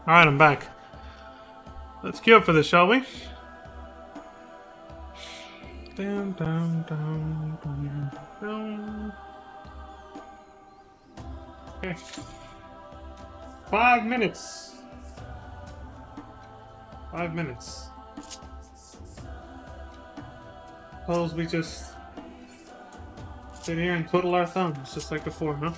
Alright, I'm back. Let's queue up for this, shall we? Down, down, down, down, down. Okay. 5 minutes. 5 minutes. Suppose we just sit here and twiddle our thumbs, just like before, huh?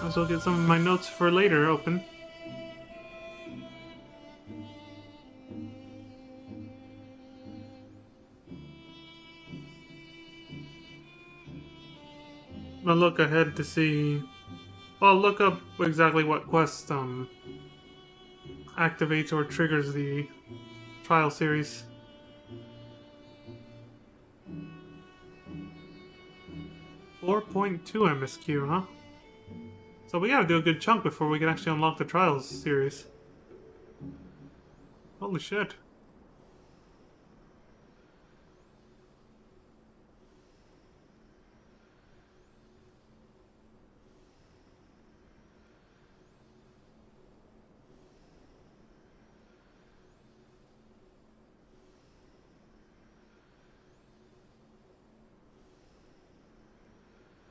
Might as well get some of my notes for later open. I'll look ahead to see. Well, I'll look up exactly what quest activates or triggers the trial series. .2 MSQ, huh? So we gotta do a good chunk before we can actually unlock the Trials series. Holy shit.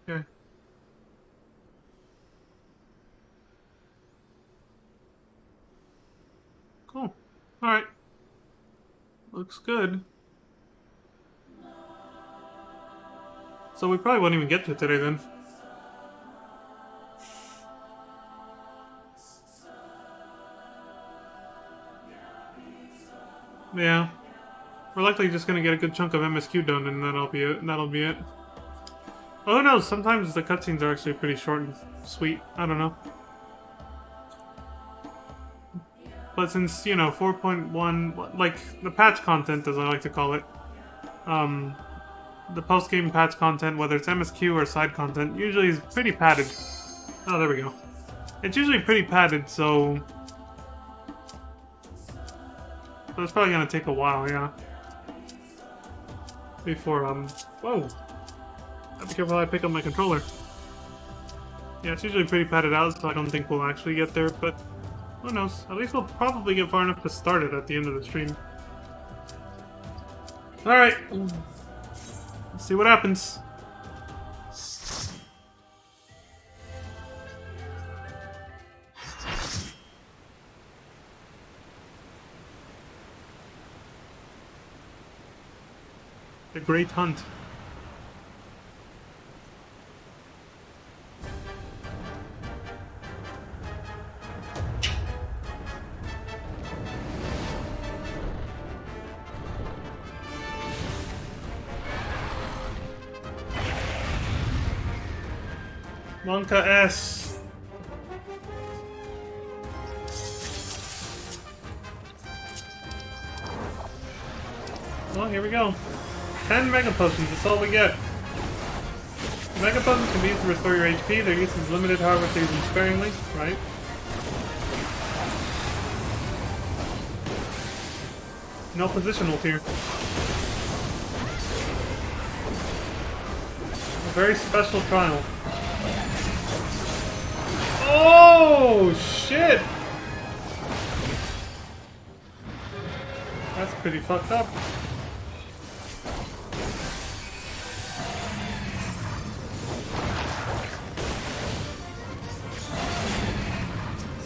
Okay. Cool. Alright. Looks good. So we probably won't even get to it today then. Yeah. We're likely just gonna get a good chunk of MSQ done and that'll be it. Oh, who knows? Sometimes the cutscenes are actually pretty short and sweet. I don't know. But since, you know, 4.1, like, the patch content, as I like to call it, the post-game patch content, whether it's MSQ or side content, usually is pretty padded. Oh, there we go. It's usually pretty padded, so it's probably gonna take a while, yeah. Before, whoa! Be careful how I pick up my controller. Yeah, it's usually pretty padded out, so I don't think we'll actually get there, but who knows? At least we'll probably get far enough to start it at the end of the stream. Alright. Let's see what happens. The Great Hunt. Wonka S. Well, here we go. 10 Mega Potions, that's all we get. Mega Potions can be used to restore your HP. Their use is limited, however, if they use them sparingly, right? No positional here. A very special trial. Oh, shit! That's pretty fucked up.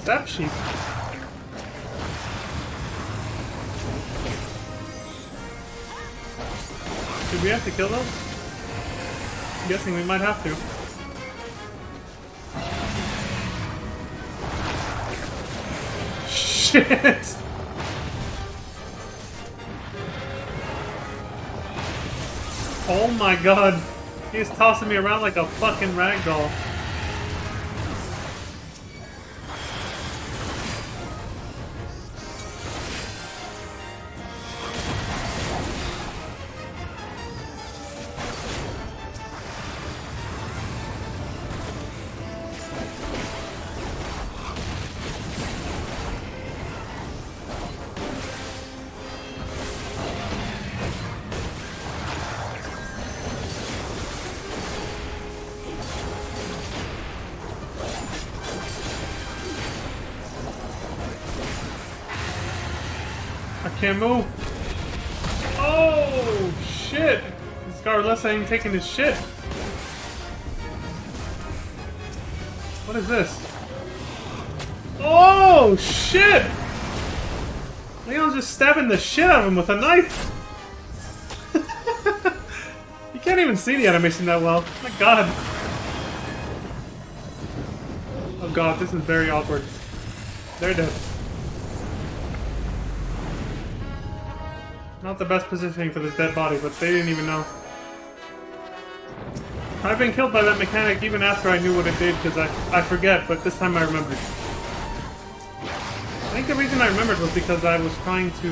Step sheep. Do we have to kill those? I'm guessing we might have to. Shit! Oh my god. He's tossing me around like a fucking ragdoll. can't move. Oh, shit. This Garlessa ain't taking his shit. What is this? Oh, shit! Leon's just stabbing the shit out of him with a knife. You can't even see the animation that well. My god. Oh god, this is very awkward. They're dead. Not the best positioning for this dead body, but they didn't even know. I've been killed by that mechanic even after I knew what it did, because I forget, but this time I remembered. I think the reason I remembered was because I was trying to...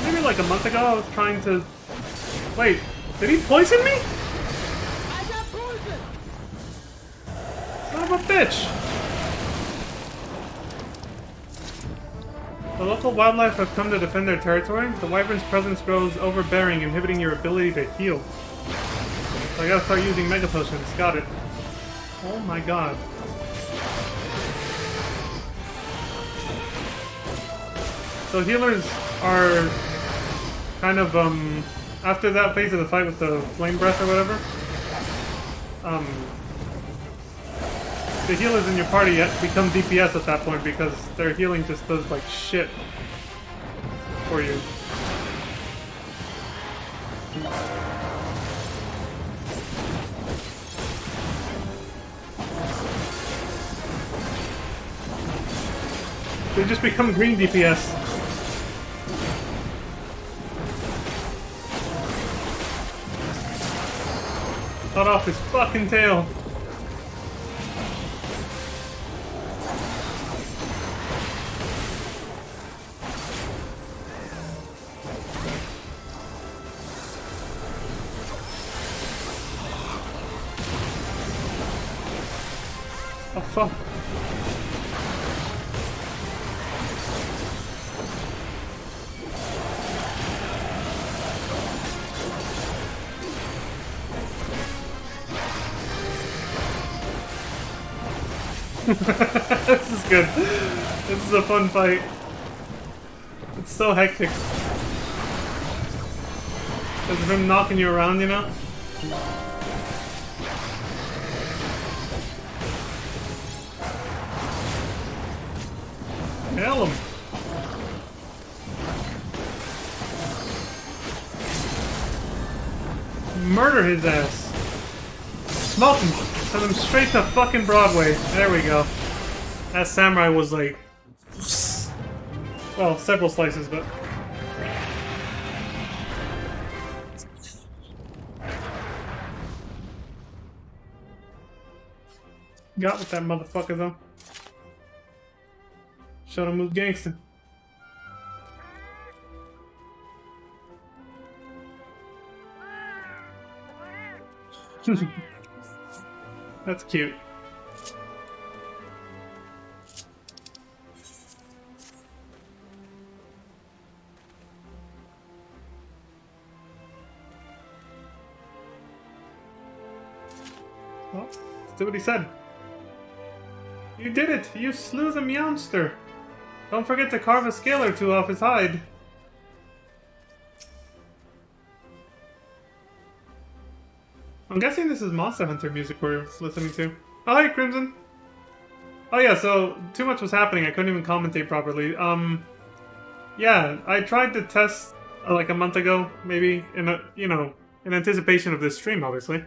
Maybe like a month ago, I was trying to... Wait, did he poison me? I got poison! Son of a bitch! The local wildlife have come to defend their territory. The wyvern's presence grows overbearing, inhibiting your ability to heal. So I gotta start using mega potions. Got it. Oh my god. So healers are kind of, after that phase of the fight with the flame breath or whatever, the healers in your party become DPS at that point because their healing just does like shit for you. They just become green DPS. Cut off his fucking tail. Oh fuck. This is good. This is a fun fight. It's so hectic. Because of him knocking you around, you know? Nail him. Murder his ass. Smoke him. Send him straight to fucking Broadway. There we go. That samurai was like... Well, several slices, but... Got with that motherfucker, though. Showed him who's gangsta. That's cute. Well, let's do what he said. You did it! You slew the meowster! Don't forget to carve a scale or two off his hide. I'm guessing this is Monster Hunter music we're listening to. Oh, hey, Crimson! Oh yeah, so too much was happening, I couldn't even commentate properly. Yeah, I tried to test like a month ago, maybe, in in anticipation of this stream, obviously.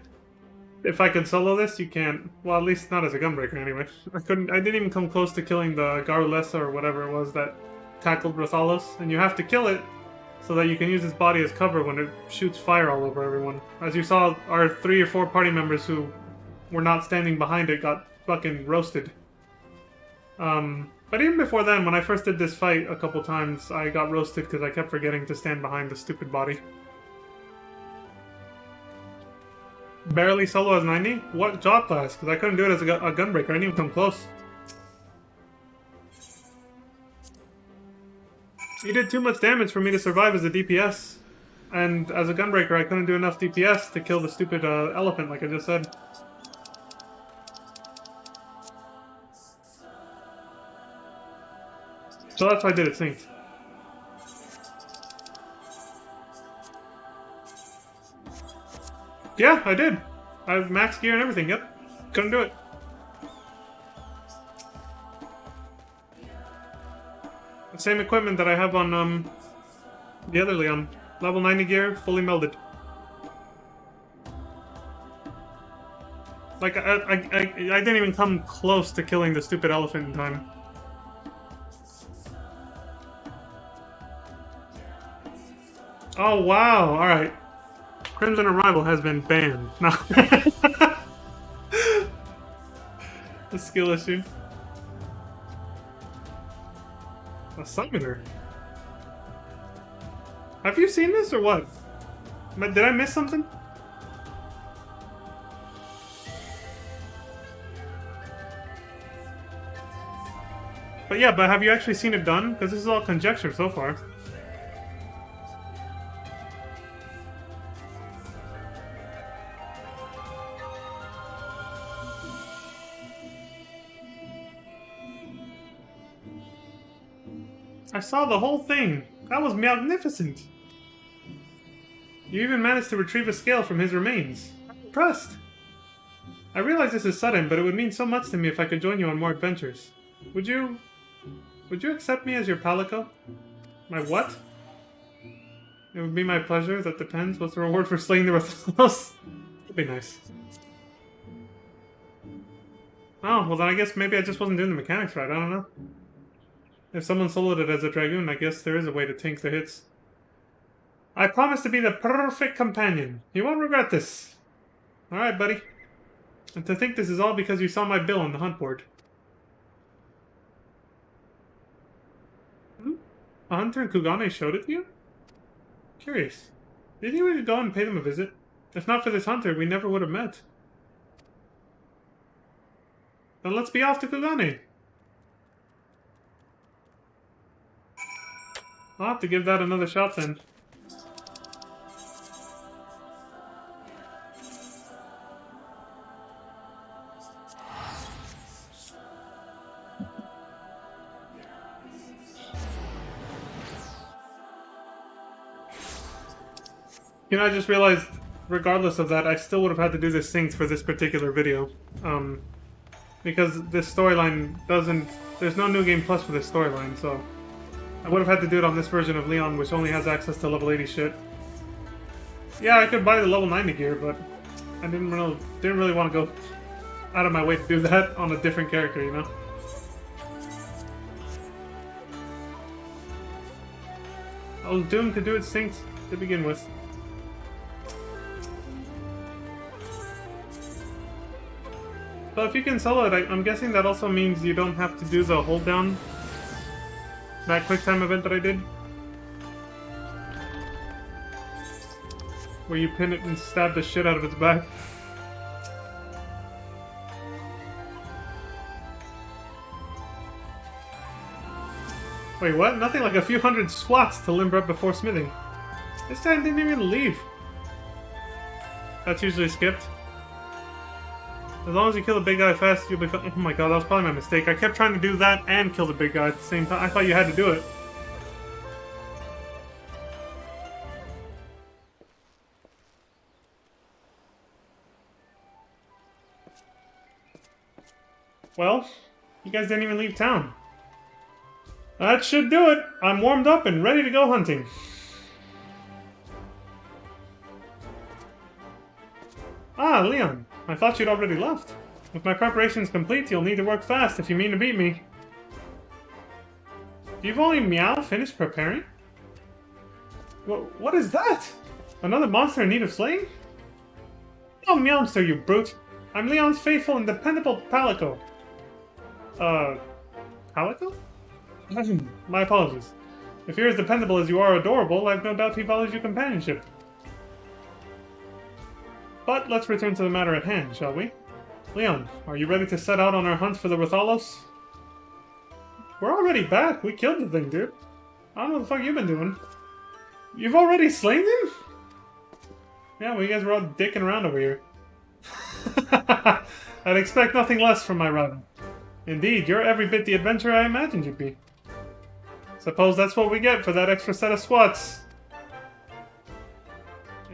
If I could solo this, you can't. Well, at least not as a gunbreaker, anyway. I didn't even come close to killing the Garulessa or whatever it was that tackled Rathalos, and you have to kill it so that you can use its body as cover when it shoots fire all over everyone. As you saw, our 3 or 4 party members who were not standing behind it got fucking roasted. But even before then, when I first did this fight a couple times, I got roasted because I kept forgetting to stand behind the stupid body. Barely solo as 90? What job class? Because I couldn't do it as a gunbreaker. I didn't even come close. You did too much damage for me to survive as a DPS. And as a gunbreaker, I couldn't do enough DPS to kill the stupid elephant, like I just said. So that's why I did it synced. Yeah, I did. I have max gear and everything, yep. Couldn't do it. The same equipment that I have on, the other Leon. Level 90 gear, fully melded. Like, I didn't even come close to killing the stupid elephant in time. Oh, wow, alright. Crimson Arrival has been banned. No. A skill issue. A summoner? Have you seen this or what? Did I miss something? But yeah, but have you actually seen it done? Because this is all conjecture so far. I saw the whole thing. That was magnificent. You even managed to retrieve a scale from his remains. I'm impressed. I realize this is sudden, but it would mean so much to me if I could join you on more adventures. Would you accept me as your palico? My what? It would be my pleasure. That depends. What's the reward for slaying the Rathalos? That'd be nice. Oh, well then I guess maybe I just wasn't doing the mechanics right. I don't know. If someone soloed it as a dragoon, I guess there is a way to tank the hits. I promise to be the perfect companion. You won't regret this. Alright, buddy. And to think this is all because you saw my bill on the hunt board. A hunter in Kugane showed it to you? Curious. Did you really go and pay them a visit? If not for this hunter, we never would have met. Then let's be off to Kugane. I'll have to give that another shot then. You know, I just realized, regardless of that, I still would have had to do this synced for this particular video. Because this storyline doesn't... There's no New Game Plus for this storyline, so... I would have had to do it on this version of Leon, which only has access to level 80 shit. Yeah, I could buy the level 90 gear, but... I didn't really want to go out of my way to do that on a different character, you know? I was doomed to do it synced to begin with. So if you can solo it, I'm guessing that also means you don't have to do the hold down. That quick time event that I did. Where you pin it and stab the shit out of its back. Wait, what? Nothing like a few hundred squats to limber up before smithing. This guy didn't even leave. That's usually skipped. As long as you kill the big guy fast, you'll be fine. Oh my god, that was probably my mistake. I kept trying to do that and kill the big guy at the same time. I thought you had to do it. Well, you guys didn't even leave town. That should do it. I'm warmed up and ready to go hunting. Ah, Leon. I thought you'd already left. With my preparations complete, you'll need to work fast if you mean to beat me. You've only Meow finished preparing? What is that? Another monster in need of slaying? Oh, Meowster, you brute! I'm Leon's faithful and dependable Palico. Palico? My apologies. If you're as dependable as you are adorable, I've no doubt he values your companionship. But let's return to the matter at hand, shall we? Leon, are you ready to set out on our hunt for the Rathalos? We're already back. We killed the thing, dude. I don't know what the fuck you've been doing. You've already slain him? Yeah, well, you guys were all dicking around over here. I'd expect nothing less from my rival. Indeed, you're every bit the adventurer I imagined you'd be. Suppose that's what we get for that extra set of squats.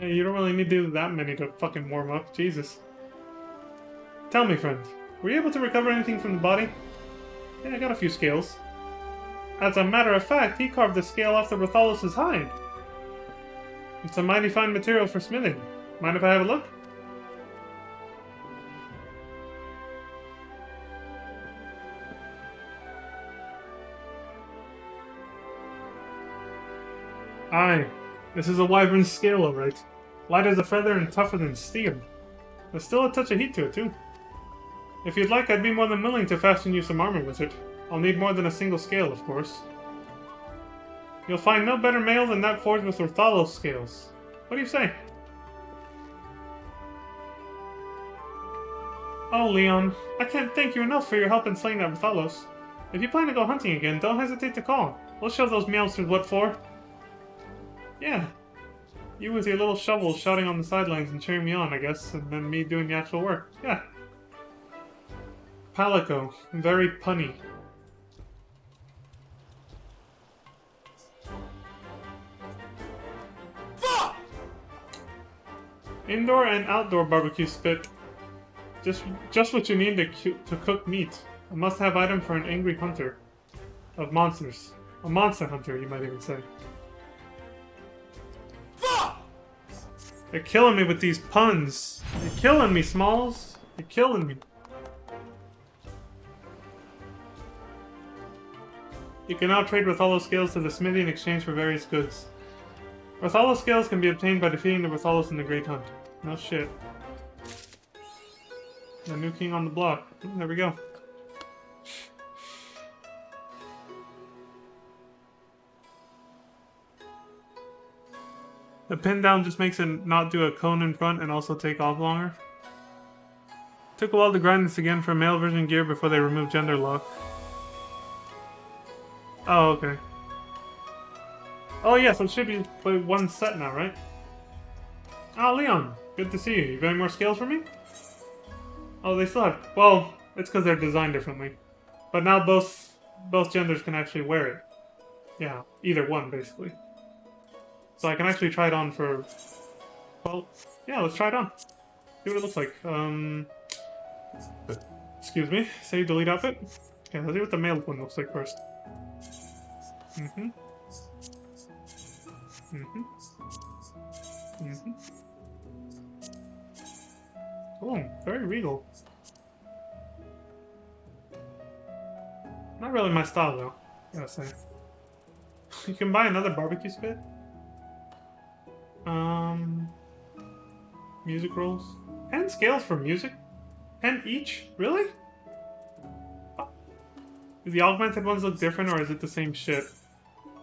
Yeah, you don't really need to do that many to fucking warm up. Jesus. Tell me, friend, were you able to recover anything from the body? Yeah, I got a few scales. As a matter of fact, he carved the scale off the Rathalos' hide. It's a mighty fine material for smithing. Mind if I have a look? Aye, this is a wyvern's scale, alright. Light as a feather and tougher than steel. There's still a touch of heat to it, too. If you'd like, I'd be more than willing to fasten you some armor with it. I'll need more than a single scale, of course. You'll find no better mail than that forged with Rathalos scales. What do you say? Oh, Leon, I can't thank you enough for your help in slaying that Rathalos. If you plan to go hunting again, don't hesitate to call. We'll show those meowsters what for. Yeah. You with your little shovels shouting on the sidelines and cheering me on, I guess, and then me doing the actual work. Yeah. Palico. Very punny. Fuck! Indoor and outdoor barbecue spit. Just what you need to cook meat. A must-have item for an angry hunter. Of monsters. A monster hunter, you might even say. Fuck! They're killing me with these puns. You're killing me, Smalls. You're killing me. You can now trade Rathalos scales to the smithy in exchange for various goods. Rathalos scales can be obtained by defeating the Rathalos in the Great Hunt. No shit. The new king on the block. There we go. The pin down just makes it not do a cone in front and also take off longer. Took a while to grind this again for male version gear before they removed gender lock. Oh, okay. Oh yeah, so it should be one set now, right? Oh, Leon, good to see you. You got any more scales for me? Oh, they still have... Well, it's because they're designed differently. But now both genders can actually wear it. Yeah, either one, basically. So I can actually try it on for... Well, yeah, let's try it on. See what it looks like. Excuse me. Save delete outfit. Okay, let's see what the male one looks like first. Mm-hmm. Mm-hmm. Mm-hmm. Oh, very regal. Not really my style, though, gotta say. You can buy another barbecue spit. Music rolls. 10 scales for music? 10 each? Really? Oh. Do the augmented ones look different, or is it the same shit?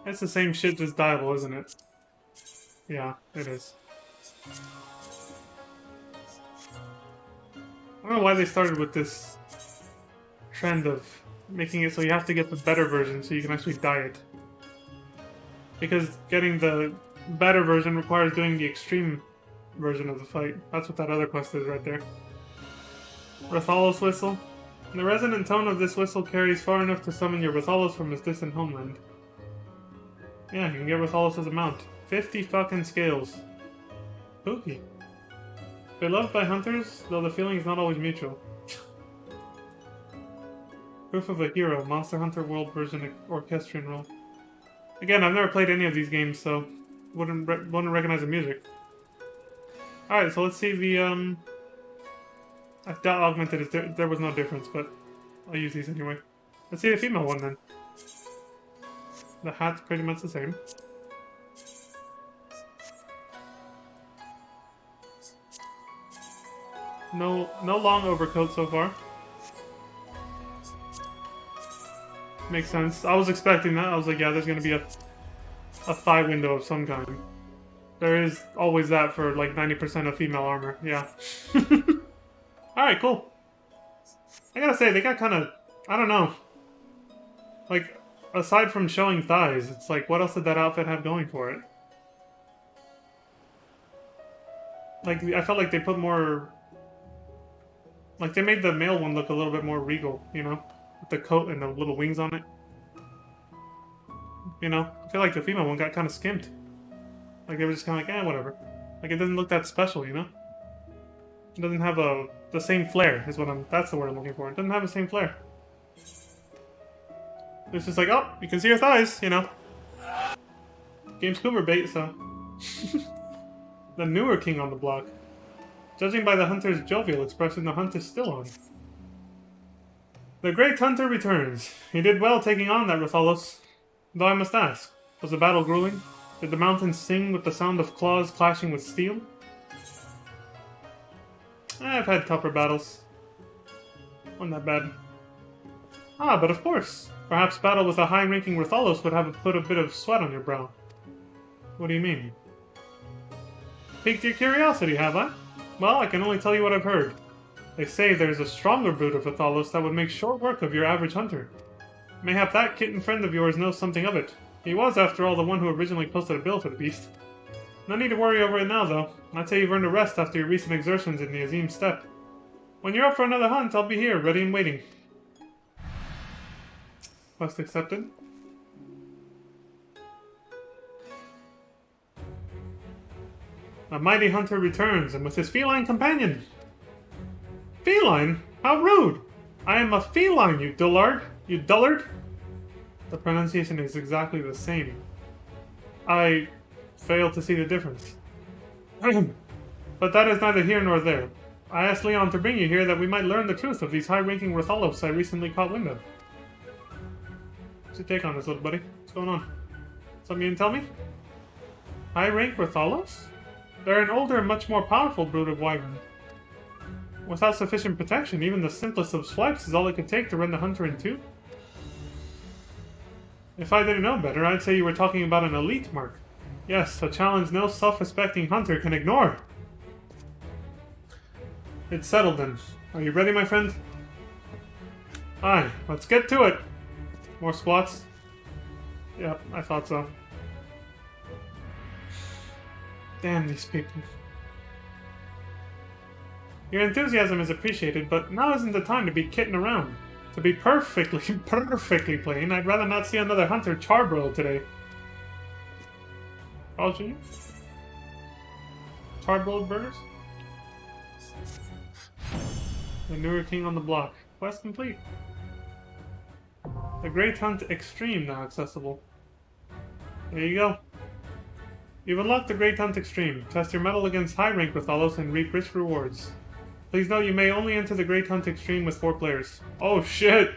It's the same shit, just dyeable, isn't it? Yeah, it is. I don't know why they started with this trend of making it so you have to get the better version so you can actually dye it. Because getting the better version requires doing the extreme version of the fight. That's what that other quest is right there. Rathalos whistle. The resonant tone of this whistle carries far enough to summon your Rathalos from his distant homeland. Yeah, you can get Rathalos as a mount. 50 fucking scales. Spooky. They're loved by hunters, though the feeling is not always mutual. Proof of a Hero, Monster Hunter World version orchestrion roll. Again, I've never played any of these games, so wouldn't recognize the music. Alright, so let's see the, I doubt augmented is there was no difference, but I'll use these anyway. Let's see the female one then. The hat's pretty much the same. No long overcoat so far. Makes sense. I was expecting that. I was like, yeah, there's gonna be a thigh window of some kind. There is always that for like 90% of female armor. Yeah. Alright, cool. I gotta say, they got kind of... I don't know. Like, aside from showing thighs, it's like, what else did that outfit have going for it? Like, I felt like they put more... Like, they made the male one look a little bit more regal, you know? With the coat and the little wings on it. You know, I feel like the female one got kind of skimped. Like they were just kind of like, eh, whatever. Like it doesn't look that special, you know? It doesn't have the same flair, is what that's the word I'm looking for. It doesn't have the same flair. It's just like, oh, you can see her thighs, you know? Game's cougar bait, so. The newer king on the block. Judging by the hunter's jovial expression, the hunt is still on. The great hunter returns. He did well taking on that Rathalos. Though I must ask, was the battle grueling? Did the mountains sing with the sound of claws clashing with steel? I've had tougher battles. Wasn't that bad. Ah, but of course. Perhaps battle with a high-ranking Rathalos would have put a bit of sweat on your brow. What do you mean? Piqued your curiosity, have I? Well, I can only tell you what I've heard. They say there's a stronger brood of Rathalos that would make short work of your average hunter. Mayhap that kitten friend of yours knows something of it. He was, after all, the one who originally posted a bill for the beast. No need to worry over it now, though. I'd say you've earned a rest after your recent exertions in the Azim Steppe. When you're up for another hunt, I'll be here, ready and waiting. Quest accepted. A mighty hunter returns, and with his feline companion. Feline? How rude! I am a feline, you dullard! You dullard! The pronunciation is exactly the same. I fail to see the difference. But that is neither here nor there. I asked Leon to bring you here that we might learn the truth of these high-ranking Rathalos I recently caught wind of. What's your take on this, little buddy? What's going on? Something you can tell me? High-rank Rathalos? They're an older and much more powerful brood of wyvern. Without sufficient protection, even the simplest of swipes is all it could take to rend the hunter in two. If I didn't know better, I'd say you were talking about an elite mark. Yes, a challenge no self-respecting hunter can ignore. It's settled then. Are you ready, my friend? Aye, let's get to it. More squats? Yep, I thought so. Damn these people. Your enthusiasm is appreciated, but now isn't the time to be kidding around. To be perfectly plain, I'd rather not see another hunter charbroiled today. Carl Jr.? Charbroiled burgers? The newer king on the block. Quest complete. The Great Hunt Extreme now accessible. There you go. You've unlocked the Great Hunt Extreme. Test your mettle against high-rank Rathalos and reap rich rewards. Please note you may only enter the Great Hunt Extreme with 4 players. Oh shit!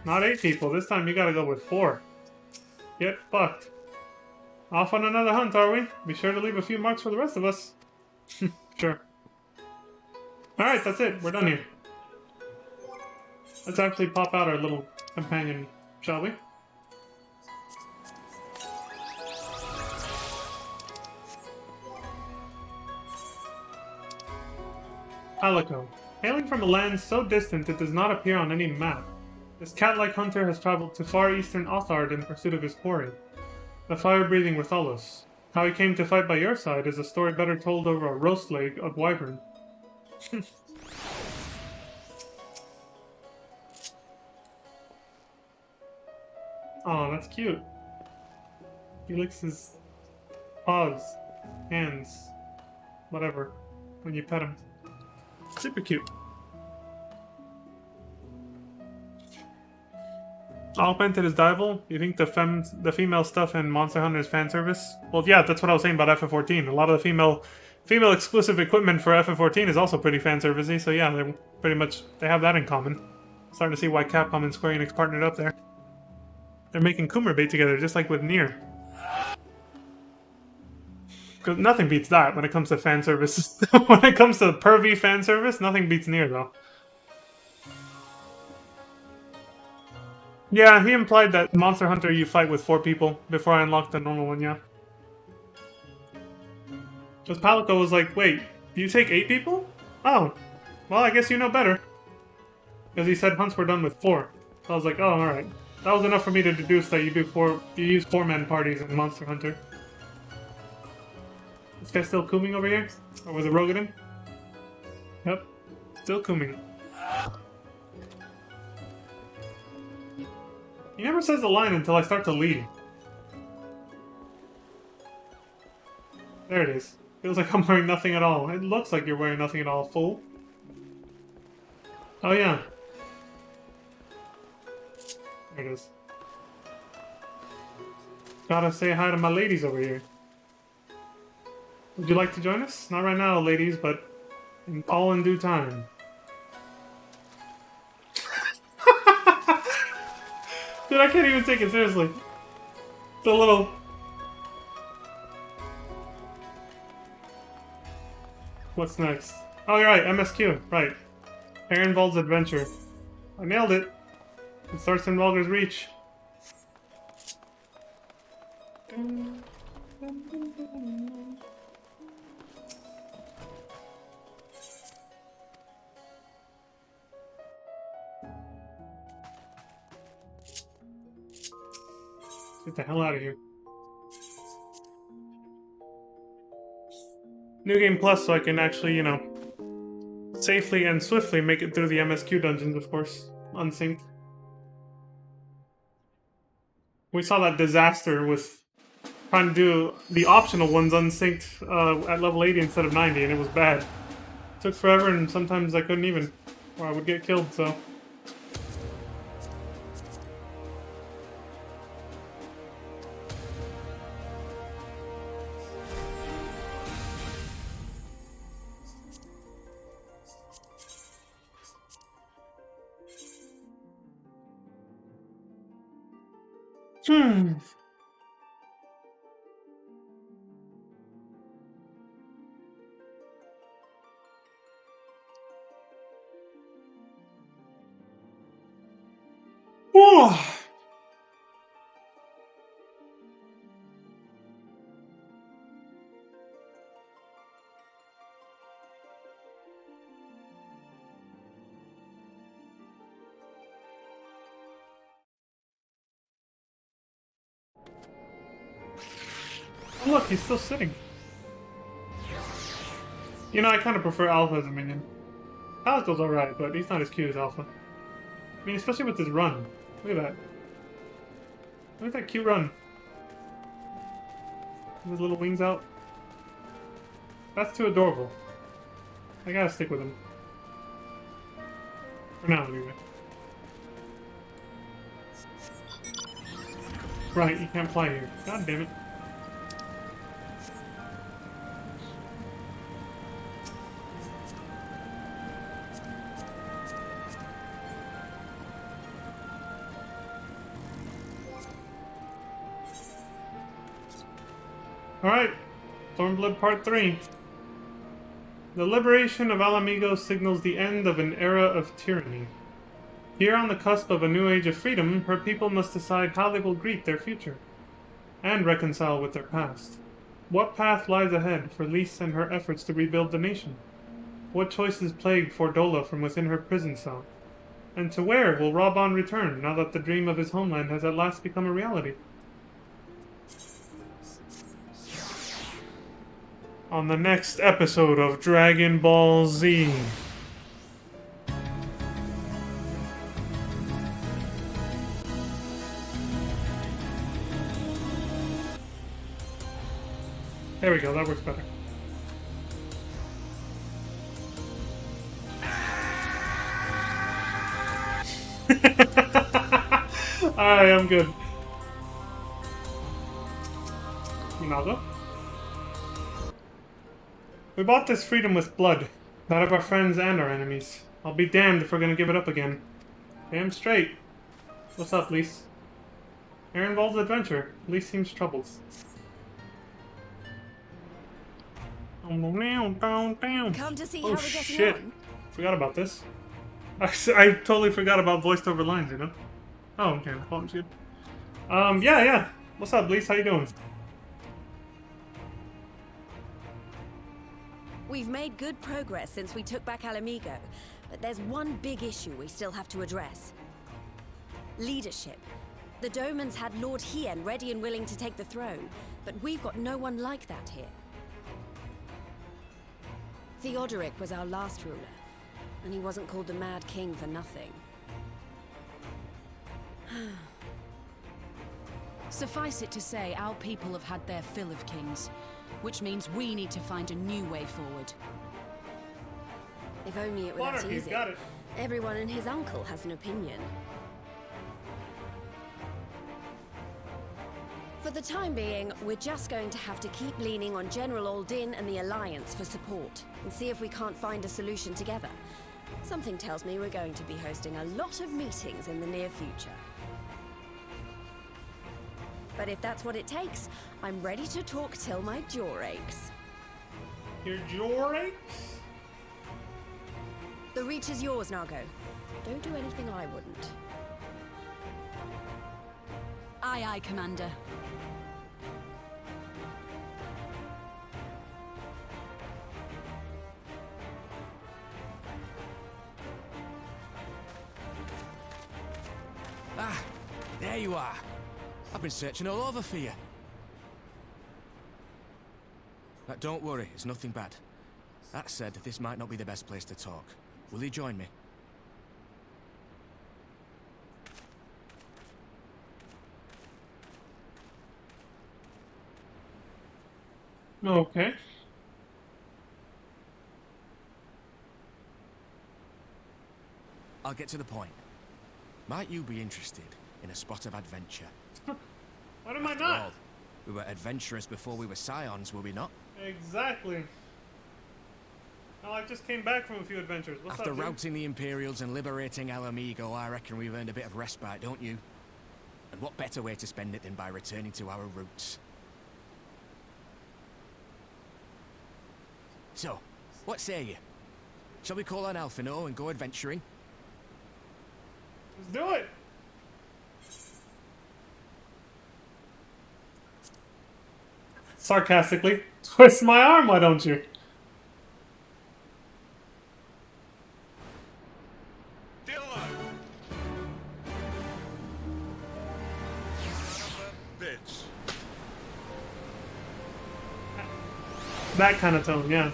Not 8 people, this time you gotta go with 4. Get fucked. Off on another hunt, are we? Be sure to leave a few marks for the rest of us. Sure. Alright, that's it. We're done here. Let's actually pop out our little companion, shall we? Alico. Hailing from a land so distant it does not appear on any map, this cat-like hunter has traveled to far eastern Othard in pursuit of his quarry, the fire-breathing Rathalos. How he came to fight by your side is a story better told over a roast leg of wyvern. Oh, that's cute. He licks his paws, hands, whatever, when you pet him. Super cute. Augmented is dival? You think the female stuff in Monster Hunter is fan service? Well, yeah, that's what I was saying about FF14. A lot of the female exclusive equipment for FF14 is also pretty fan servicey. So yeah, they're pretty much they have that in common. Starting to see why Capcom and Square Enix partnered up there. They're making Kummer bait together, just like with Nier. Because nothing beats that when it comes to fan service. When it comes to pervy fan service, nothing beats Nier though. Yeah, he implied that Monster Hunter you fight with 4 people before I unlocked the normal one, yeah. Because Palico was like, wait, do you take 8 people? Oh, well I guess you know better. Because he said hunts were done with 4. So I was like, oh, alright. That was enough for me to deduce that you use 4-man parties in Monster Hunter. This guy's still cooming over here? Or was it Rogadin? Yep. Still cooming. He never says the line until I start to lead. There it is. Feels like I'm wearing nothing at all. It looks like you're wearing nothing at all, fool. Oh yeah. There it is. Gotta say hi to my ladies over here. Would you like to join us? Not right now, ladies, but all in due time. Dude, I can't even take it seriously. It's a little... What's next? Oh, you're right, MSQ. Right. Ehrenwald's Adventure. I nailed it. It starts in Volgar's Reach. Get the hell out of here. New Game Plus, so I can actually, you know, safely and swiftly make it through the MSQ dungeons, of course. Unsynced. We saw that disaster with trying to do the optional ones unsynced at level 80 instead of 90, and it was bad. It took forever, and sometimes I couldn't even, or I would get killed, so... Whew. Oh, look, he's still sitting. You know, I kind of prefer Alpha as a minion. Palicle's alright, but he's not as cute as Alpha. I mean, especially with this run. Look at that. Look at that cute run. With his little wings out. That's too adorable. I gotta stick with him. For now, anyway. Right, you can't fly here. God damn it. Alright, Stormblood Part 3. The liberation of Alamigo signals the end of an era of tyranny. Here on the cusp of a new age of freedom, her people must decide how they will greet their future, and reconcile with their past. What path lies ahead for Lys and her efforts to rebuild the nation? What choices plague Fordola from within her prison cell? And to where will Raban return, now that the dream of his homeland has at last become a reality? On the next episode of Dragon Ball Z. There we go, that works better. Alright, I'm good. Minaga? We bought this freedom with blood, that of our friends and our enemies. I'll be damned if we're gonna give it up again. Damn straight. What's up, Lys? Ehrenwald's Adventure. Lys seems troubled. Come to see how we're getting on. Forgot about this. I totally forgot about voiced over lines, you know? Oh, okay. Volume's good. Yeah. What's up, Lys? How you doing? We've made good progress since we took back Alamigo, but there's one big issue we still have to address. Leadership. The Domans had Lord Hien ready and willing to take the throne, but we've got no one like that here. Theodoric was our last ruler, and he wasn't called the Mad King for nothing. Suffice it to say, our people have had their fill of kings, which means we need to find a new way forward. If only it were that Monarchy's easy. got it. Everyone and his uncle has an opinion. For the time being, we're just going to have to keep leaning on General Aldin and the Alliance for support, and see if we can't find a solution together. Something tells me we're going to be hosting a lot of meetings in the near future. But if that's what it takes, I'm ready to talk till my jaw aches. Your jaw aches? The reach is yours, Nargo. Don't do anything I wouldn't. Aye, aye, Commander. Ah, there you are. I've been searching all over for you. But don't worry, it's nothing bad. That said, this might not be the best place to talk. Will you join me? Okay. I'll get to the point. Might you be interested in a spot of adventure? What am I After not? all, we were adventurers before we were scions, were we not? Exactly. Oh, I just came back from a few adventures. What's After up, dude? routing the Imperials and liberating Alamigo, I reckon we've earned a bit of respite, don't you? And what better way to spend it than by returning to our roots? So, what say you? Shall we call on Alphino and go adventuring? Let's do it. Sarcastically, twist my arm, why don't you? That kind of tone, yeah.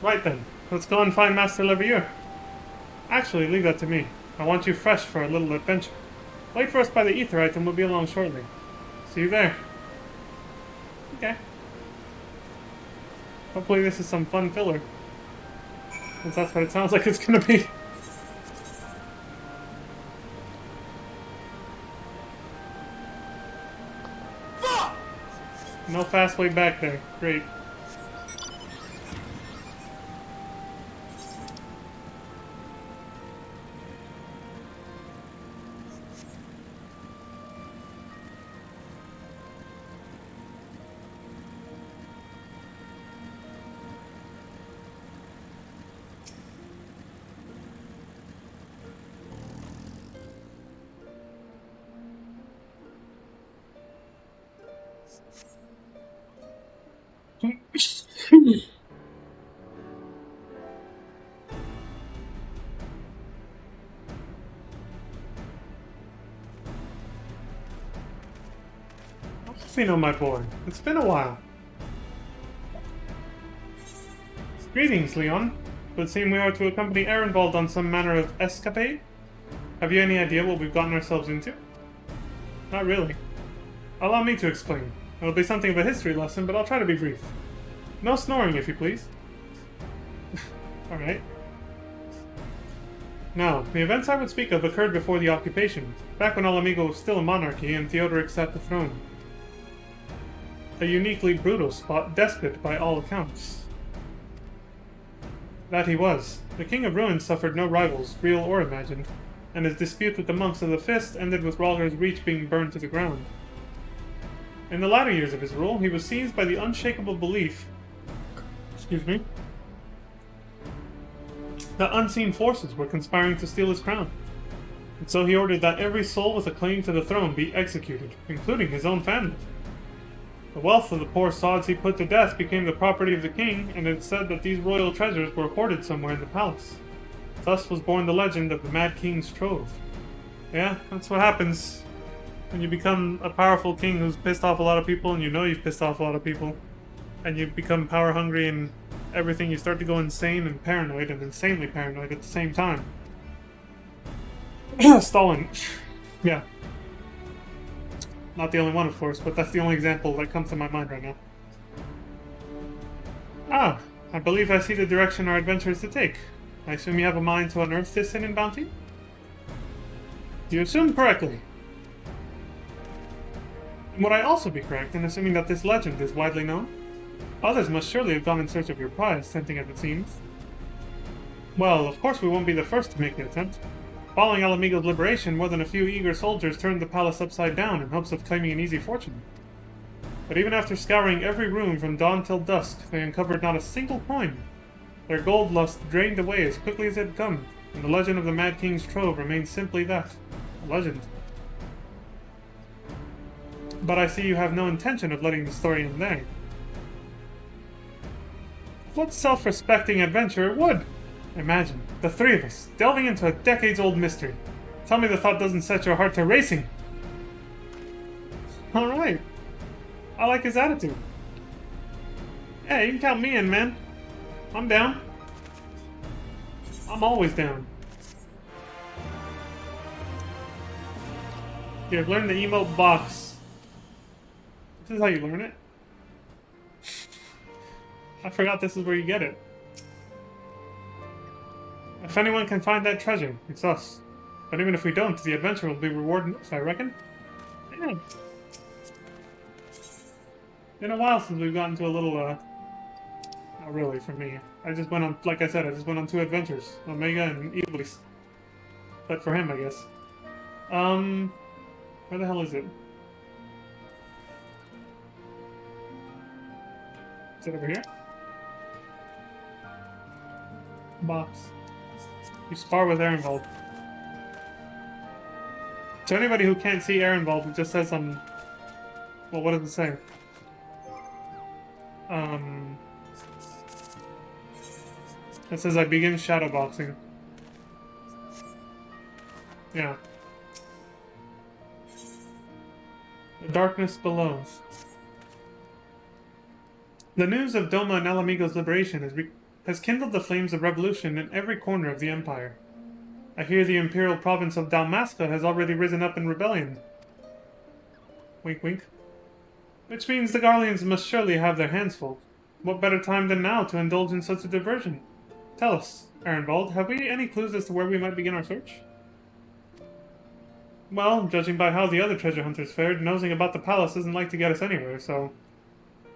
Right then, let's go and find Master Levier. Actually, leave that to me. I want you fresh for a little adventure. Wait for us by the Aetheryte and we'll be along shortly. See you there. Okay. Hopefully this is some fun filler. Since that's what it sounds like it's gonna be. No fast way back there. Great. On my board. It's been a while. Greetings, Leon. It would seem we are to accompany Ehrenwald on some manner of escapade. Have you any idea what we've gotten ourselves into? Not really. Allow me to explain. It'll be something of a history lesson, but I'll try to be brief. No snoring, if you please. Alright. Now, the events I would speak of occurred before the occupation, back when Alamigo was still a monarchy and Theodoric sat the throne. A uniquely brutal despot by all accounts. That he was. The King of Ruin suffered no rivals, real or imagined, and his dispute with the monks of the Fist ended with Rhalgr's reach being burned to the ground. In the latter years of his rule, he was seized by the unshakable belief that unseen forces were conspiring to steal his crown. And so he ordered that every soul with a claim to the throne be executed, including his own family. The wealth of the poor sods he put to death became the property of the king, and it's said that these royal treasures were hoarded somewhere in the palace. Thus was born the legend of the Mad King's Trove. Yeah, that's what happens when you become a powerful king who's pissed off a lot of people, and you know you've pissed off a lot of people, and you become power hungry and everything, you start to go insane and paranoid and insanely paranoid at the same time. Stalin. Yeah. Not the only one, of course, but that's the only example that comes to my mind right now. Ah, I believe I see the direction our adventure is to take. I assume you have a mind to unearth this hidden bounty? You assume correctly. Would I also be correct in assuming that this legend is widely known? Others must surely have gone in search of your prize, tempting as it seems. Well, of course we won't be the first to make the attempt. Following Alamigo's liberation, more than a few eager soldiers turned the palace upside down in hopes of claiming an easy fortune. But even after scouring every room from dawn till dusk, they uncovered not a single coin. Their gold lust drained away as quickly as it had come, and the legend of the Mad King's trove remains simply that, a legend. But I see you have no intention of letting the story end there. What self-respecting adventurer would? Imagine, the three of us, delving into a decades-old mystery. Tell me the thought doesn't set your heart to racing. Alright. I like his attitude. Yeah, you can count me in, man. I'm down. I'm always down. You have learned the emote box. This is how you learn it. I forgot this is where you get it. If anyone can find that treasure, it's us. But even if we don't, the adventure will be rewarded, I reckon. Yeah. Been a while since we've gotten to a little, not really for me. I just went on, like I said, I just went on 2 adventures. Omega and Iblis. But for him, I guess. Where the hell is it? Is it over here? Box. You spar with Ehrenwald. To anybody who can't see Ehrenwald, it just says well, what does it say? It says I begin shadowboxing. Yeah. The darkness below. The news of Doma and Alamigo's liberation has kindled the flames of revolution in every corner of the Empire. I hear the imperial province of Dalmasca has already risen up in rebellion. Wink wink. Which means the Garleans must surely have their hands full. What better time than now to indulge in such a diversion? Tell us, Ehrenwald, have we any clues as to where we might begin our search? Well, judging by how the other treasure hunters fared, nosing about the palace isn't like to get us anywhere, so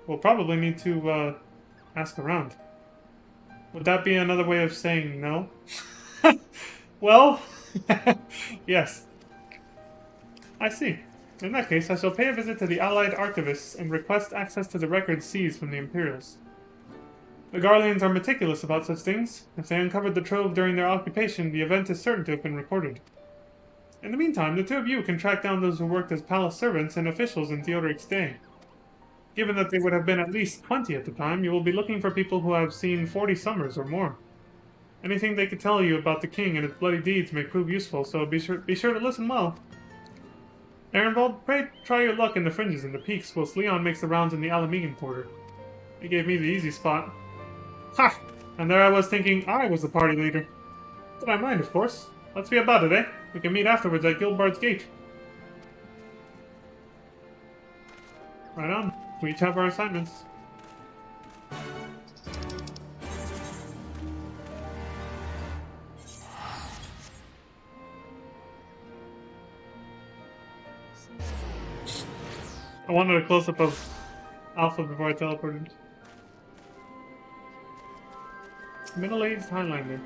we'll probably need to, ask around. Would that be another way of saying no? Well, yes. I see. In that case, I shall pay a visit to the Allied archivists and request access to the records seized from the Imperials. The Garleans are meticulous about such things. If they uncovered the trove during their occupation, the event is certain to have been recorded. In the meantime, the 2 of you can track down those who worked as palace servants and officials in Theodoric's day. Given that they would have been at least 20 at the time, you will be looking for people who have seen 40 summers or more. Anything they could tell you about the king and his bloody deeds may prove useful, so be sure to listen well. Ehrenwald, pray try your luck in the fringes and the peaks, whilst Leon makes the rounds in the Alamigan quarter. He gave me the easy spot. Ha! And there I was thinking I was the party leader. But I mind, of course. Let's be about it, eh? We can meet afterwards at Gilbard's Gate. Right on. We each have our assignments. I wanted a close-up of Alpha before I teleported. Middle-aged Highlander.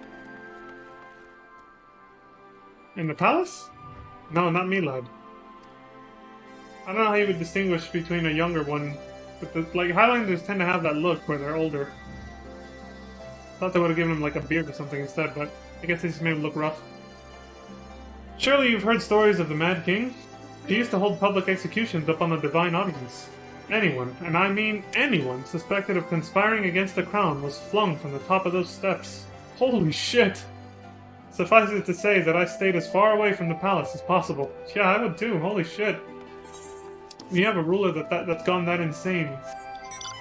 In the palace? No, not me, lad. I don't know how you would distinguish between a younger one, but like Highlanders tend to have that look where they're older. Thought they would have given him like a beard or something instead, but I guess they just made him look rough. Surely you've heard stories of the Mad King? He used to hold public executions up on the Divine Audience. Anyone, and I mean anyone, suspected of conspiring against the crown was flung from the top of those steps. Holy shit! Suffice it to say that I stayed as far away from the palace as possible. Yeah, I would too, holy shit. When you have a ruler that's gone that insane,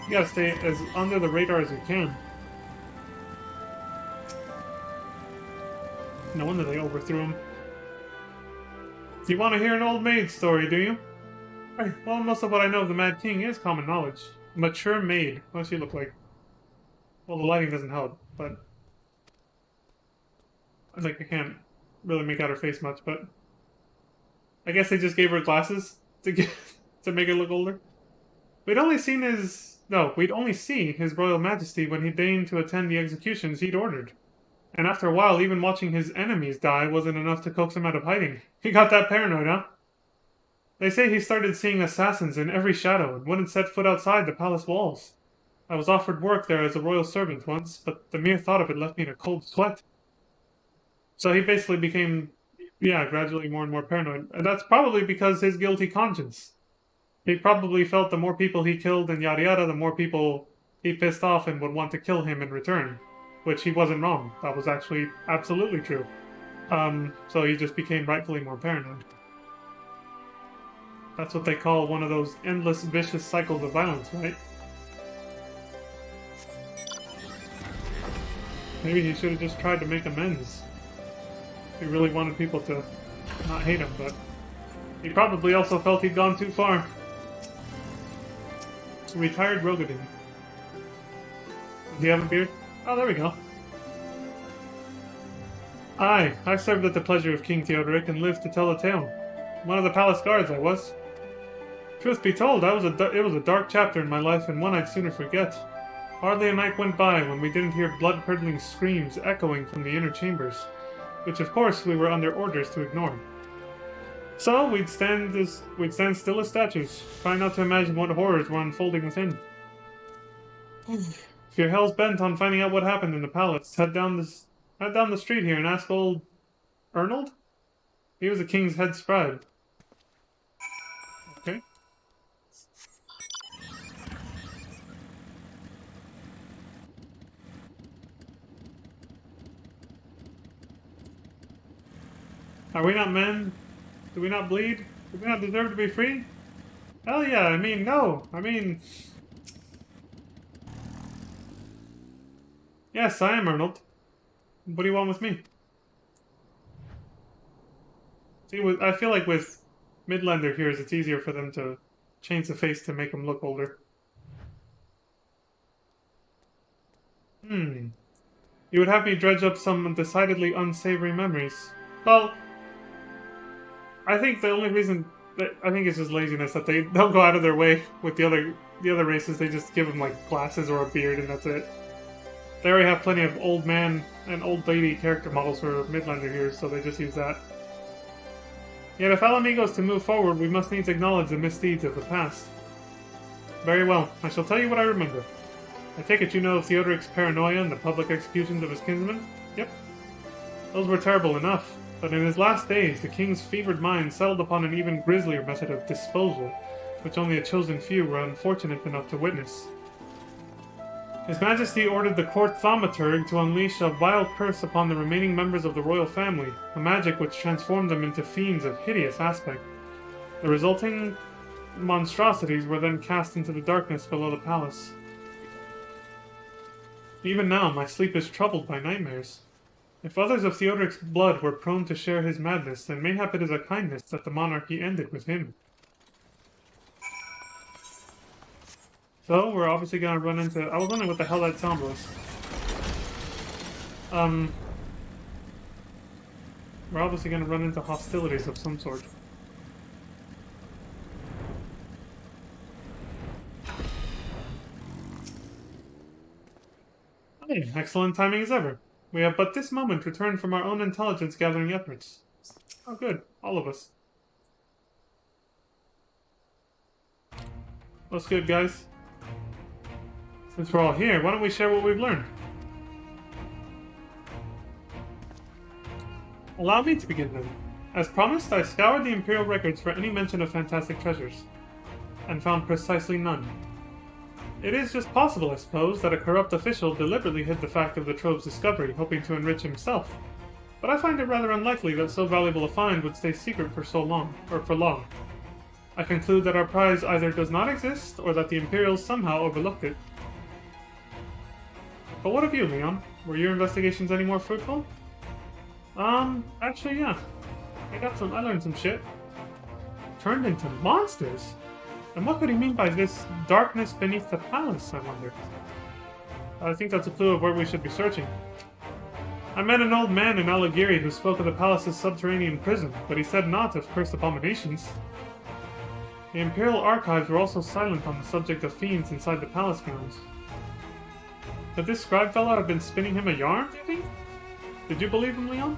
you gotta stay as under the radar as you can. No wonder they overthrew him. You want to hear an old maid story, do you? Right. Well, most of what I know of the Mad King is common knowledge. Mature maid. What does she look like? Well, the lighting doesn't help, but... like, I can't really make out her face much, but... I guess they just gave her glasses to make her look older. We'd only seen his Royal Majesty when he deigned to attend the executions he'd ordered. And after a while, even watching his enemies die wasn't enough to coax him out of hiding. He got that paranoid, huh? They say he started seeing assassins in every shadow and wouldn't set foot outside the palace walls. I was offered work there as a royal servant once, but the mere thought of it left me in a cold sweat. So he basically became, gradually more and more paranoid. And that's probably because his guilty conscience. He probably felt the more people he killed and yada yada, the more people he pissed off and would want to kill him in return. Which he wasn't wrong. That was actually absolutely true. So he just became rightfully more paranoid. That's what they call one of those endless vicious cycles of violence, right? Maybe he should have just tried to make amends. He really wanted people to not hate him, but he probably also felt he'd gone too far. Retired Rogadin. Do you have a beard? Oh, there we go. Aye, I served at the pleasure of King Theodoric and lived to tell a tale. One of the palace guards, I was. Truth be told, it was a dark chapter in my life and one I'd sooner forget. Hardly a night went by when we didn't hear blood-curdling screams echoing from the inner chambers, which of course we were under orders to ignore. So we'd stand still as statues, trying not to imagine what horrors were unfolding within. If you're hell's bent on finding out what happened in the palace, head down the street here and ask old Ernold? He was the king's head scribe. Okay. Are we not men? Do we not bleed? Do we not deserve to be free? Hell yeah, I mean, no. I mean... Yes, I am Arnold. What do you want with me? See, I feel like with Midlander heroes, it's easier for them to change the face to make them look older. You would have me dredge up some decidedly unsavory memories. Well, I think the only reason I think it's just laziness that they don't go out of their way with the other races. They just give them like glasses or a beard and that's it. They already have plenty of old man and old lady character models for Midlander here, so they just use that. Yet if Alamigo is to move forward, we must needs acknowledge the misdeeds of the past. Very well, I shall tell you what I remember. I take it you know of Theodoric's paranoia and the public executions of his kinsmen? Yep. Those were terrible enough, but in his last days, the king's fevered mind settled upon an even grislier method of disposal, which only a chosen few were unfortunate enough to witness. His Majesty ordered the court thaumaturg to unleash a vile curse upon the remaining members of the royal family, a magic which transformed them into fiends of hideous aspect. The resulting monstrosities were then cast into the darkness below the palace. Even now, my sleep is troubled by nightmares. If others of Theodoric's blood were prone to share his madness, then mayhap it is a kindness that the monarchy ended with him. So, we're obviously gonna run into... I was wondering what the hell that sound was. We're obviously gonna run into hostilities of some sort. Hey, excellent timing as ever. We have but this moment returned from our own intelligence-gathering efforts. Oh good, all of us. What's good, guys? Since we're all here, why don't we share what we've learned? Allow me to begin then. As promised, I scoured the Imperial records for any mention of fantastic treasures, and found precisely none. It is just possible, I suppose, that a corrupt official deliberately hid the fact of the trove's discovery, hoping to enrich himself. But I find it rather unlikely that so valuable a find would stay secret for so long, or for long. I conclude that our prize either does not exist, or that the Imperials somehow overlooked it. But what of you, Leon? Were your investigations any more fruitful? Actually, yeah. I learned some shit. Turned into monsters? And what could he mean by this darkness beneath the palace, I wonder? I think that's a clue of where we should be searching. I met an old man in Alighieri who spoke of the palace's subterranean prison, but he said not of cursed abominations. The Imperial archives were also silent on the subject of fiends inside the palace grounds. Could this scribe fellow have been spinning him a yarn, do you think? Did you believe him, Leon?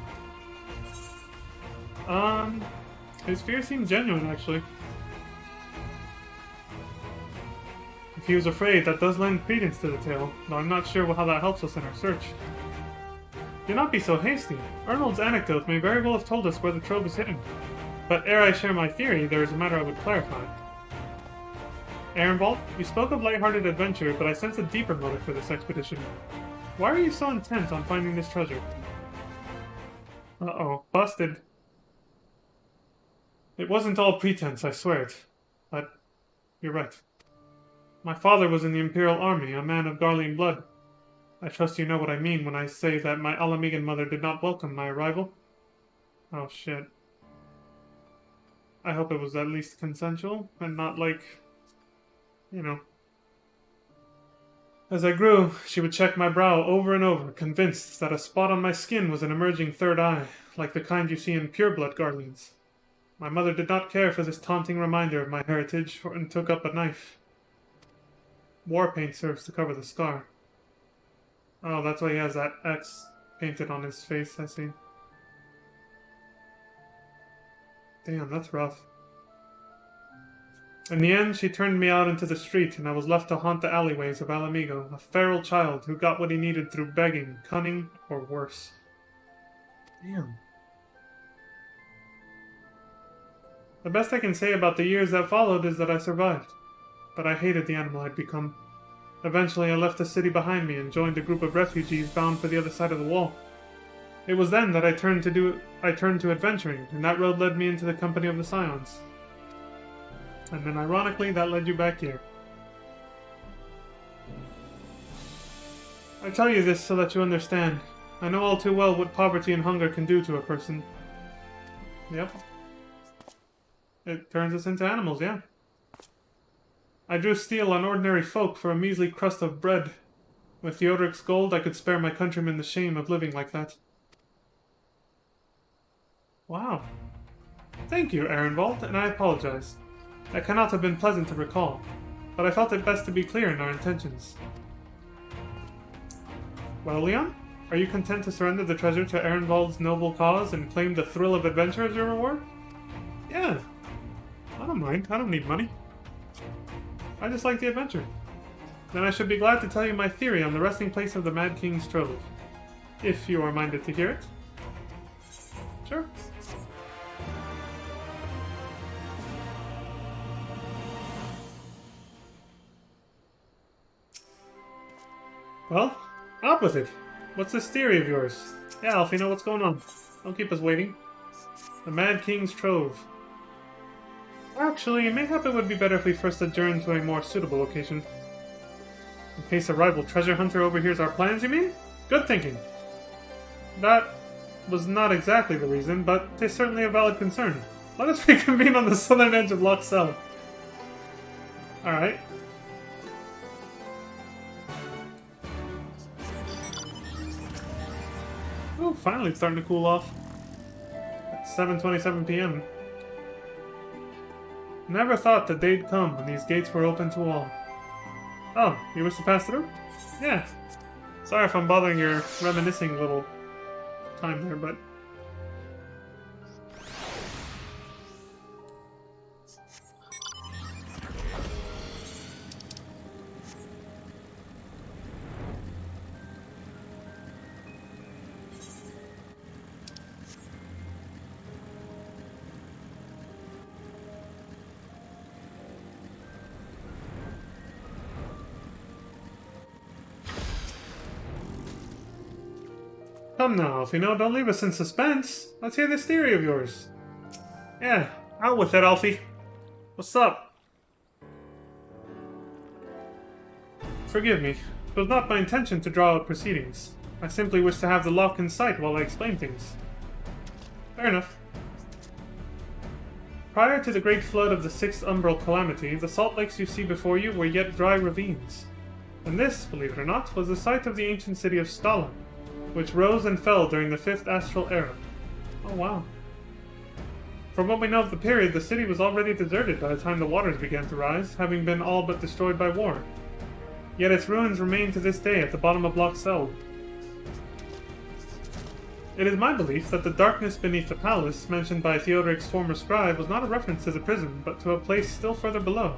His fear seemed genuine, actually. If he was afraid, that does lend credence to the tale, though I'm not sure how that helps us in our search. Do not be so hasty. Arnold's anecdote may very well have told us where the trove is hidden. But ere I share my theory, there is a matter I would clarify. Ehrenwald, you spoke of light-hearted adventure, but I sense a deeper motive for this expedition. Why are you so intent on finding this treasure? Uh-oh, busted. It wasn't all pretense, I swear it. But you're right. My father was in the Imperial Army, a man of Garlean blood. I trust you know what I mean when I say that my Alamegan mother did not welcome my arrival. Oh shit. I hope it was at least consensual, and not like, you know. As I grew, she would check my brow over and over, convinced that a spot on my skin was an emerging third eye, like the kind you see in pureblood Garleans. My mother did not care for this taunting reminder of my heritage, and took up a knife. War paint serves to cover the scar. Oh, that's why he has that X painted on his face, I see. Damn, that's rough. In the end, she turned me out into the street, and I was left to haunt the alleyways of Alamigo, a feral child who got what he needed through begging, cunning, or worse. Damn. The best I can say about the years that followed is that I survived. But I hated the animal I'd become. Eventually, I left the city behind me and joined a group of refugees bound for the other side of the wall. It was then that I turned to adventuring, and that road led me into the company of the Scions. And then, ironically, that led you back here. I tell you this so that you understand. I know all too well what poverty and hunger can do to a person. Yep. It turns us into animals, yeah. I drew steel on ordinary folk for a measly crust of bread. With Theodoric's gold, I could spare my countrymen the shame of living like that. Wow. Thank you, Ehrenwald, and I apologize. That cannot have been pleasant to recall, but I felt it best to be clear in our intentions. Well, Leon, are you content to surrender the treasure to Ehrenwald's noble cause and claim the thrill of adventure as your reward? Yeah. I don't mind. I don't need money. I just like the adventure. Then I should be glad to tell you my theory on the resting place of the Mad King's trove. If you are minded to hear it. Sure. Well, up with it. What's this theory of yours? Yeah, Alfie, know what's going on. Don't keep us waiting. The Mad King's Trove. Actually, mayhap it would be better if we first adjourn to a more suitable location. In case a rival treasure hunter overhears our plans, you mean? Good thinking. That was not exactly the reason, but it's certainly a valid concern. Let us reconvene on the southern edge of Loch Sel. Alright. Oh, finally it's starting to cool off. It's 7:27 p.m. Never thought the day'd come when these gates were open to all. Oh, you wish to pass through? Yeah. Sorry if I'm bothering your reminiscing little time there, but... Come now, Alfie, don't leave us in suspense. Let's hear this theory of yours. Yeah, out with it, Alfie. What's up? Forgive me. It was not my intention to draw out proceedings. I simply wish to have the lock in sight while I explain things. Fair enough. Prior to the great flood of the Sixth Umbral Calamity, the salt lakes you see before you were yet dry ravines. And this, believe it or not, was the site of the ancient city of Scala, which rose and fell during the Fifth Astral Era. Oh wow. From what we know of the period, the city was already deserted by the time the waters began to rise, having been all but destroyed by war. Yet its ruins remain to this day at the bottom of Loch Seld. It is my belief that the darkness beneath the palace, mentioned by Theodoric's former scribe, was not a reference to the prison, but to a place still further below,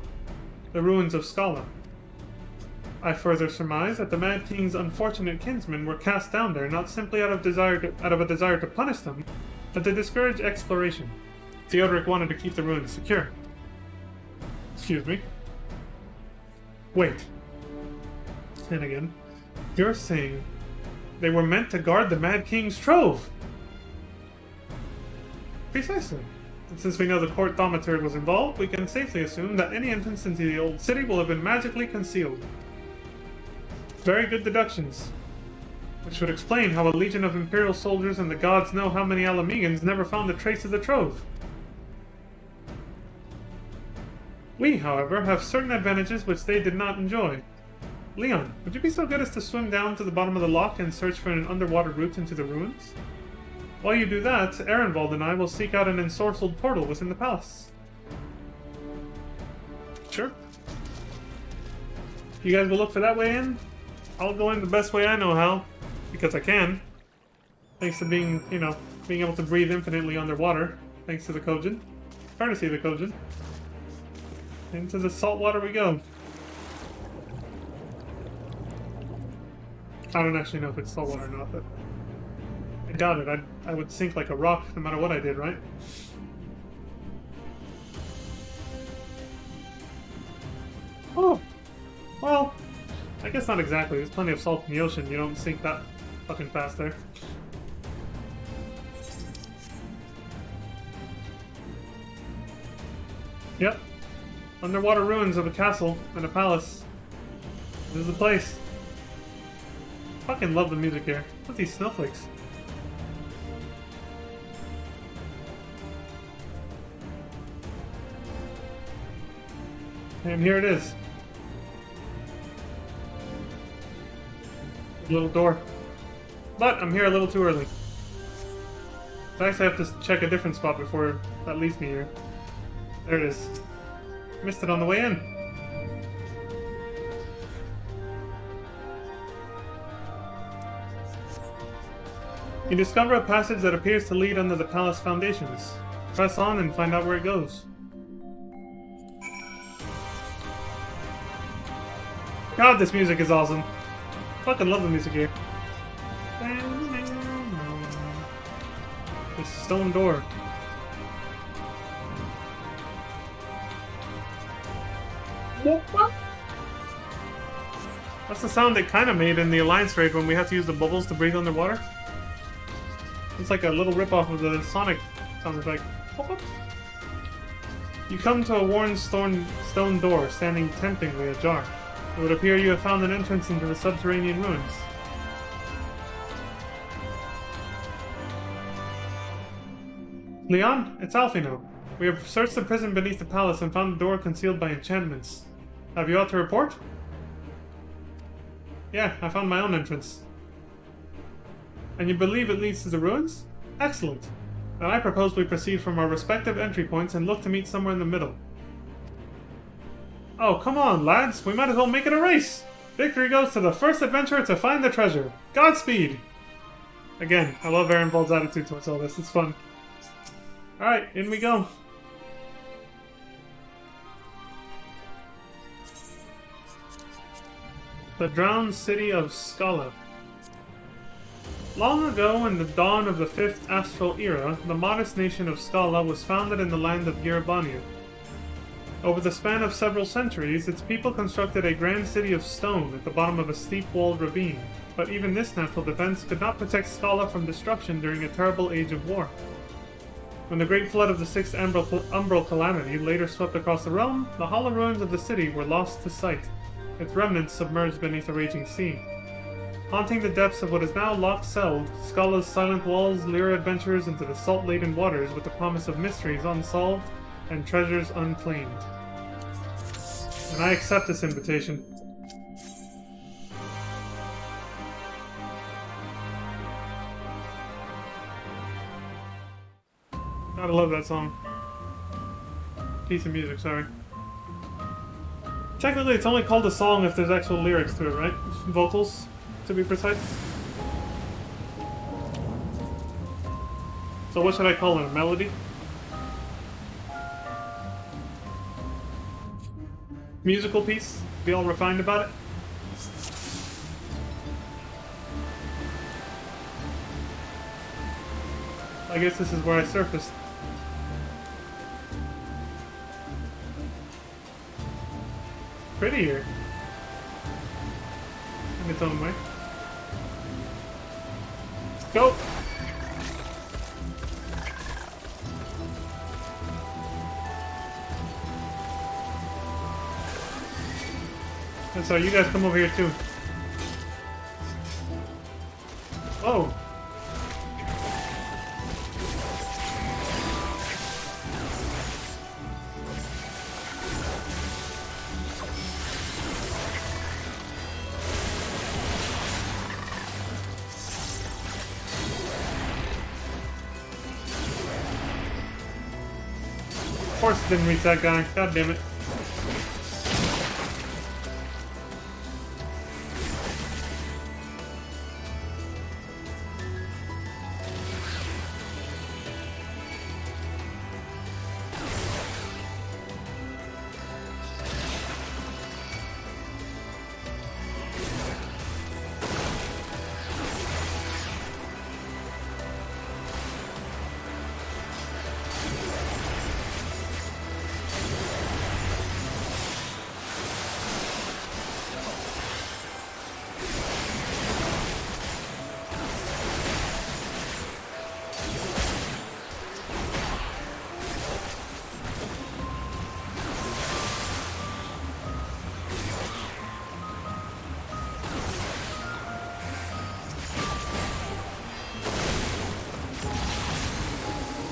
the ruins of Scala. I further surmise that the Mad King's unfortunate kinsmen were cast down there not simply out of a desire to punish them, but to discourage exploration. Theodoric wanted to keep the ruins secure. Excuse me. Wait. And again, you're saying they were meant to guard the Mad King's trove? Precisely. And since we know the court dormitory was involved, we can safely assume that any entrance into the old city will have been magically concealed. Very good deductions. Which would explain how a legion of Imperial soldiers and the gods know how many Alamegans never found a trace of the trove. We, however, have certain advantages which they did not enjoy. Leon, would you be so good as to swim down to the bottom of the loch and search for an underwater route into the ruins? While you do that, Ehrenwald and I will seek out an ensorcelled portal within the palace. Sure. You guys will look for that way in? I'll go in the best way I know how, because I can. Thanks to being able to breathe infinitely underwater, thanks to the Kojin. Courtesy of the Kojin. Into the salt water we go. I don't actually know if it's salt water or not, but I doubt it. I would sink like a rock no matter what I did, right? Oh, well, I guess not exactly. There's plenty of salt in the ocean. You don't sink that fucking fast there. Yep. Underwater ruins of a castle and a palace. This is the place. Fucking love the music here. Look at these snowflakes. And here it is. Little door. But I'm here a little too early. So I actually have to check a different spot before that leads me here. There it is. Missed it on the way in. You discover a passage that appears to lead under the palace foundations. Press on and find out where it goes. God, this music is awesome. Fucking love the music here. This stone door. That's the sound it kind of made in the Alliance raid when we had to use the bubbles to breathe underwater. It's like a little ripoff of the Sonic sound effect. You come to a worn stone door standing temptingly ajar. It would appear you have found an entrance into the subterranean ruins. Leon, it's Alfino. We have searched the prison beneath the palace and found a door concealed by enchantments. Have you aught to report? Yeah, I found my own entrance. And you believe it leads to the ruins? Excellent. Then I propose we proceed from our respective entry points and look to meet somewhere in the middle. Oh, come on, lads. We might as well make it a race. Victory goes to the first adventurer to find the treasure. Godspeed! Again, I love Ehrenwald's attitude towards all this. It's fun. Alright, in we go. The drowned city of Scala. Long ago, in the dawn of the Fifth Astral Era, the modest nation of Scala was founded in the land of Yerbania. Over the span of several centuries, its people constructed a grand city of stone at the bottom of a steep-walled ravine, but even this natural defense could not protect Scala from destruction during a terrible age of war. When the great flood of the Sixth Umbral Calamity later swept across the realm, the hollow ruins of the city were lost to sight, its remnants submerged beneath a raging sea. Haunting the depths of what is now locked cell, Scala's silent walls lure adventurers into the salt-laden waters with the promise of mysteries unsolved and treasures unclaimed. And I accept this invitation. Gotta love that song. Piece of music, sorry. Technically, it's only called a song if there's actual lyrics to it, right? Vocals, to be precise. So what should I call it? A melody? Musical piece? Be all refined about it? I guess this is where I surfaced. Prettier. In its own way. Let's go! And so you guys come over here too. Oh! Of course it didn't reach that guy. God damn it.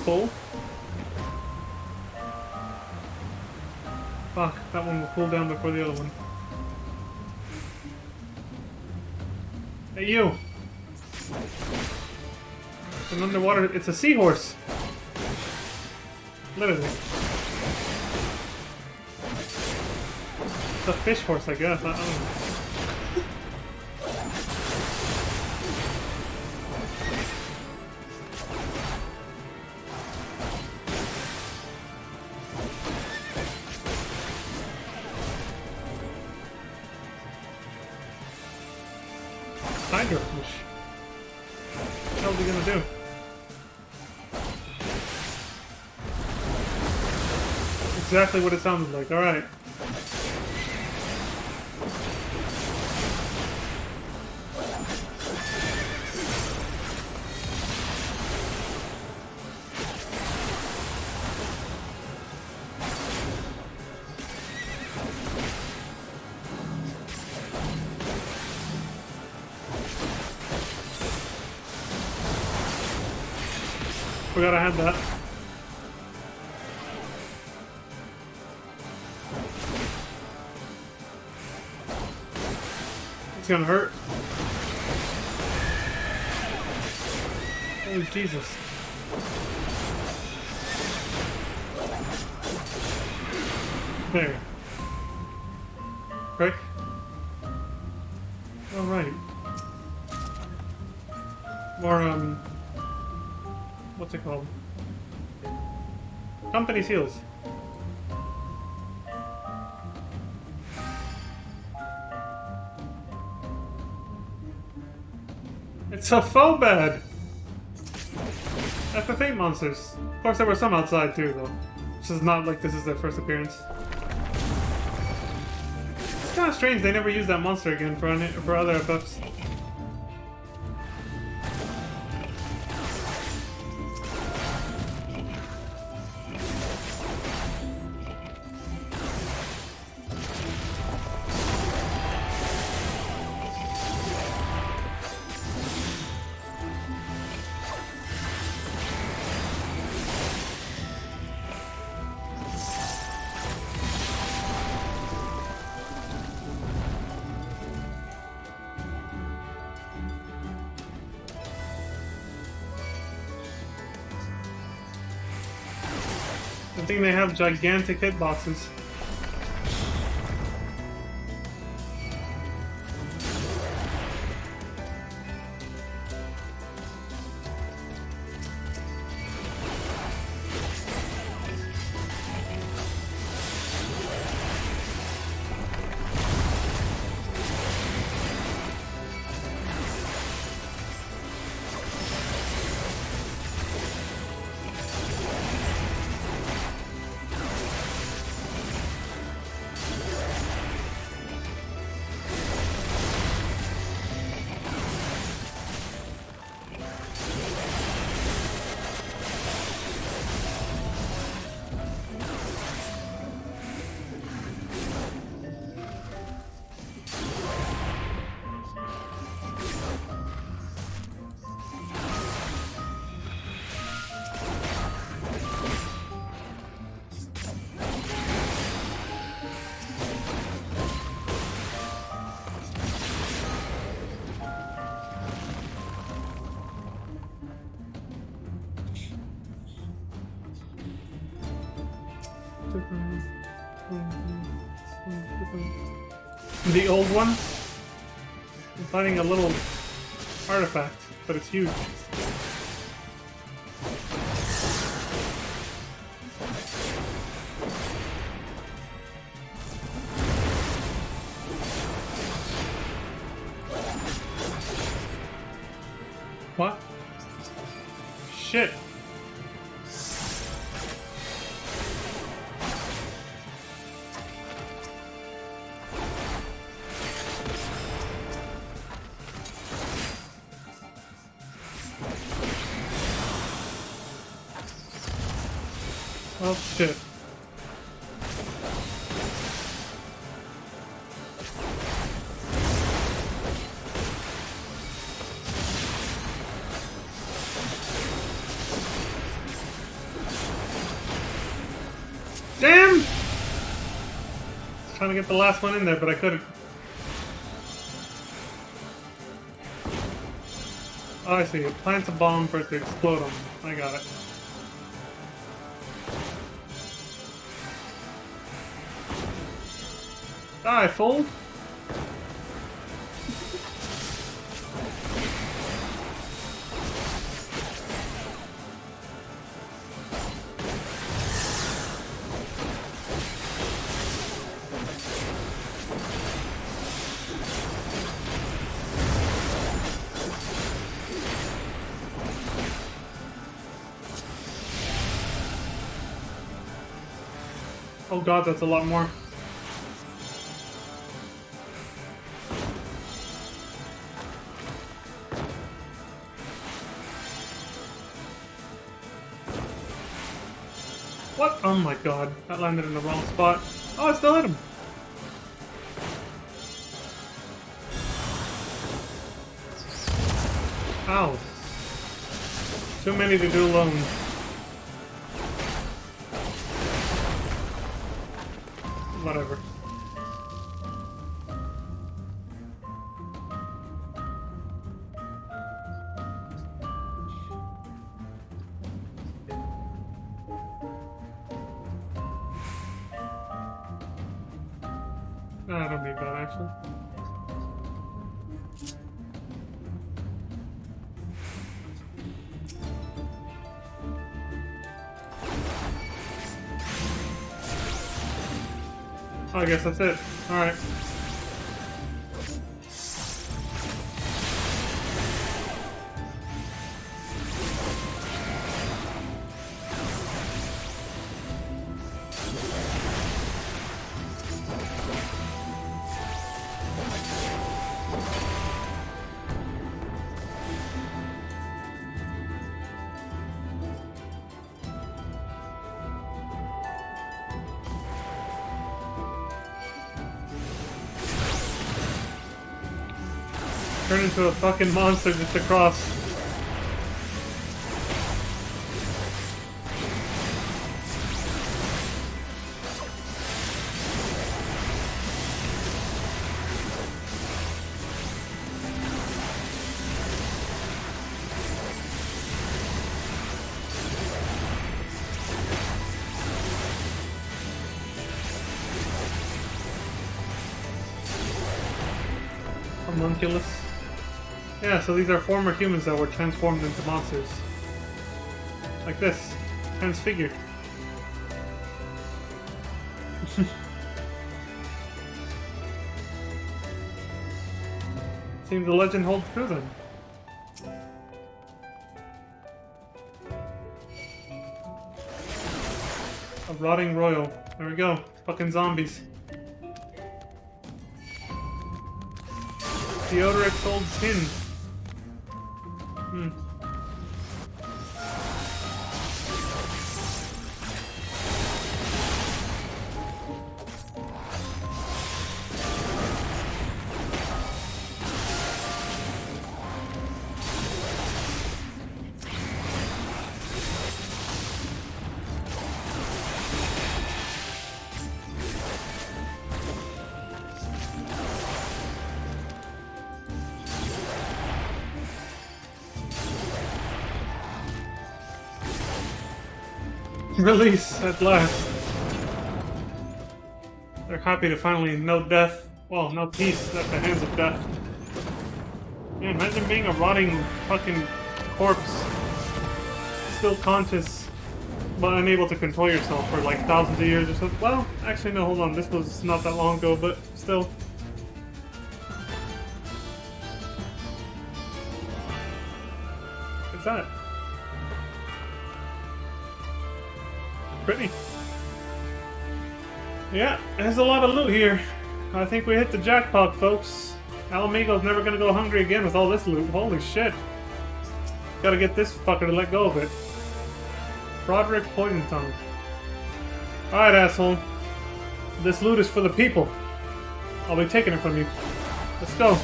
Full. Fuck, that one will cool down before the other one. Hey you! It's an underwater, it's a seahorse! Literally. It's a fish horse, I guess, I don't know. Tiger fish. What the hell is he gonna do? Exactly what it sounded like, alright. Forgot I had that. It's gonna hurt. Oh, Jesus. There. Quick. Alright. More, what's it called? Company seals. It's a Phobad! FF8 monsters. Of course there were some outside too though. This is not like this is their first appearance. It's kinda strange they never used that monster again for other FFs. Good thing they have gigantic hitboxes. The old one? I'm finding a little artifact, but it's huge. What? Shit. Oh shit. Damn! I was trying to get the last one in there, but I couldn't. Oh, I see. It plants a bomb for it to explode on them. I got it. Die, fool! Oh god, that's a lot more. What? Oh my god, that landed in the wrong spot. Oh, I still hit him! Ow. Too many to do alone. Whatever. I don't need that, actually. Oh, I guess that's it. Alright. Turn into a fucking monster just across. Homunculus. Yeah, so these are former humans that were transformed into monsters. Like this. Transfigured. Seems the legend holds true then. A rotting royal. There we go. Fucking zombies. Theodoric's old skin. Release at last. They're happy to finally know death. Well, no peace at the hands of death. Yeah, imagine being a rotting fucking corpse. Still conscious, but unable to control yourself for like thousands of years or so. Well, actually no, hold on. This was not that long ago, but still. What's that? Pretty. Yeah, there's a lot of loot here. I think we hit the jackpot, folks. Alamigo's never gonna go hungry again with all this loot. Holy shit. Gotta get this fucker to let go of it. Broderick Poison Tongue. Alright, asshole. This loot is for the people. I'll be taking it from you. Let's go.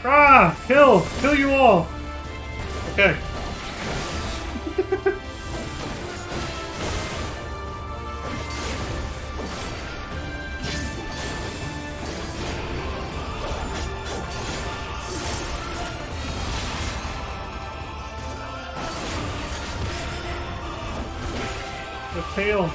Ah! Kill! Kill you all! Okay. The tail.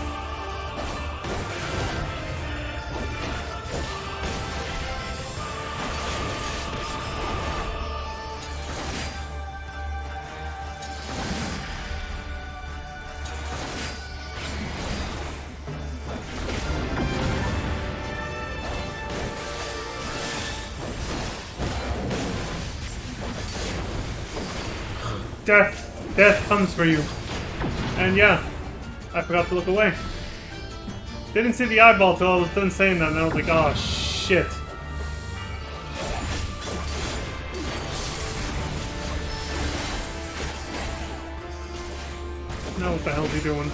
Death. Death comes for you. And yeah. I forgot to look away. Didn't see the eyeball till I was done saying that, and I was like, oh shit. Now what the hell's he doing?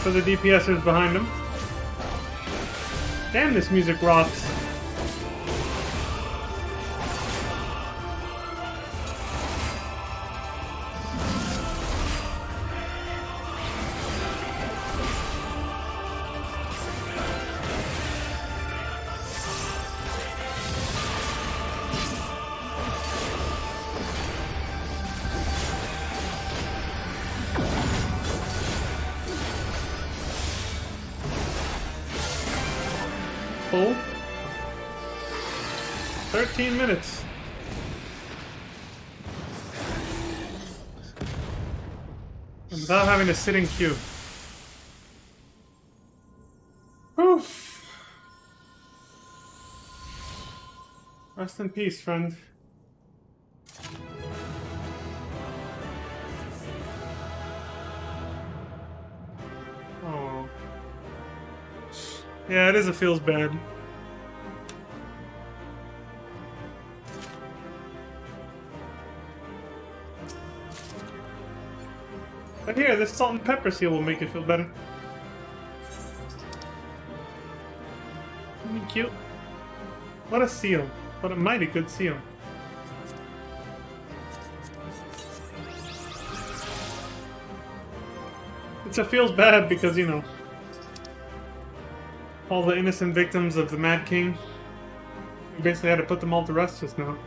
For the DPSers behind him. Damn, this music rocks. Full. 13 minutes. And without having to sit in queue. Oof. Rest in peace, friend. Oh. Yeah, it feels bad. But here, this salt and pepper seal will make it feel better. Isn't he cute? What a seal. What a mighty good seal. It feels bad because, you know, all the innocent victims of the Mad King. We basically had to put them all to rest just now.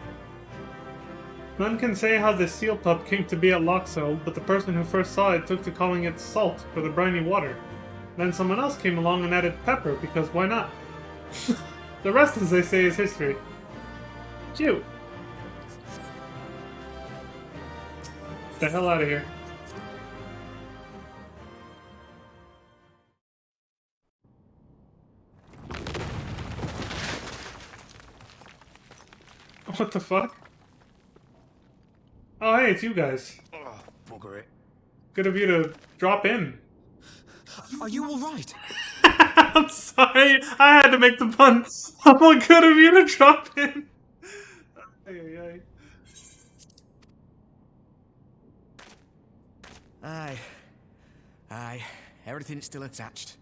None can say how the seal pup came to be at Loxo, but the person who first saw it took to calling it salt for the briny water. Then someone else came along and added pepper, because why not? The rest, as they say, is history. Cute. Get the hell out of here. What the fuck? Oh, hey, it's you guys. Oh, bugger it. Good of you to drop in. Are you alright? I'm sorry, I had to make the pun. Oh, good of you to drop in. Aye. Aye. Everything's still attached.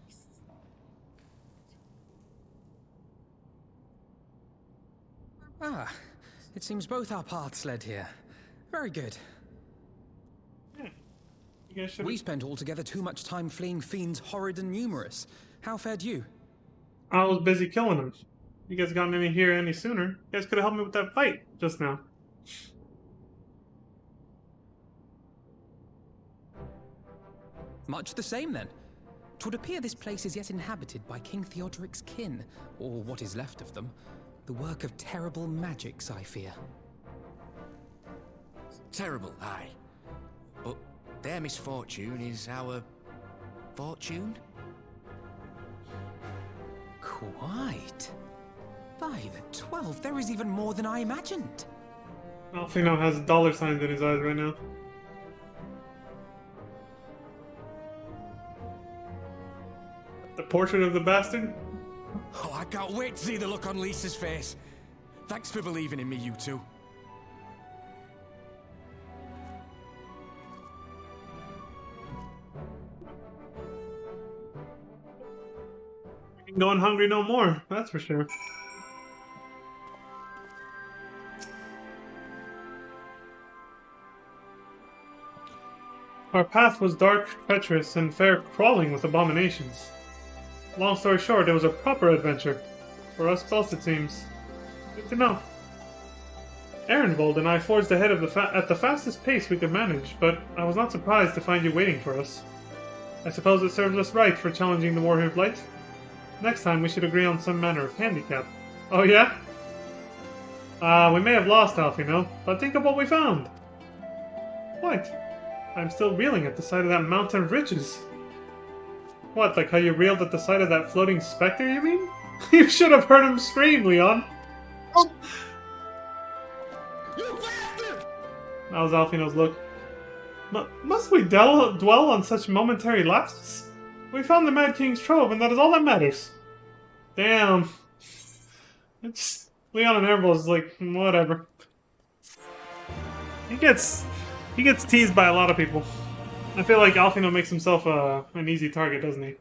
Ah, it seems both our paths led here. Very good. Yeah. You guys should. We spent altogether too much time fleeing fiends horrid and numerous. How fared you? I was busy killing them. You guys gotten any here any sooner? You guys could have helped me with that fight just now. Much the same, then. 'Twould appear this place is yet inhabited by King Theodoric's kin, or what is left of them. The work of terrible magics, I fear. Terrible, aye. But their misfortune is our fortune? Quite. By the 12, there is even more than I imagined. Alfino has dollar signs in his eyes right now. The portrait of the bastard? Oh, I can't wait to see the look on Lisa's face. Thanks for believing in me, you two. Ain't going hungry no more, that's for sure. Our path was dark, treacherous, and fair crawling with abominations. Long story short, it was a proper adventure. For us both, it seems. Good to know. Ehrenwald and I forged ahead of at the fastest pace we could manage, but I was not surprised to find you waiting for us. I suppose it serves us right for challenging the Warrior of Light. Next time, we should agree on some manner of handicap. Oh yeah? We may have lost Alfino, but think of what we found! What? I'm still reeling at the sight of that mountain of riches. What, like how you reeled at the sight of that floating specter, you mean? You should have heard him scream, Leon! Oh. You bastard! That was Alfino's look. Must we dwell on such momentary lapses? We found the Mad King's trove, and that is all that matters. Damn. Leon and Erebos is like, whatever. He gets teased by a lot of people. I feel like Alfino makes himself an easy target, doesn't he?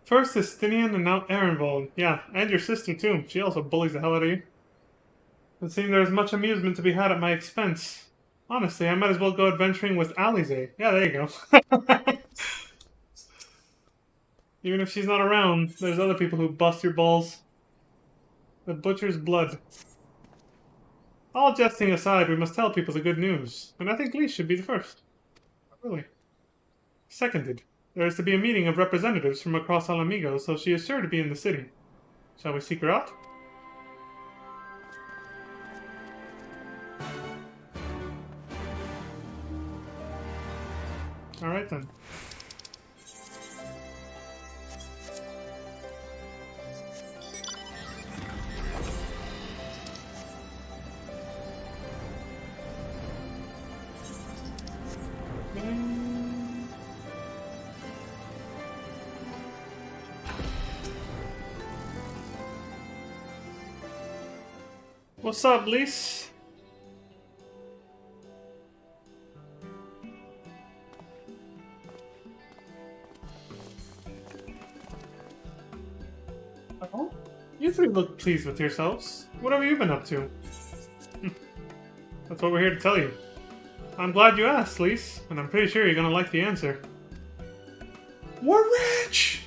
First Estinian and now Ehrenwald. Yeah, and your sister too. She also bullies the hell out of you. It seemed there was much amusement to be had at my expense. Honestly, I might as well go adventuring with Alize. Yeah, there you go. Even if she's not around, there's other people who bust your balls. The butcher's blood. All jesting aside, we must tell people the good news, and I think Lee should be the first. Really. Seconded. There is to be a meeting of representatives from across Alamigo, so she is sure to be in the city. Shall we seek her out? Alright then. What's up, Lise? Oh? You three look pleased with yourselves. What have you been up to? That's what we're here to tell you. I'm glad you asked, Lise, and I'm pretty sure you're gonna like the answer. We're rich!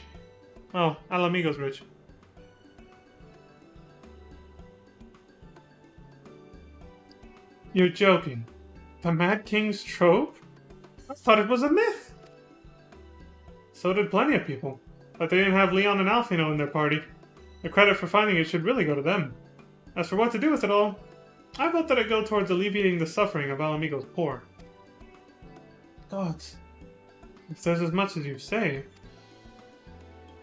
Oh, Alamigo's rich. You're joking. The Mad King's trove? I thought it was a myth! So did plenty of people. But they didn't have Leon and Alfino in their party. The credit for finding it should really go to them. As for what to do with it all, I vote that it go towards alleviating the suffering of Alamigo's poor. Gods, if there's as much as you say...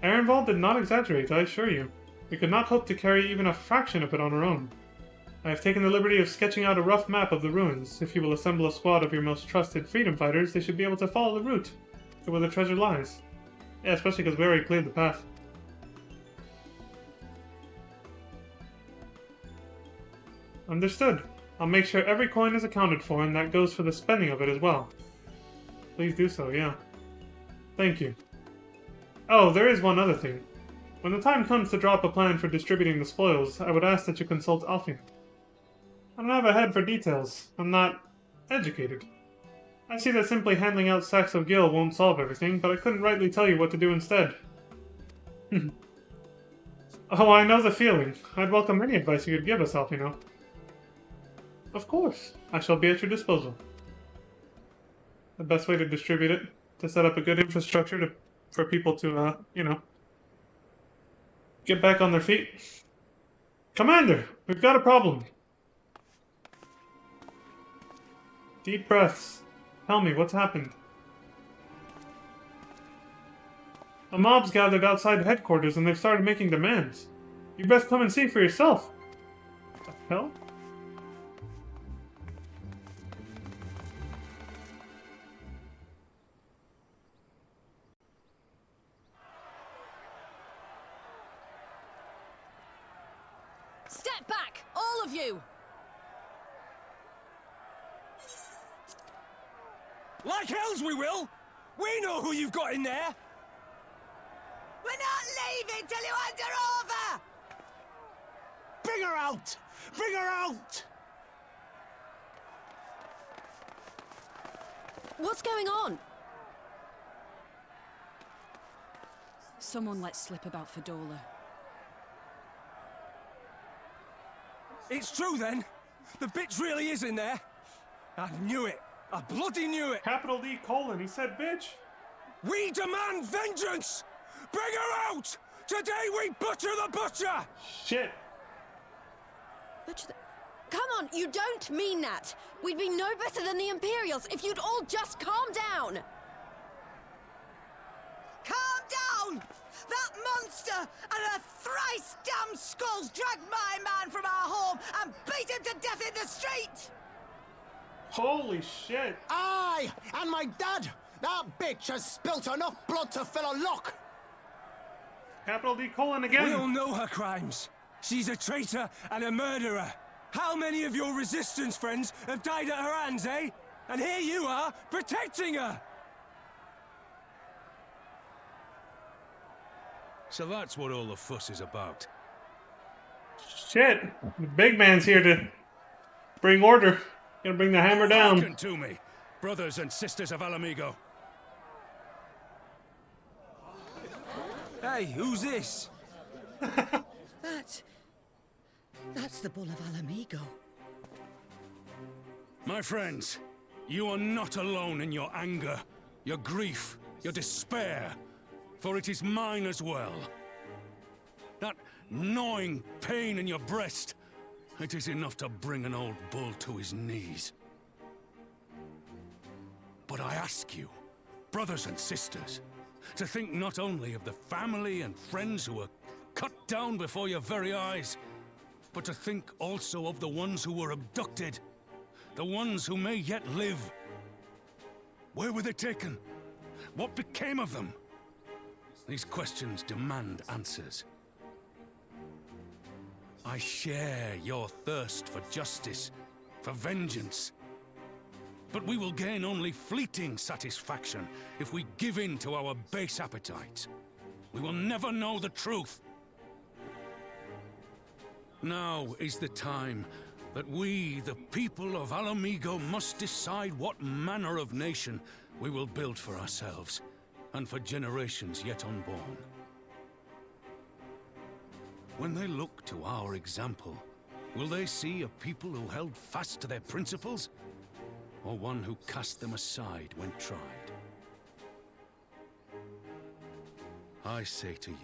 Ehrenwald did not exaggerate, I assure you. We could not hope to carry even a fraction of it on our own. I have taken the liberty of sketching out a rough map of the ruins. If you will assemble a squad of your most trusted freedom fighters, they should be able to follow the route to where the treasure lies. Yeah, especially because we already cleared the path. Understood. I'll make sure every coin is accounted for, and that goes for the spending of it as well. Please do so, yeah. Thank you. Oh, there is one other thing. When the time comes to drop a plan for distributing the spoils, I would ask that you consult Alfie. I don't have a head for details. I'm not educated. I see that simply handing out sacks of gil won't solve everything, but I couldn't rightly tell you what to do instead. Oh, I know the feeling. I'd welcome any advice you could give us, Alfino. Of course. I shall be at your disposal. The best way to distribute it, to set up a good infrastructure for people to, get back on their feet. Commander, we've got a problem. Deep breaths. Tell me, what's happened? A mob's gathered outside headquarters and they've started making demands. You best come and see for yourself. What the hell? Step back, all of you! Like hells we will! We know who you've got in there! We're not leaving till you hand her over! Bring her out! Bring her out! What's going on? Someone let slip about Fedora. It's true then! The bitch really is in there! I knew it! I bloody knew it! Capital D : he said bitch. We demand vengeance! Bring her out! Today we butcher the butcher! Shit. Come on, you don't mean that! We'd be no better than the Imperials if you'd all just calm down! Calm down! That monster and her thrice damned skulls dragged my man from our home and beat him to death in the street! Holy shit. Aye! And my dad! That bitch has spilt enough blood to fill a lock! Capital D : again. We all know her crimes. She's a traitor and a murderer. How many of your resistance friends have died at her hands, eh? And here you are, protecting her! So that's what all the fuss is about. Shit. The big man's here to bring order. Gonna bring the hammer down. Hearken to me, brothers and sisters of Alamigo. Hey, who's this? That's the Bull of Alamigo. My friends, you are not alone in your anger, your grief, your despair, for it is mine as well. That gnawing pain in your breast, it is enough to bring an old bull to his knees. But I ask you, brothers and sisters, to think not only of the family and friends who were cut down before your very eyes, but to think also of the ones who were abducted, the ones who may yet live. Where were they taken? What became of them? These questions demand answers. I share your thirst for justice, for vengeance. But we will gain only fleeting satisfaction if we give in to our base appetites. We will never know the truth. Now is the time that we, the people of Alamigo, must decide what manner of nation we will build for ourselves, and for generations yet unborn. When they look to our example, will they see a people who held fast to their principles, or one who cast them aside when tried? I say to you,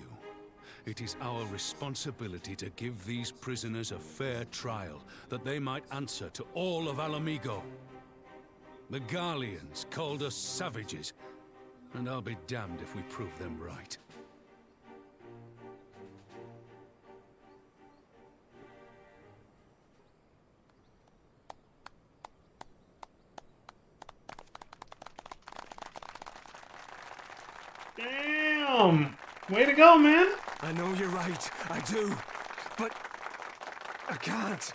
it is our responsibility to give these prisoners a fair trial, that they might answer to all of Alamigo. The Garleans called us savages, and I'll be damned if we prove them right. Damn! Way to go, man! I know you're right, I do. But I can't.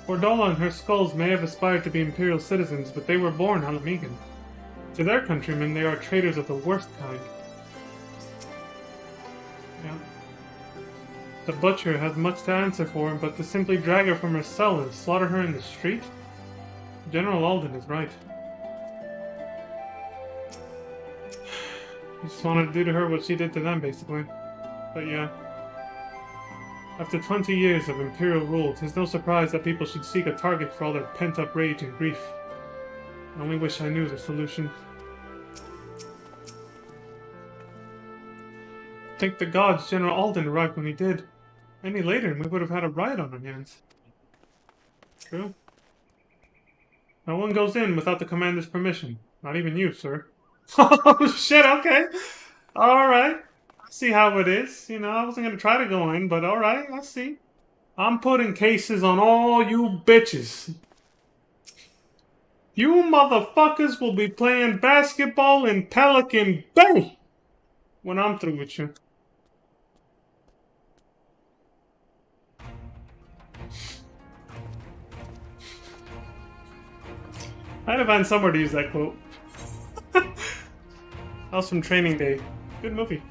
Fordola and her skulls may have aspired to be Imperial citizens, but they were born Alamigan. To their countrymen, they are traitors of the worst kind. Yeah. The Butcher has much to answer for, but to simply drag her from her cell and slaughter her in the street? General Alden is right. He just wanted to do to her what she did to them, basically. But yeah. After 20 years of Imperial rule, 'tis no surprise that people should seek a target for all their pent-up rage and grief. I only wish I knew the solution. Thank the gods General Alden arrived when he did. Any later and we would have had a riot on our hands. True. No one goes in without the commander's permission. Not even you, sir. Oh shit, okay. Alright. See how it is. You know, I wasn't gonna try to go in, but alright, I see. I'm putting cases on all you bitches. You motherfuckers will be playing basketball in Pelican Bay when I'm through with you. I had to find somewhere to use that quote. That was from Training Day. Good movie.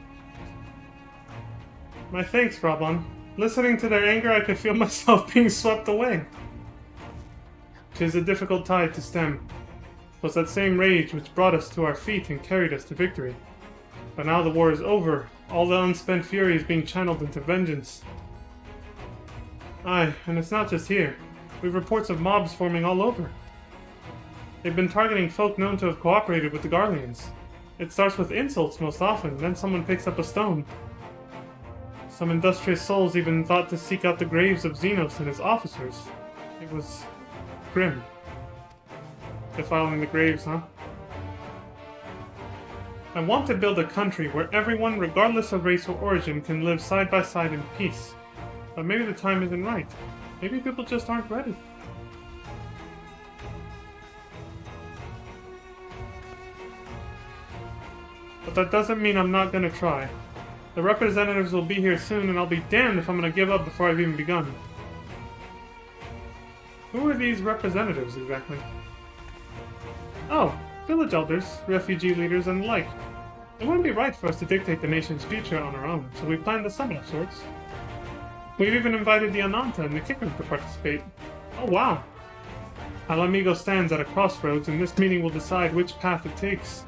My thanks, Raban. Listening to their anger, I could feel myself being swept away. 'Tis a difficult tide to stem. 'Twas that same rage which brought us to our feet and carried us to victory. But now the war is over. All the unspent fury is being channeled into vengeance. Aye, and it's not just here. We've reports of mobs forming all over. They've been targeting folk known to have cooperated with the Garleans. It starts with insults most often, then someone picks up a stone. Some industrious souls even thought to seek out the graves of Xenos and his officers. It was grim. Defiling the graves, huh? I want to build a country where everyone, regardless of race or origin, can live side by side in peace. But maybe the time isn't right. Maybe people just aren't ready. But that doesn't mean I'm not gonna try. The representatives will be here soon, and I'll be damned if I'm gonna give up before I've even begun. Who are these representatives, exactly? Oh, village elders, refugee leaders, and the like. It wouldn't be right for us to dictate the nation's future on our own, so we've planned a summit of sorts. We've even invited the Ananta and the Kicker to participate. Oh wow! Alamigo stands at a crossroads, and this meeting will decide which path it takes.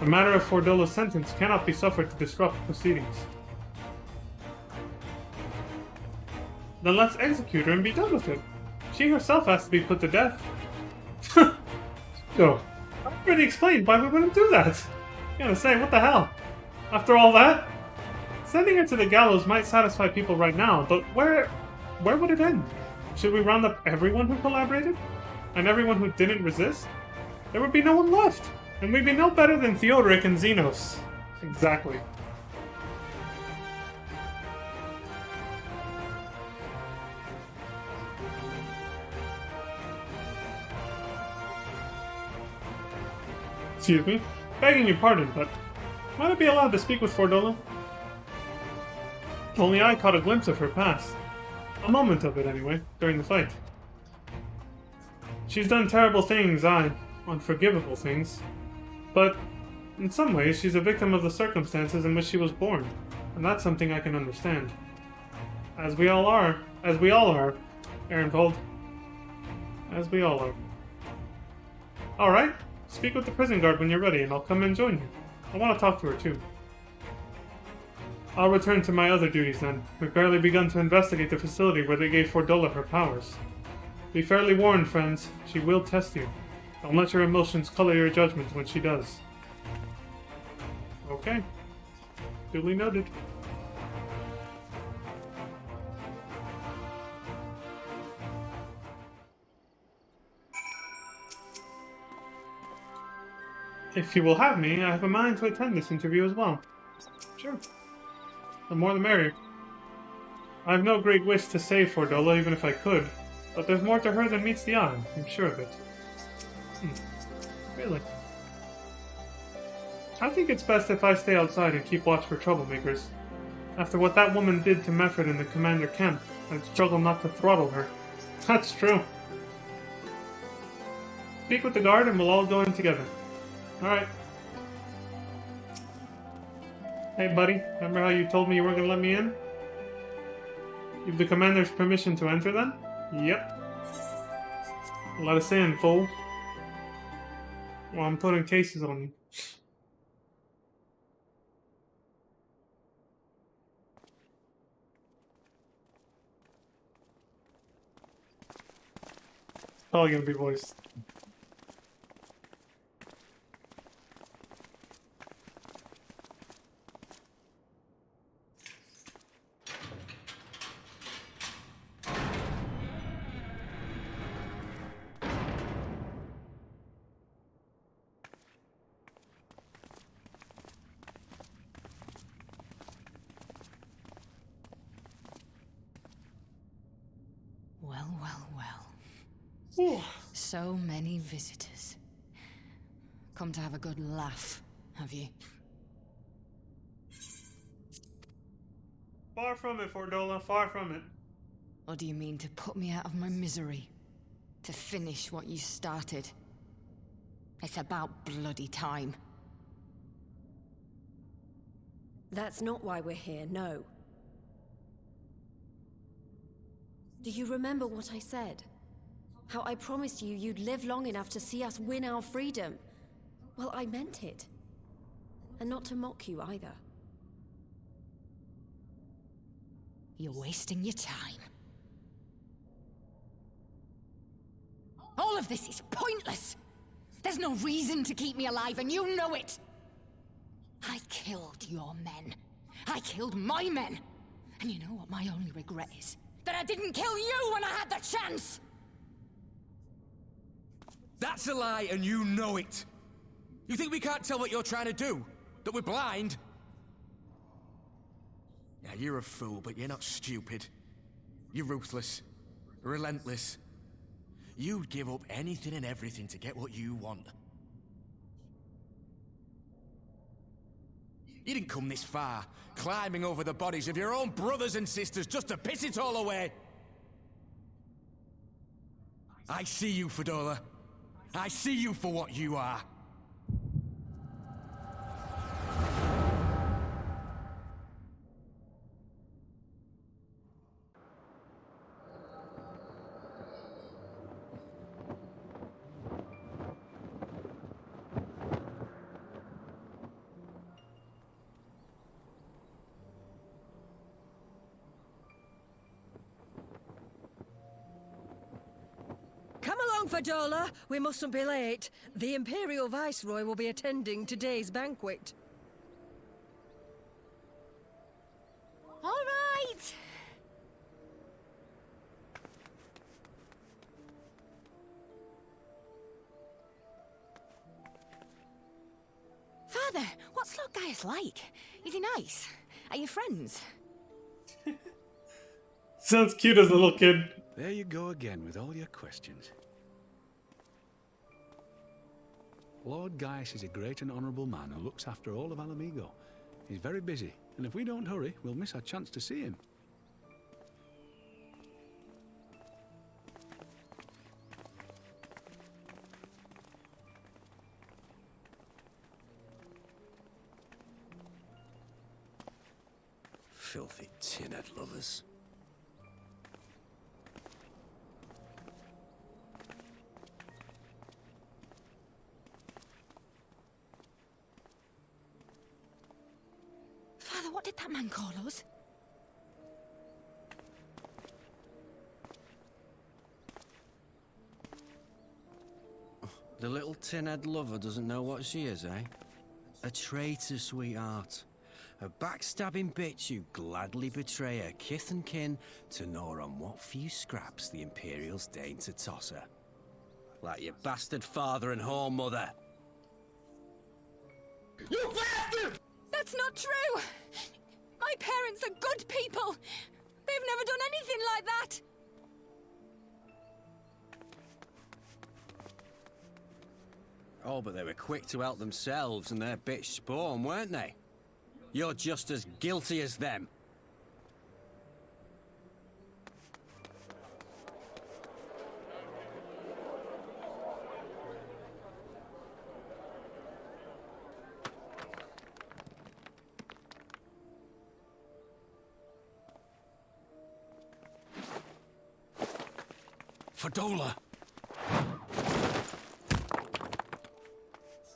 The matter of Fordola's sentence cannot be suffered to disrupt proceedings. Then let's execute her and be done with it. She herself has to be put to death. Go. I already explained why we wouldn't do that. You gotta say, what the hell? After all that? Sending her to the gallows might satisfy people right now, but where would it end? Should we round up everyone who collaborated? And everyone who didn't resist? There would be no one left, and we'd be no better than Theodoric and Xenos. Exactly. Excuse me. Begging your pardon, but might I be allowed to speak with Fordola? Only I caught a glimpse of her past. A moment of it, anyway, during the fight. She's done terrible things, unforgivable things. But, in some ways, she's a victim of the circumstances in which she was born. And that's something I can understand. As we all are, Ehrenvold. As we all are. Alright, speak with the prison guard when you're ready, and I'll come and join you. I want to talk to her, too. I'll return to my other duties then. We've barely begun to investigate the facility where they gave Fordola her powers. Be fairly warned, friends. She will test you. Don't let your emotions color your judgment when she does. Okay. Duly noted. If you will have me, I have a mind to attend this interview as well. Sure. The more the merrier. I have no great wish to save Fordola, even if I could, but there's more to her than meets the eye, I'm sure of it. Really? I think it's best if I stay outside and keep watch for troublemakers. After what that woman did to Mefford in the commander camp, I'd struggle not to throttle her. That's true. Speak with the guard and we'll all go in together. Alright. Hey buddy, remember how you told me you weren't gonna let me in? You've the commander's permission to enter then? Yep. Let us in, fool. Well, I'm putting cases on you. Probably gonna be voiced. Well. So many visitors. Come to have a good laugh, have you? Far from it, Fordola, far from it. Or do you mean to put me out of my misery? To finish what you started? It's about bloody time. That's not why we're here, no. Do you remember what I said? How I promised you you'd live long enough to see us win our freedom? Well, I meant it. And not to mock you either. You're wasting your time. All of this is pointless! There's no reason to keep me alive, and you know it! I killed your men. I killed my men. And you know what my only regret is? That I didn't kill you when I had the chance! That's a lie, and you know it! You think we can't tell what you're trying to do? That we're blind? Yeah, you're a fool, but you're not stupid. You're ruthless. Relentless. You'd give up anything and everything to get what you want. You didn't come this far, climbing over the bodies of your own brothers and sisters just to piss it all away! I see you, Fordola. I see you for what you are. Come along, Fordola. We mustn't be late. The Imperial Viceroy will be attending today's banquet. Father, what's Lord Gaius like? Is he nice? Are you friends? Sounds cute as a little kid. There you go again with all your questions. Lord Gaius is a great and honourable man who looks after all of Alamigo. He's very busy, and if we don't hurry, we'll miss our chance to see him. Filthy tin-head lovers. Father, what did that man call us? The little tin-head lover doesn't know what she is, eh? A traitor, sweetheart. A backstabbing bitch who gladly betray her kith and kin to gnaw on what few scraps the Imperials deign to toss her. Like your bastard father and whore mother. You bastard! That's not true! My parents are good people! They've never done anything like that! Oh, but they were quick to help themselves and their bitch spawn, weren't they? You're just as guilty as them. Fadola!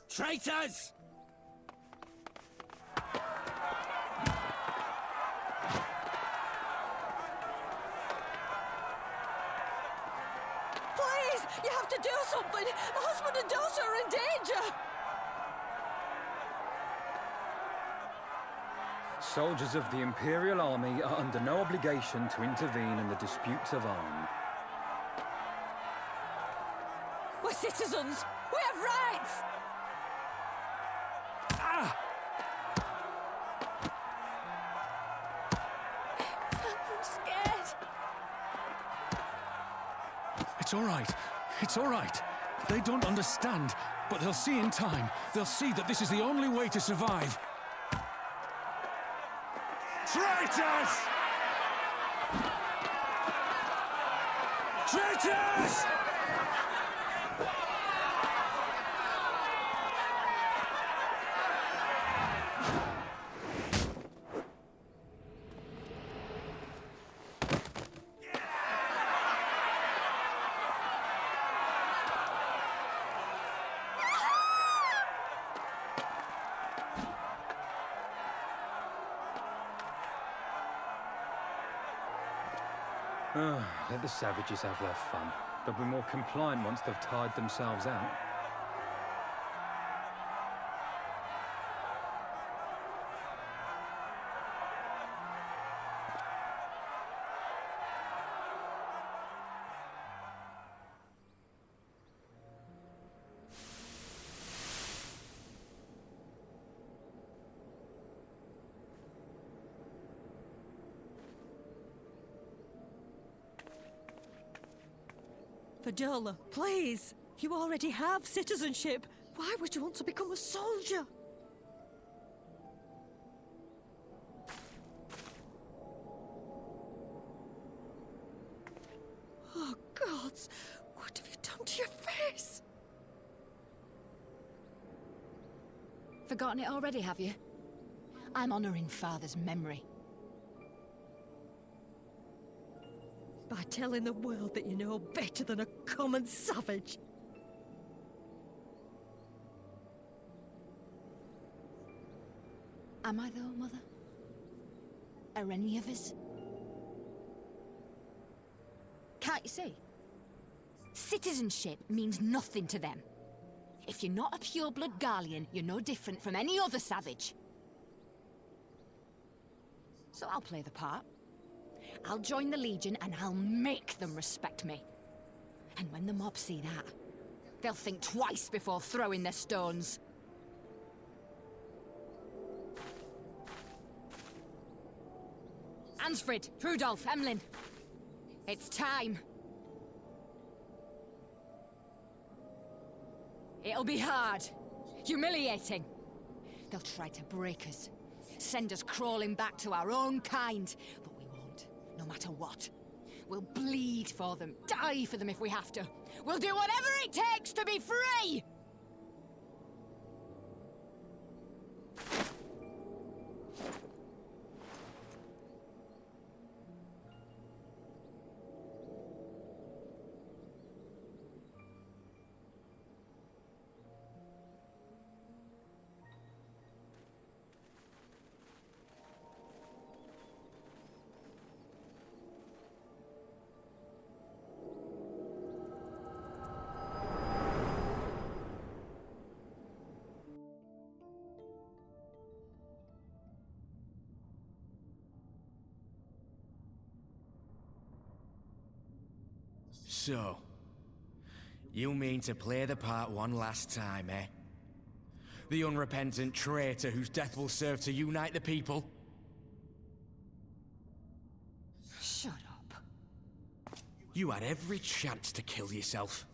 Traitors! Please, you have to do something. My husband and daughter are in danger. Soldiers of the Imperial Army are under no obligation to intervene in the disputes of arms. We're citizens. We have rights. I'm scared. It's all right. It's all right. They don't understand, but they'll see in time. They'll see that this is the only way to survive. Traitors! Traitors! Let the savages have their fun. They'll be more compliant once they've tired themselves out. Fadola, please. You already have citizenship. Why would you want to become a soldier? Oh, gods. What have you done to your face? Forgotten it already, have you? I'm honoring Father's memory. By telling the world that you know better than a common savage. Am I though, Mother? Are any of us? Can't you see? Citizenship means nothing to them. If you're not a pure-blood Garlean, you're no different from any other savage. So I'll play the part. I'll join the Legion and I'll make them respect me. And when the mob see that, they'll think twice before throwing their stones. Ansfrid, Rudolph, Emlyn. It's time. It'll be hard. Humiliating. They'll try to break us. Send us crawling back to our own kind. But we won't, no matter what. We'll bleed for them, die for them if we have to. We'll do whatever it takes to be free! So, you mean to play the part one last time, eh? The unrepentant traitor whose death will serve to unite the people? Shut up. You had every chance to kill yourself.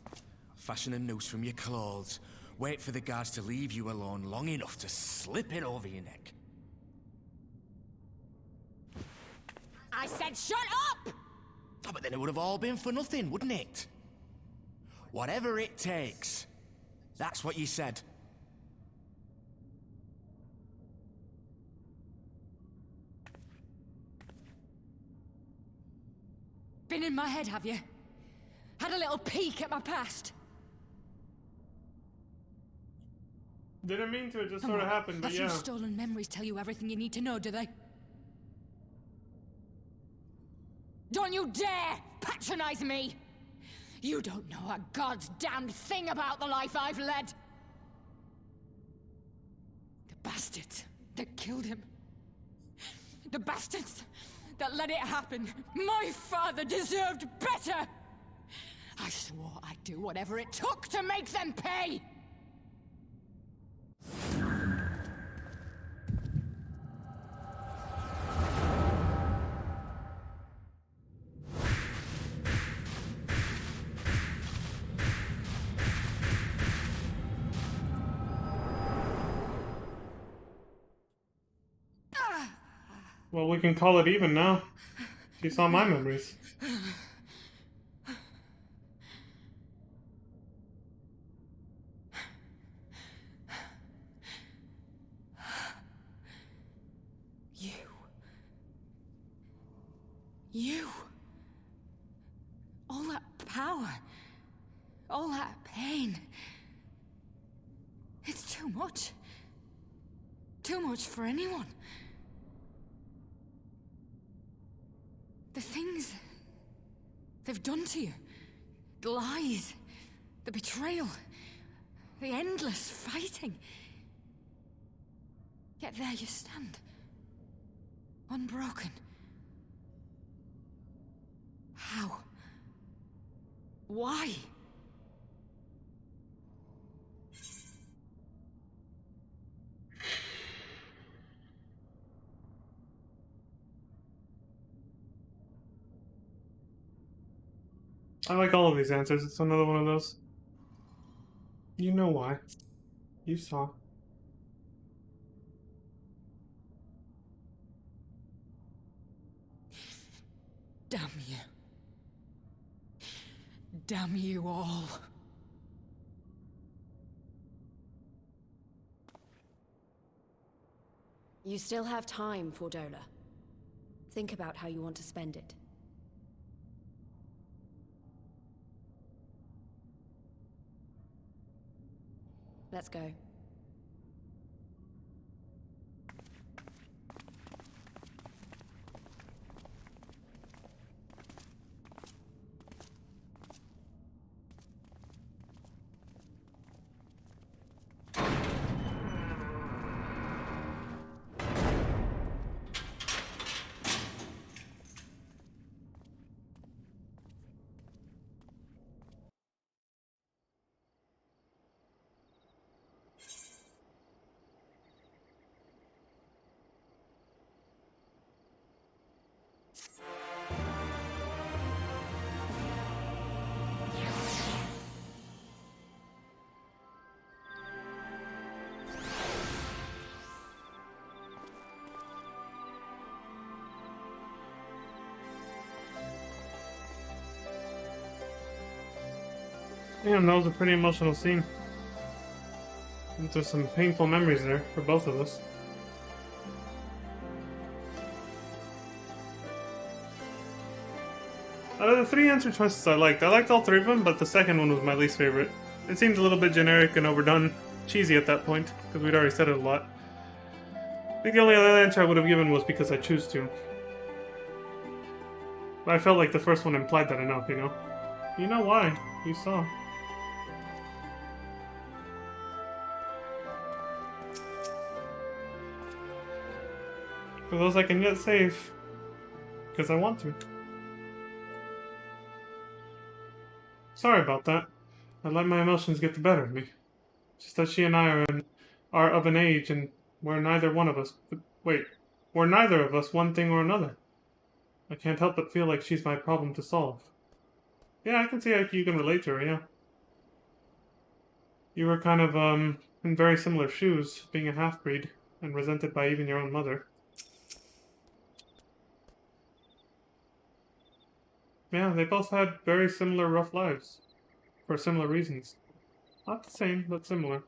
Fashion a noose from your clothes, wait for the guards to leave you alone long enough to slip it over your neck. I said shut up! Oh, but then it would have all been for nothing, wouldn't it? Whatever it takes. That's what you said. Been in my head, have you? Had a little peek at my past? Didn't mean to, it just sort of happened, but A few yeah. stolen memories tell you everything you need to know, do they? Don't you dare patronize me! You don't know a goddamned thing about the life I've led! The bastards that killed him. The bastards that let it happen. My father deserved better! I swore I'd do whatever it took to make them pay! Well, we can call it even now. She saw my memories. You. All that power. All that pain. It's too much. Too much for anyone. The things they've done to you. The lies. The betrayal. The endless fighting. Yet there you stand. Unbroken. How? Why? I like all of these answers. It's another one of those. You know why. You saw. Damn you. Damn you all. You still have time, Fordola. Think about how you want to spend it. Let's go. Damn, that was a pretty emotional scene. There's some painful memories there for both of us. Out of the 3 answer choices I liked all 3 of them, but the second one was my least favorite. It seemed a little bit generic and overdone, cheesy at that point, because we'd already said it a lot. I think the only other answer I would have given was because I choose to. But I felt like the first one implied that enough, you know? You know why. You saw. For those I can yet save. Because I want to. Sorry about that. I let my emotions get the better of me. Just that she and I are of an age and we're neither one of us... Wait. We're neither of us one thing or another. I can't help but feel like she's my problem to solve. Yeah, I can see how you can relate to her, yeah. You were kind of, in very similar shoes, being a half-breed, and resented by even your own mother. Yeah, they both had very similar rough lives. For similar reasons. Not the same, but similar.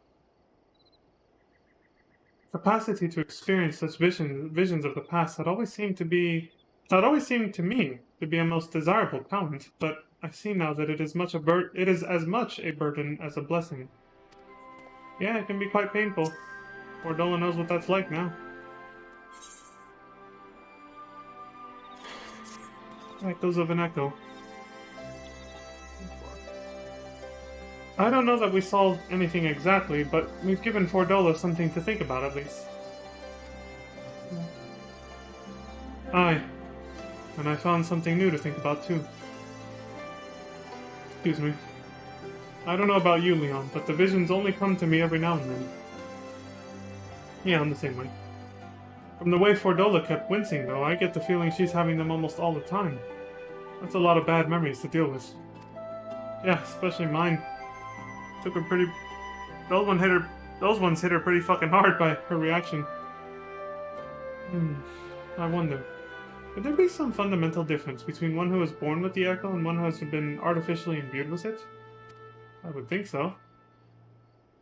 Capacity to experience such visions of the past had always seemed to me to be a most desirable talent, but I see now that it is as much a burden as a blessing. Yeah, it can be quite painful. Fordola knows what that's like now. Echoes of an echo. I don't know that we solved anything exactly, but we've given Fordola something to think about at least. Aye. And I found something new to think about too. Excuse me. I don't know about you, Leon, but the visions only come to me every now and then. Yeah, I'm the same way. From the way Fordola kept wincing, though, I get the feeling she's having them almost all the time. That's a lot of bad memories to deal with. Yeah, especially mine. Took her pretty... Those ones hit her pretty fucking hard by her reaction. I wonder. Could there be some fundamental difference between one who was born with the echo and one who has been artificially imbued with it? I would think so.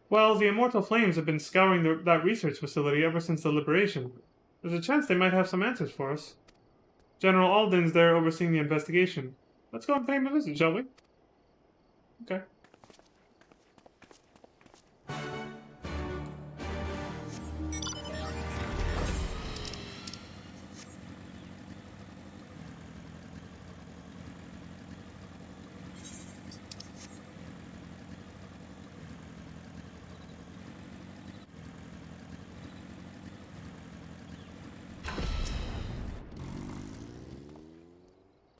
Well, the Immortal Flames have been scouring that research facility ever since the liberation. There's a chance they might have some answers for us. General Alden's there overseeing the investigation. Let's go and pay him a visit, shall we? Okay.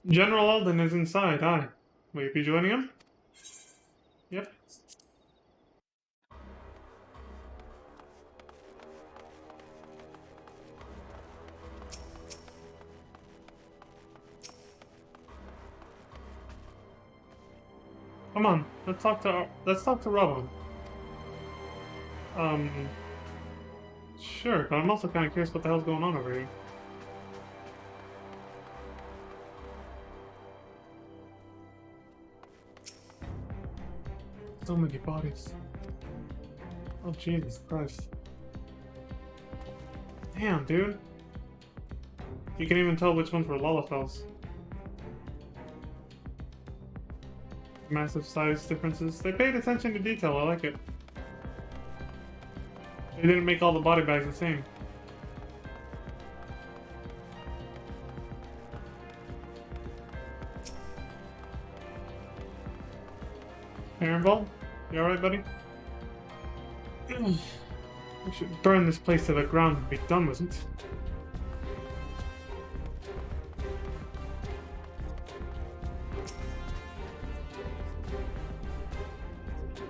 General Alden is inside, aye. Will you be joining him? Yep. Come on, let's talk to Robin. Sure, but I'm also kind of curious what the hell's going on over here. So many bodies. Oh, Jesus Christ. Damn, dude. You can even tell which ones were Lalafels. Massive size differences. They paid attention to detail, I like it. They didn't make all the body bags the same. Aaronball? You alright, buddy? We should burn this place to the ground and be done with it.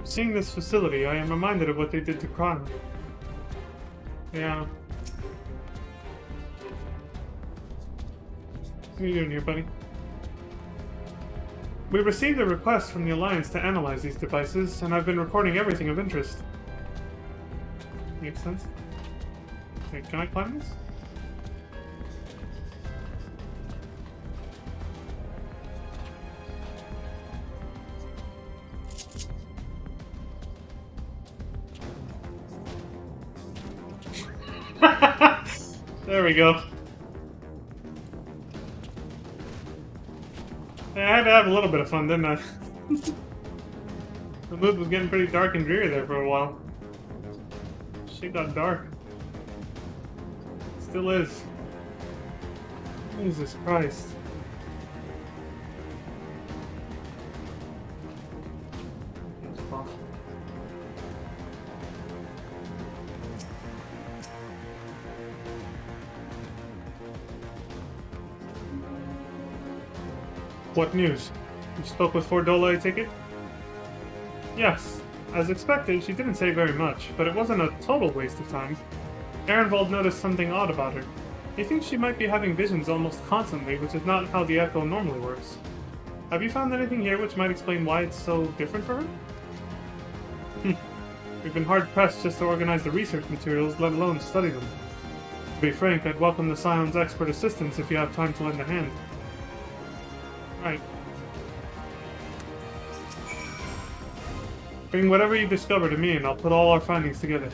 Seeing this facility, I am reminded of what they did to Crime. Yeah. What are you doing here, buddy? We received a request from the Alliance to analyze these devices, and I've been recording everything of interest. Makes sense. Wait, can I climb this? There we go. Hey, I had to have a little bit of fun, didn't I? The mood was getting pretty dark and dreary there for a while. Shit got dark. Still is. Jesus Christ. That's rough. What news? You spoke with Fordola, I take it? Yes. As expected, she didn't say very much, but it wasn't a total waste of time. Ehrenwald noticed something odd about her. He thinks she might be having visions almost constantly, which is not how the Echo normally works. Have you found anything here which might explain why it's so different for her? We've been hard-pressed just to organize the research materials, let alone study them. To be frank, I'd welcome the Scion's expert assistance if you have time to lend a hand. Right. Bring whatever you discover to me and I'll put all our findings together.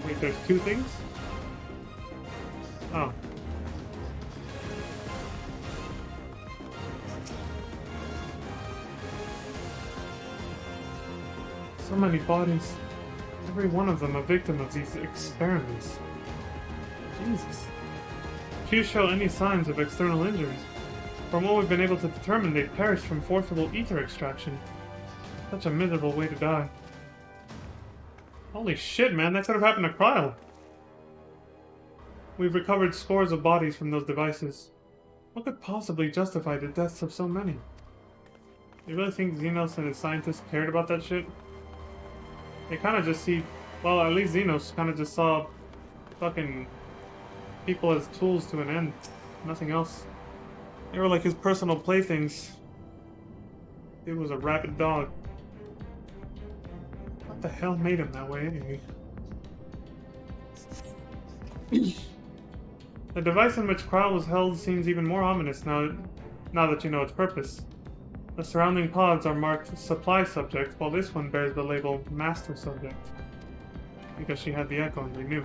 Wait, there's two things? Oh. So many bodies. Every one of them a victim of these experiments. Jesus. Few show any signs of external injuries. From what we've been able to determine, they perished from forcible ether extraction. Such a miserable way to die. Holy shit, man, that could have happened to Cryle. We've recovered scores of bodies from those devices. What could possibly justify the deaths of so many? You really think Xenos and his scientists cared about that shit? They kind of just see... Well, at least Xenos kind of just saw fucking people as tools to an end. Nothing else. They were like his personal playthings. It was a rabid dog. What the hell made him that way anyway? The device in which Cryle was held seems even more ominous now that you know its purpose. The surrounding pods are marked Supply Subject, while this one bears the label Master Subject. Because she had the Echo and they knew.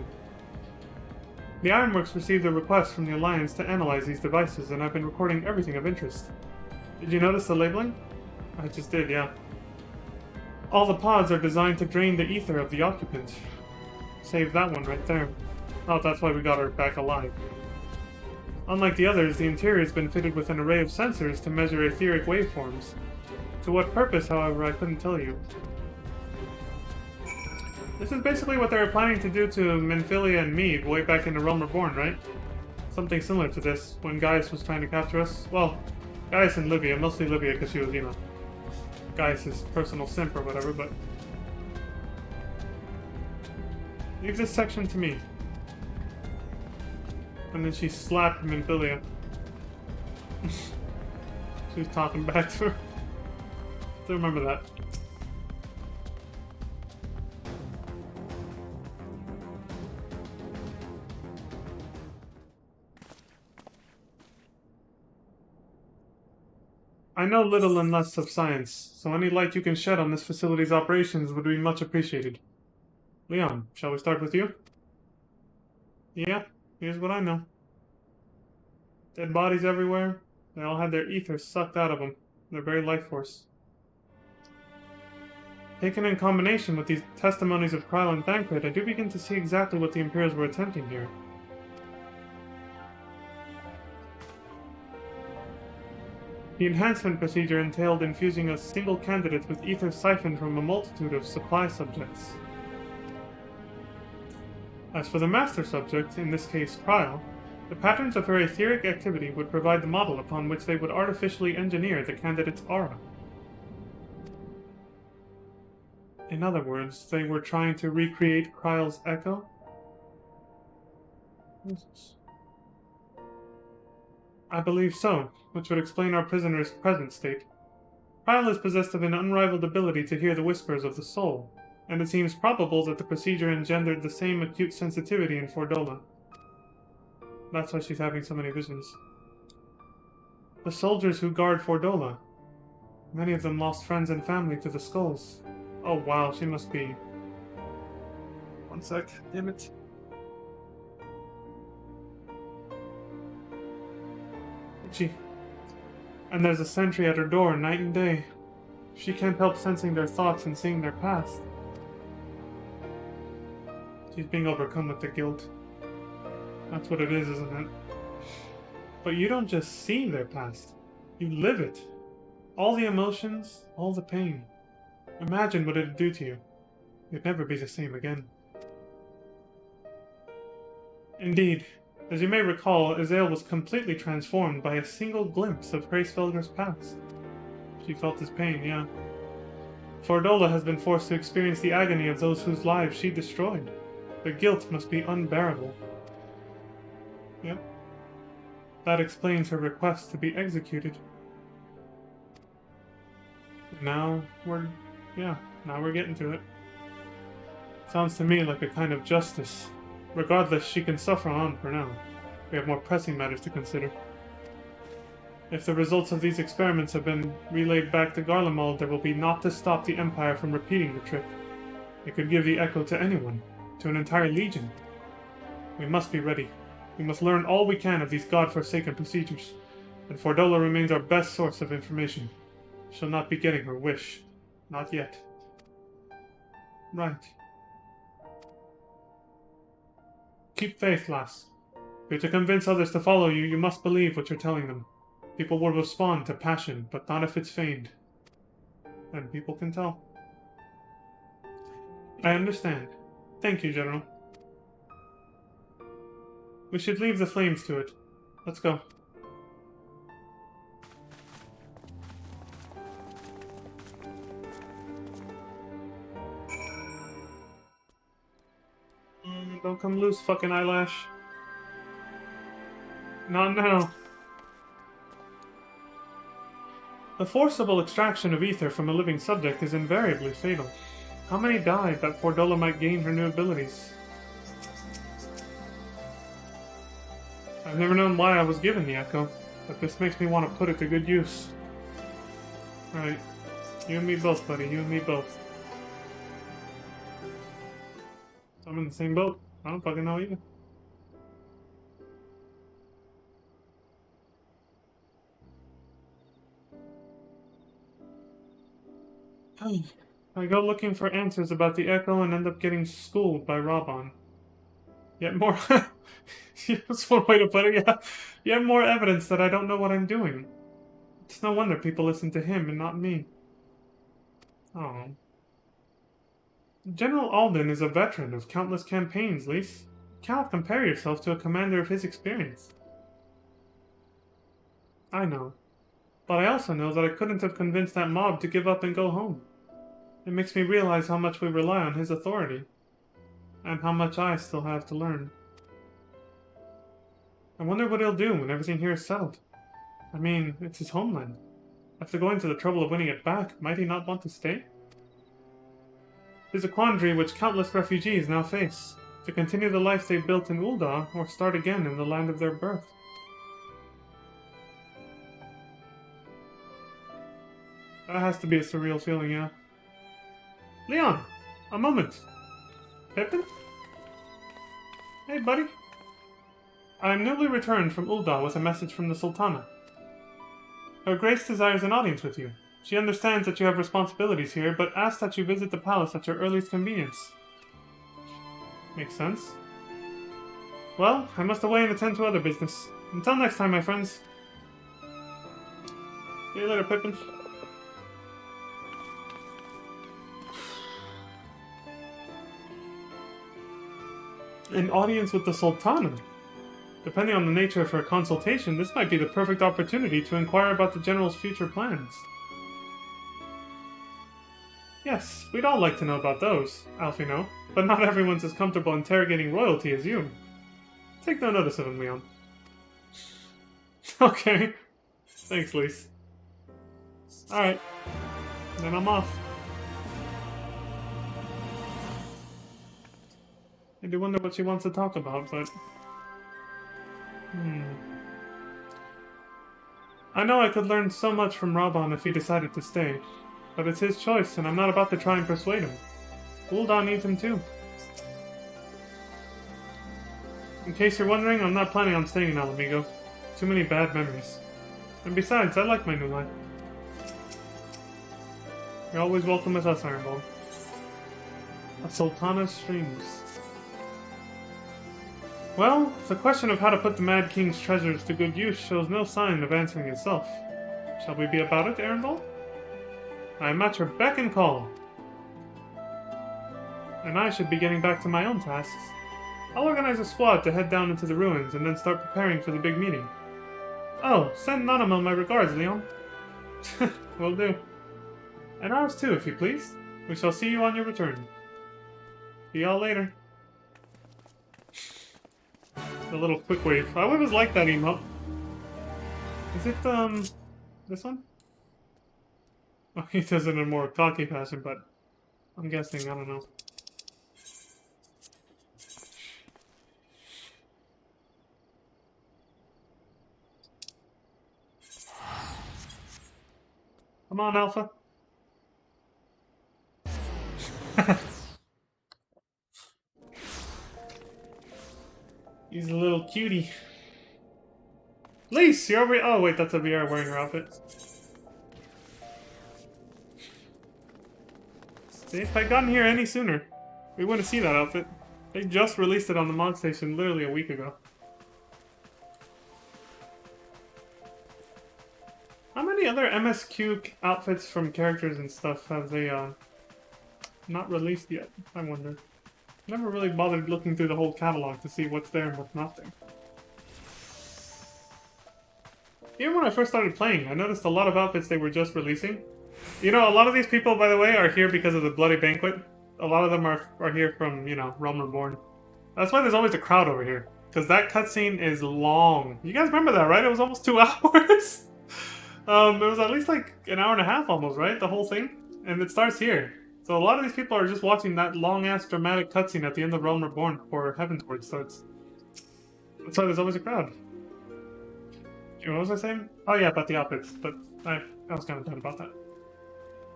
The Ironworks received a request from the Alliance to analyze these devices, and I've been recording everything of interest. Did you notice the labeling? I just did, yeah. All the pods are designed to drain the ether of the occupant. Save that one right there. Oh, that's why we got her back alive. Unlike the others, the interior has been fitted with an array of sensors to measure etheric waveforms. To what purpose, however, I couldn't tell you. This is basically what they were planning to do to Menphilia and me way back in the Realm Reborn, right? Something similar to this, when Gaius was trying to capture us. Well, Gaius and Livia, mostly Livia because she was, you know, Gaius' personal simp or whatever, but... Leave this section to me. And then she slapped Menphilia. She was talking back to her. Still remember that. I know little and less of science, so any light you can shed on this facility's operations would be much appreciated. Leon, shall we start with you? Yeah, here's what I know. Dead bodies everywhere. They all had their ether sucked out of them, their very life force. Taken in combination with these testimonies of Cryle and Thancred, I do begin to see exactly what the Imperials were attempting here. The enhancement procedure entailed infusing a single candidate with ether siphoned from a multitude of supply subjects. As for the master subject, in this case Cryle, the patterns of her etheric activity would provide the model upon which they would artificially engineer the candidate's aura. In other words, they were trying to recreate Kryle's echo? I believe so, which would explain our prisoner's present state. Cryle is possessed of an unrivaled ability to hear the whispers of the soul, and it seems probable that the procedure engendered the same acute sensitivity in Fordola. That's why she's having so many visions. The soldiers who guard Fordola. Many of them lost friends and family to the skulls. Oh wow, she must be One sec. Damn it. Gee. And there's a sentry at her door night and day. She can't help sensing their thoughts and seeing their past. She's being overcome with the guilt. That's what it is, isn't it? But you don't just see their past. You live it. All the emotions, all the pain. Imagine what it'd do to you. You'd never be the same again. Indeed, as you may recall, Azale was completely transformed by a single glimpse of Hraesvelgur's past. She felt his pain, yeah. Fordola has been forced to experience the agony of those whose lives she destroyed. The guilt must be unbearable. Yep. That explains her request to be executed. Now we're getting to it. Sounds to me like a kind of justice. Regardless, she can suffer on for now. We have more pressing matters to consider. If the results of these experiments have been relayed back to Garlemald, there will be naught to stop the Empire from repeating the trick. It could give the echo to anyone, to an entire legion. We must be ready. We must learn all we can of these god-forsaken procedures, and Fordola remains our best source of information. She'll not be getting her wish. Not yet. Right. Keep faith, lass. If you're to convince others to follow you, you must believe what you're telling them. People will respond to passion, but not if it's feigned. And people can tell. I understand. Thank you, General. We should leave the flames to it. Let's go. Don't come loose, fucking eyelash. Not now. The forcible extraction of ether from a living subject is invariably fatal. How many died that Fordola might gain her new abilities? I've never known why I was given the Echo, but this makes me want to put it to good use. Alright. You and me both, buddy. You and me both. So I'm in the same boat. I don't fucking know either. I go looking for answers about the Echo and end up getting schooled by Raban. Yet more... That's one way to put it, yeah. Yet more evidence that I don't know what I'm doing. It's no wonder people listen to him and not me. Oh. General Alden is a veteran of countless campaigns, Lys. You cannot compare yourself to a commander of his experience. I know. But I also know that I couldn't have convinced that mob to give up and go home. It makes me realize how much we rely on his authority. And how much I still have to learn. I wonder what he'll do when everything here is settled. I mean, it's his homeland. After going to the trouble of winning it back, might he not want to stay? It is a quandary which countless refugees now face. To continue the life they built in Ul'dah, or start again in the land of their birth. That has to be a surreal feeling, yeah. Leon! A moment! Pippin? Hey, buddy. I am newly returned from Ul'dah with a message from the Sultana. Her Grace desires an audience with you. She understands that you have responsibilities here, but asks that you visit the palace at your earliest convenience. Makes sense. Well, I must away and attend to other business. Until next time, my friends. See you later, Pippin. An audience with the Sultana? Depending on the nature of her consultation, this might be the perfect opportunity to inquire about the General's future plans. Yes, we'd all like to know about those, Alfino, but not everyone's as comfortable interrogating royalty as you. Take no notice of him, Leon. Okay. Thanks, Lys. Alright. Then I'm off. I do wonder what she wants to talk about, but... I know I could learn so much from Raban if he decided to stay, but it's his choice, and I'm not about to try and persuade him. Ul'dah needs him too. In case you're wondering, I'm not planning on staying in Alamigo. Too many bad memories. And besides, I like my new life. You're always welcome as us, Ironbone. A Sultana's streams. Well, the question of how to put the Mad King's treasures to good use shows no sign of answering itself. Shall we be about it, Ironbone? I am at your beck and call. And I should be getting back to my own tasks. I'll organize a squad to head down into the ruins and then start preparing for the big meeting. Oh, send Nanamo my regards, Leon. Will do. And ours too, if you please. We shall see you on your return. See y'all later. The little quick wave. I always liked that emote. Is it, this one? Oh, he does it in a more cocky fashion, but I'm guessing, I don't know. Come on, Alpha. He's a little cutie. Lise, you're over. Oh wait, that's a VR wearing her outfit. See, if I'd gotten here any sooner, we wouldn't see that outfit. They just released it on the mod station literally a week ago. How many other MSQ outfits from characters and stuff have they not released yet? I wonder. Never really bothered looking through the whole catalog to see what's there and what's not there. Even when I first started playing, I noticed a lot of outfits they were just releasing. You know, a lot of these people, by the way, are here because of the Bloody Banquet. A lot of them are here from, you know, Realm Reborn. That's why there's always a crowd over here. Because that cutscene is long. You guys remember that, right? It was almost 2 hours. It was at least like an hour and a half almost, right? The whole thing. And it starts here. So a lot of these people are just watching that long-ass dramatic cutscene at the end of Realm Reborn before Heavensward starts. That's why there's always a crowd. What was I saying? Oh yeah, about the outfits, but I was kind of done about that.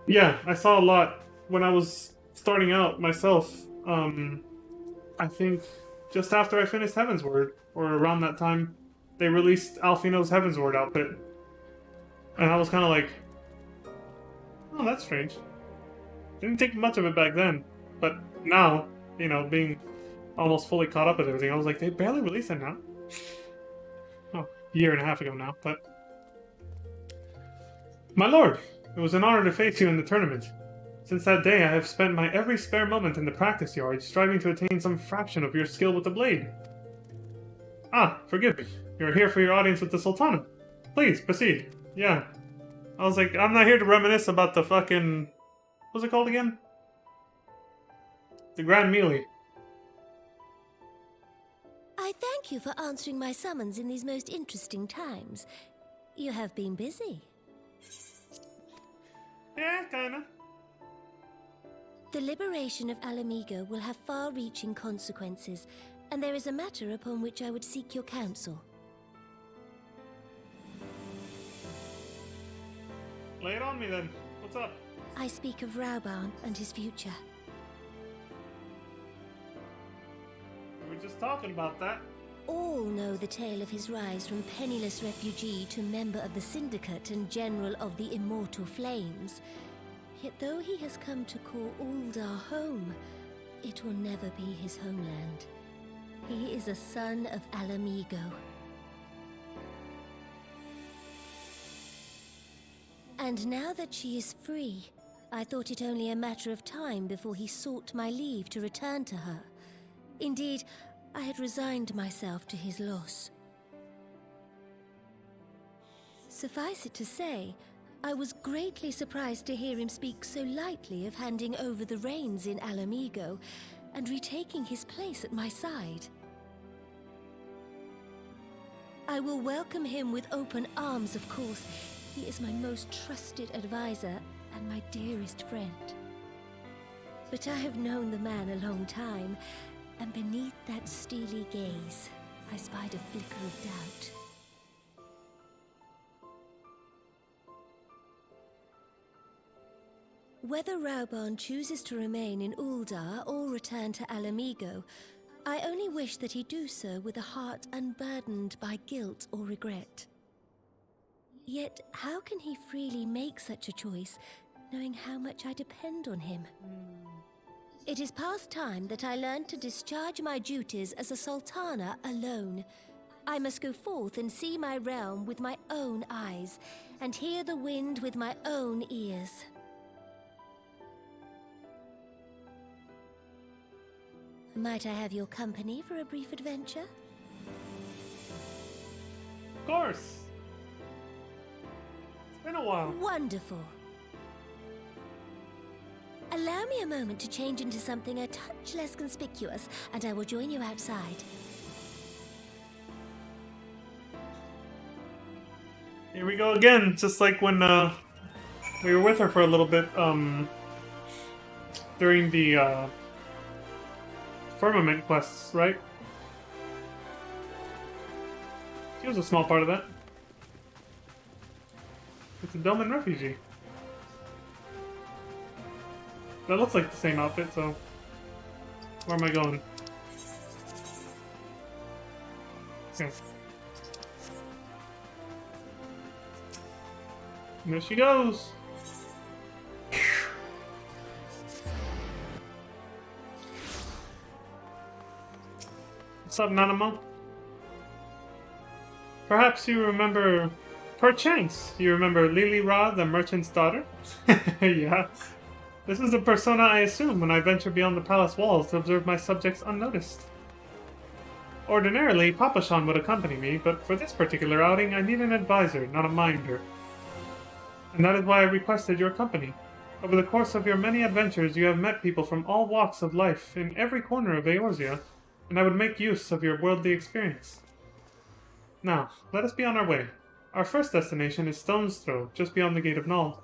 Yeah, I saw a lot when I was starting out myself. I think just after I finished Heavensward, or around that time, they released Alfino's Heavensward outfit. And I was kind of like, oh, that's strange. Didn't think much of it back then, but now, you know, being almost fully caught up with everything, I was like, they barely released it now. Oh, a year and a half ago now, but... My lord, it was an honor to face you in the tournament. Since that day, I have spent my every spare moment in the practice yard, striving to attain some fraction of your skill with the blade. Ah, forgive me. You're here for your audience with the Sultana. Please, proceed. Yeah. I was like, I'm not here to reminisce about the fucking... What's it called again? The Grand Melee. I thank you for answering my summons in these most interesting times. You have been busy. Yeah, kinda. The liberation of Alamigo will have far-reaching consequences, and there is a matter upon which I would seek your counsel. Lay it on me then. What's up? I speak of Rauban and his future. We were just talking about that. All know the tale of his rise from penniless refugee to member of the Syndicate and General of the Immortal Flames. Yet though he has come to call Uldar home, it will never be his homeland. He is a son of Alamigo. And now that she is free, I thought it only a matter of time before he sought my leave to return to her. Indeed, I had resigned myself to his loss. Suffice it to say, I was greatly surprised to hear him speak so lightly of handing over the reins in Alamigo and retaking his place at my side. I will welcome him with open arms, of course. He is my most trusted advisor and my dearest friend. But I have known the man a long time, and beneath that steely gaze, I spied a flicker of doubt. Whether Rauban chooses to remain in Uldar or return to Alamigo, I only wish that he do so with a heart unburdened by guilt or regret. Yet, how can he freely make such a choice, knowing how much I depend on him? It is past time that I learned to discharge my duties as a sultana alone. I must go forth and see my realm with my own eyes, and hear the wind with my own ears. Might I have your company for a brief adventure? Of course. It's been a while. Wonderful. Allow me a moment to change into something a touch less conspicuous, and I will join you outside. Here we go again, just like when we were with her for a little bit during the firmament quests, right? She was a small part of that. It's a Doman refugee. That looks like the same outfit, so where am I going? Okay. And there she goes. What's up, Nanamo? Perhaps you remember... Perchance you remember Lily Ra, the merchant's daughter? Yeah. This is the persona I assume when I venture beyond the palace walls to observe my subjects unnoticed. Ordinarily, Papashan would accompany me, but for this particular outing I need an advisor, not a minder. And that is why I requested your company. Over the course of your many adventures, you have met people from all walks of life in every corner of Eorzea, and I would make use of your worldly experience. Now, let us be on our way. Our first destination is Stone's Throw, just beyond the Gate of Nald.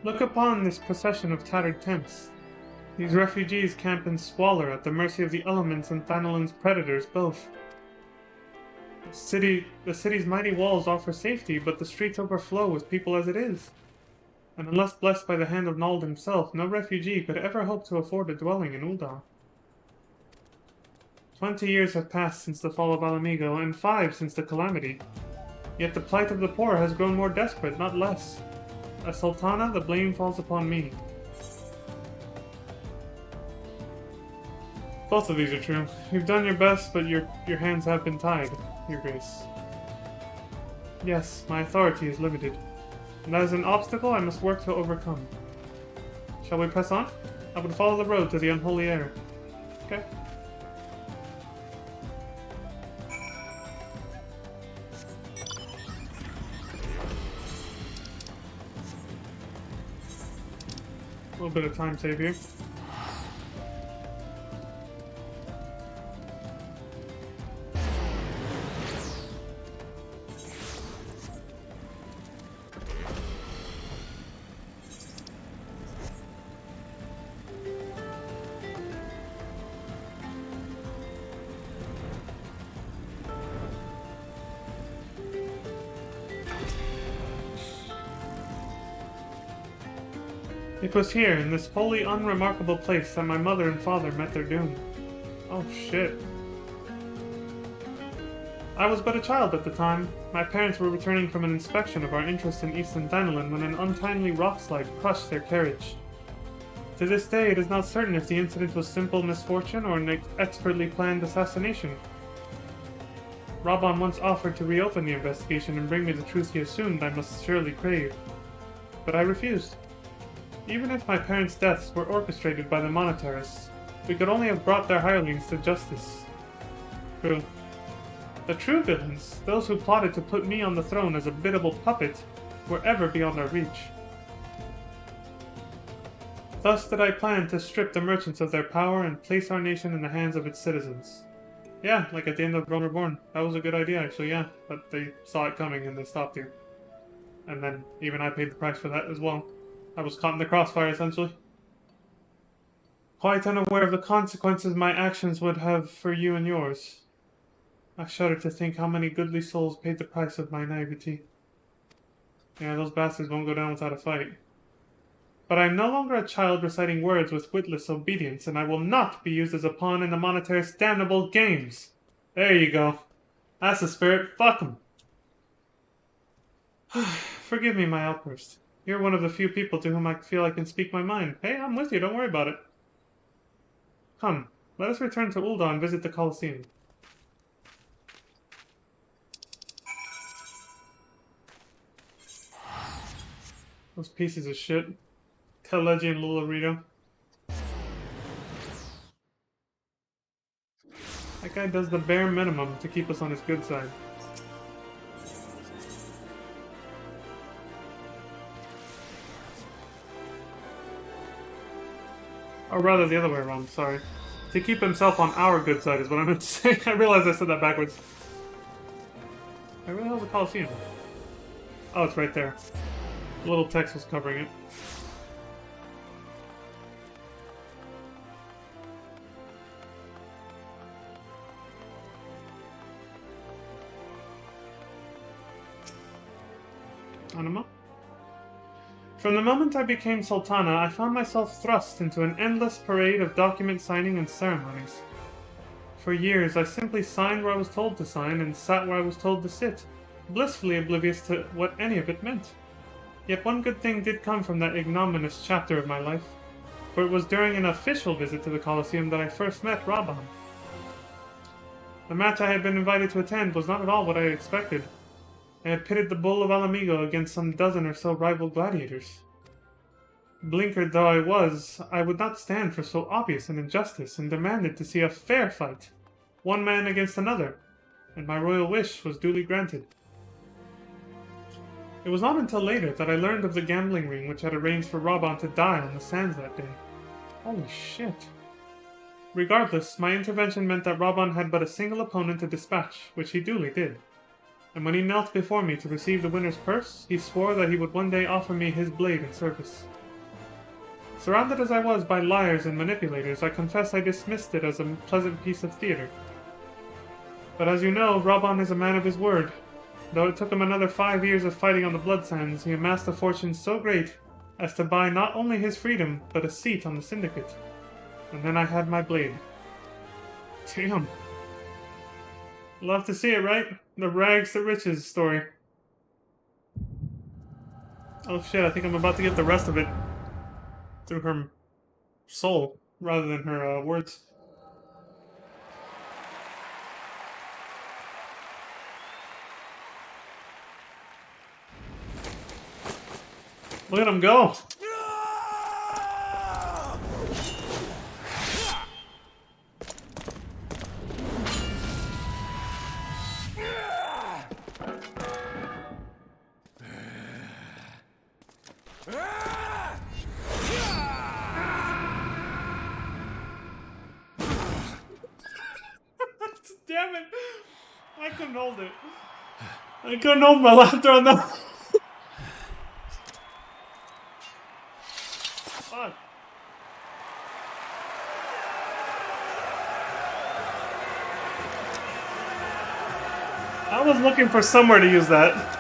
Look upon this procession of tattered tents. These refugees camp in squalor at the mercy of the elements and Thanalin's predators both. The city's mighty walls offer safety, but the streets overflow with people as it is. And unless blessed by the hand of Nald himself, no refugee could ever hope to afford a dwelling in Ul'dah. 20 years have passed since the fall of Alamigo, and 5 since the calamity. Yet the plight of the poor has grown more desperate, not less. As Sultana, the blame falls upon me. Both of these are true. You've done your best, but your hands have been tied, Your Grace. Yes, my authority is limited, and that is an obstacle I must work to overcome. Shall we press on? I would follow the road to the unholy air. Okay. A little bit of time save here. It was here, in this wholly unremarkable place, that my mother and father met their doom. Oh shit. I was but a child at the time. My parents were returning from an inspection of our interest in Eastern Thanalan when an untimely rockslide crushed their carriage. To this day, it is not certain if the incident was simple misfortune or an expertly planned assassination. Raban once offered to reopen the investigation and bring me the truth he assumed I must surely crave. But I refused. Even if my parents' deaths were orchestrated by the monetarists, we could only have brought their hirelings to justice. True. The true villains, those who plotted to put me on the throne as a biddable puppet, were ever beyond our reach. Thus did I plan to strip the merchants of their power and place our nation in the hands of its citizens. Yeah, like at the end of Rome Reborn. That was a good idea, actually, yeah. But they saw it coming and they stopped you. And then even I paid the price for that as well. I was caught in the crossfire, essentially. Quite unaware of the consequences my actions would have for you and yours. I shudder to think how many goodly souls paid the price of my naivety. Yeah, those bastards won't go down without a fight. But I am no longer a child reciting words with witless obedience, and I will not be used as a pawn in the monetary damnable games. There you go. That's the spirit. Fuck 'em. Forgive me my outburst. You're one of the few people to whom I feel I can speak my mind. Hey, I'm with you. Don't worry about it. Come, let us return to Ul'dah and visit the Colosseum. Those pieces of shit. Teleji and Lulurito. That guy does the bare minimum to keep us on his good side. Or rather, the other way around, sorry. To keep himself on our good side is what I meant to say. I realized I said that backwards. Where the hell is the Colosseum? Oh, it's right there. A little text was covering it. Anima? From the moment I became Sultana, I found myself thrust into an endless parade of document signing and ceremonies. For years, I simply signed where I was told to sign and sat where I was told to sit, blissfully oblivious to what any of it meant. Yet one good thing did come from that ignominious chapter of my life, for it was during an official visit to the Colosseum that I first met Raban. The match I had been invited to attend was not at all what I had expected. I had pitted the bull of Alamigo against some dozen or so rival gladiators. Blinkered though I was, I would not stand for so obvious an injustice and demanded to see a fair fight, one man against another, and my royal wish was duly granted. It was not until later that I learned of the gambling ring which had arranged for Raban to die on the sands that day. Holy shit. Regardless, my intervention meant that Raban had but a single opponent to dispatch, which he duly did. And when he knelt before me to receive the winner's purse, he swore that he would one day offer me his blade in service. Surrounded as I was by liars and manipulators, I confess I dismissed it as a pleasant piece of theater. But as you know, Raban is a man of his word. Though it took him another 5 years of fighting on the Blood Sands, he amassed a fortune so great as to buy not only his freedom, but a seat on the Syndicate. And then I had my blade. Damn. Love to see it, right? The rags to riches story. Oh shit, I think I'm about to get the rest of it through her soul, rather than her words. Look at him go! Damn it! I couldn't hold it. I couldn't hold my laughter on that. Fuck. I was looking for somewhere to use that.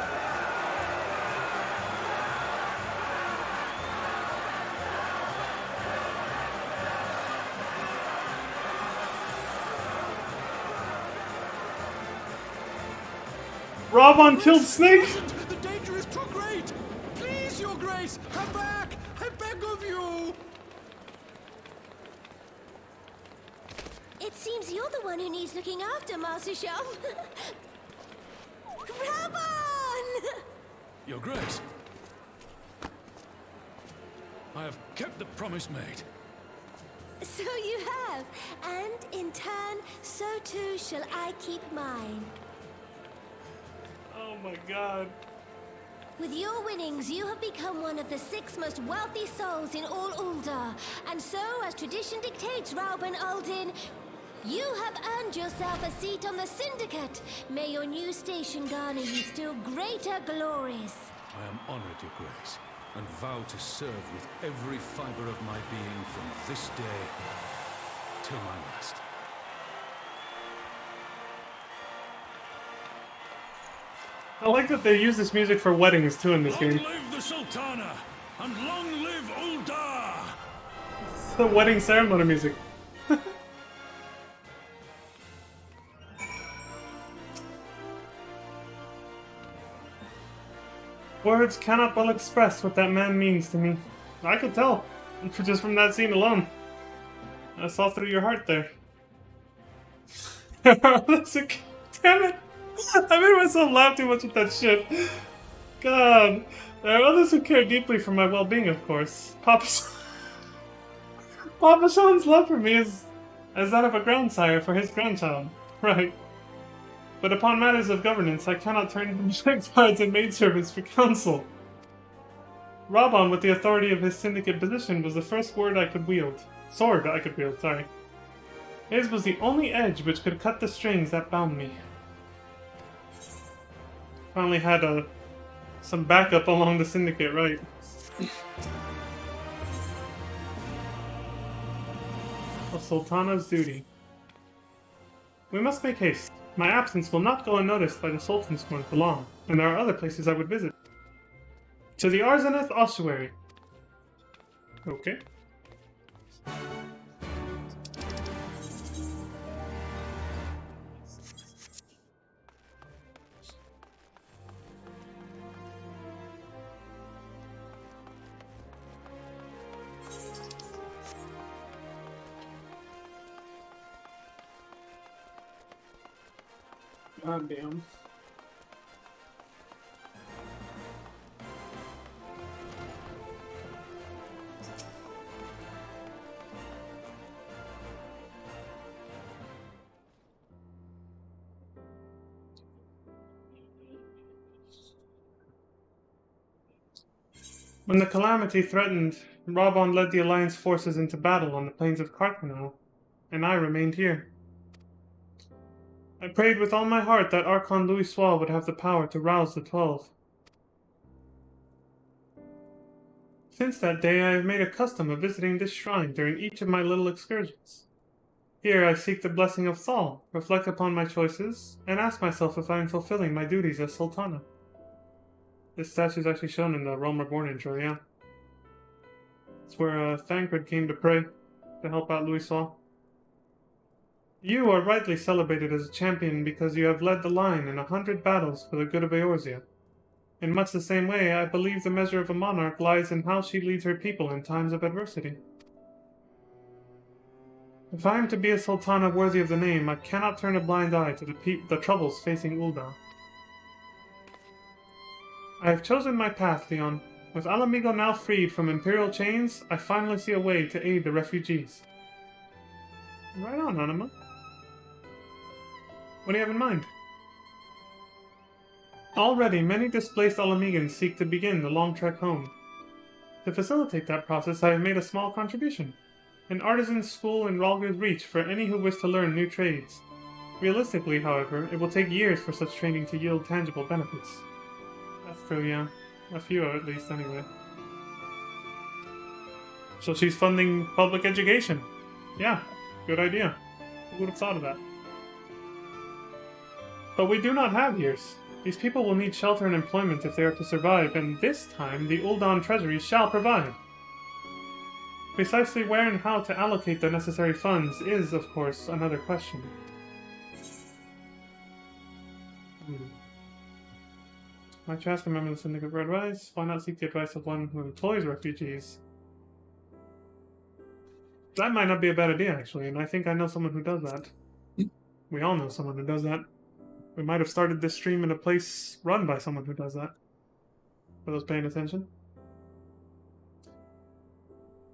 Raban killed Snake? The danger is too great! Please, Your Grace, come back! I beg of you! It seems you're the one who needs looking after, Master Shah. Raban! Your Grace, I have kept the promise made. So you have, and in turn, so too shall I keep mine. Oh my god. With your winnings, you have become one of the 6 most wealthy souls in all Ul'dah. And so, as tradition dictates, Rauben Aldin, You have earned yourself a seat on the Syndicate. May your new station garner you still greater glories. I am honored, Your Grace, and vow to serve with every fiber of my being from this day till my last. I like that they use this music for weddings too in this game. Long live the Sultana, and long live Uldar! It's the wedding ceremony music. Words cannot well express what that man means to me. I could tell, just from that scene alone. I saw through your heart there. Damn it! I made myself laugh too much with that shit. God. There are others who care deeply for my well-being, of course. Papa Sean's love for me is as that of a grandsire for his grandchild. Right. But upon matters of governance, I cannot turn to check guards and maidservants for counsel. Rabban, with the authority of his syndicate position, was the first sword I could wield, sorry. His was the only edge which could cut the strings that bound me. Finally had some backup along the syndicate, right? A Sultana's duty. We must make haste. My absence will not go unnoticed by the Sultan's court for long, and there are other places I would visit. To the Arzaneth ossuary. Okay. God damn. When the calamity threatened, Rabban led the Alliance forces into battle on the plains of Cartmanel, and I remained here. I prayed with all my heart that Archon Louis Sois would have the power to rouse the 12. Since that day, I have made a custom of visiting this shrine during each of my little excursions. Here I seek the blessing of Thal, reflect upon my choices, and ask myself if I am fulfilling my duties as Sultana. This statue is actually shown in the Realm Reborn intro, yeah. It's where Thancred came to pray, to help out Louis Sois. You are rightly celebrated as a champion because you have led the line in 100 battles for the good of Eorzea. In much the same way, I believe the measure of a monarch lies in how she leads her people in times of adversity. If I am to be a sultana worthy of the name, I cannot turn a blind eye to the troubles facing Uldar. I have chosen my path, Leon. With Alamigo now freed from imperial chains, I finally see a way to aid the refugees. Right on, Anima. What do you have in mind? Already, many displaced Alamigans seek to begin the long trek home. To facilitate that process, I have made a small contribution. An artisan's school in Ralgir's Reach for any who wish to learn new trades. Realistically, however, it will take years for such training to yield tangible benefits. That's true, yeah. A few at least, anyway. So she's funding public education. Yeah, good idea. Who would have thought of that? But we do not have years. These people will need shelter and employment if they are to survive, and this time the Uldan Treasury shall provide. Precisely where and how to allocate the necessary funds is, of course, another question. Might you ask a member of the Syndicate for advice? Why not seek the advice of one who employs refugees? That might not be a bad idea, actually, and I think I know someone who does that. We all know someone who does that. We might have started this stream in a place run by someone who does that. For those paying attention.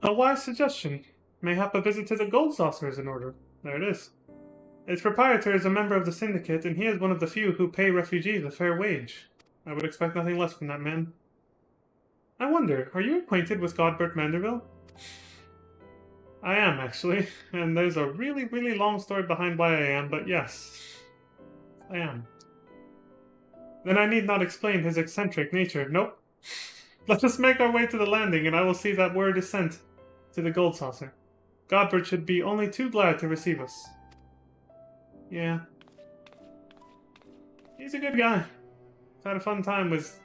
A wise suggestion. Mayhap a visit to the Gold Saucer is in order. There it is. Its proprietor is a member of the Syndicate, and he is one of the few who pay refugees a fair wage. I would expect nothing less from that man. I wonder, are you acquainted with Godbert Manderville? I am, actually. And there's a really, really long story behind why I am, but yes. I am. Then I need not explain his eccentric nature. Nope. Let us make our way to the landing, and I will see that word is sent to the Gold Saucer. Godbert should be only too glad to receive us. Yeah. He's a good guy. I've had a fun time with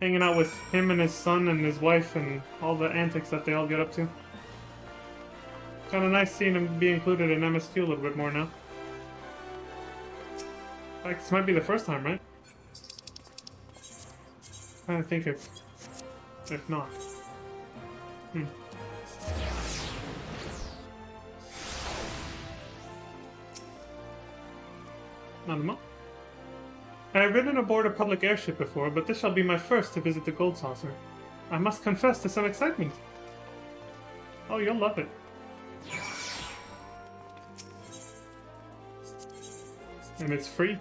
hanging out with him and his son and his wife and all the antics that they all get up to. Kind of nice seeing him be included in MSQ a little bit more now. In fact, this might be the first time, right? I think if not. Not a mo. I have ridden aboard a public airship before, but this shall be my first to visit the Gold Saucer. I must confess to some excitement. Oh, you'll love it. And it's free.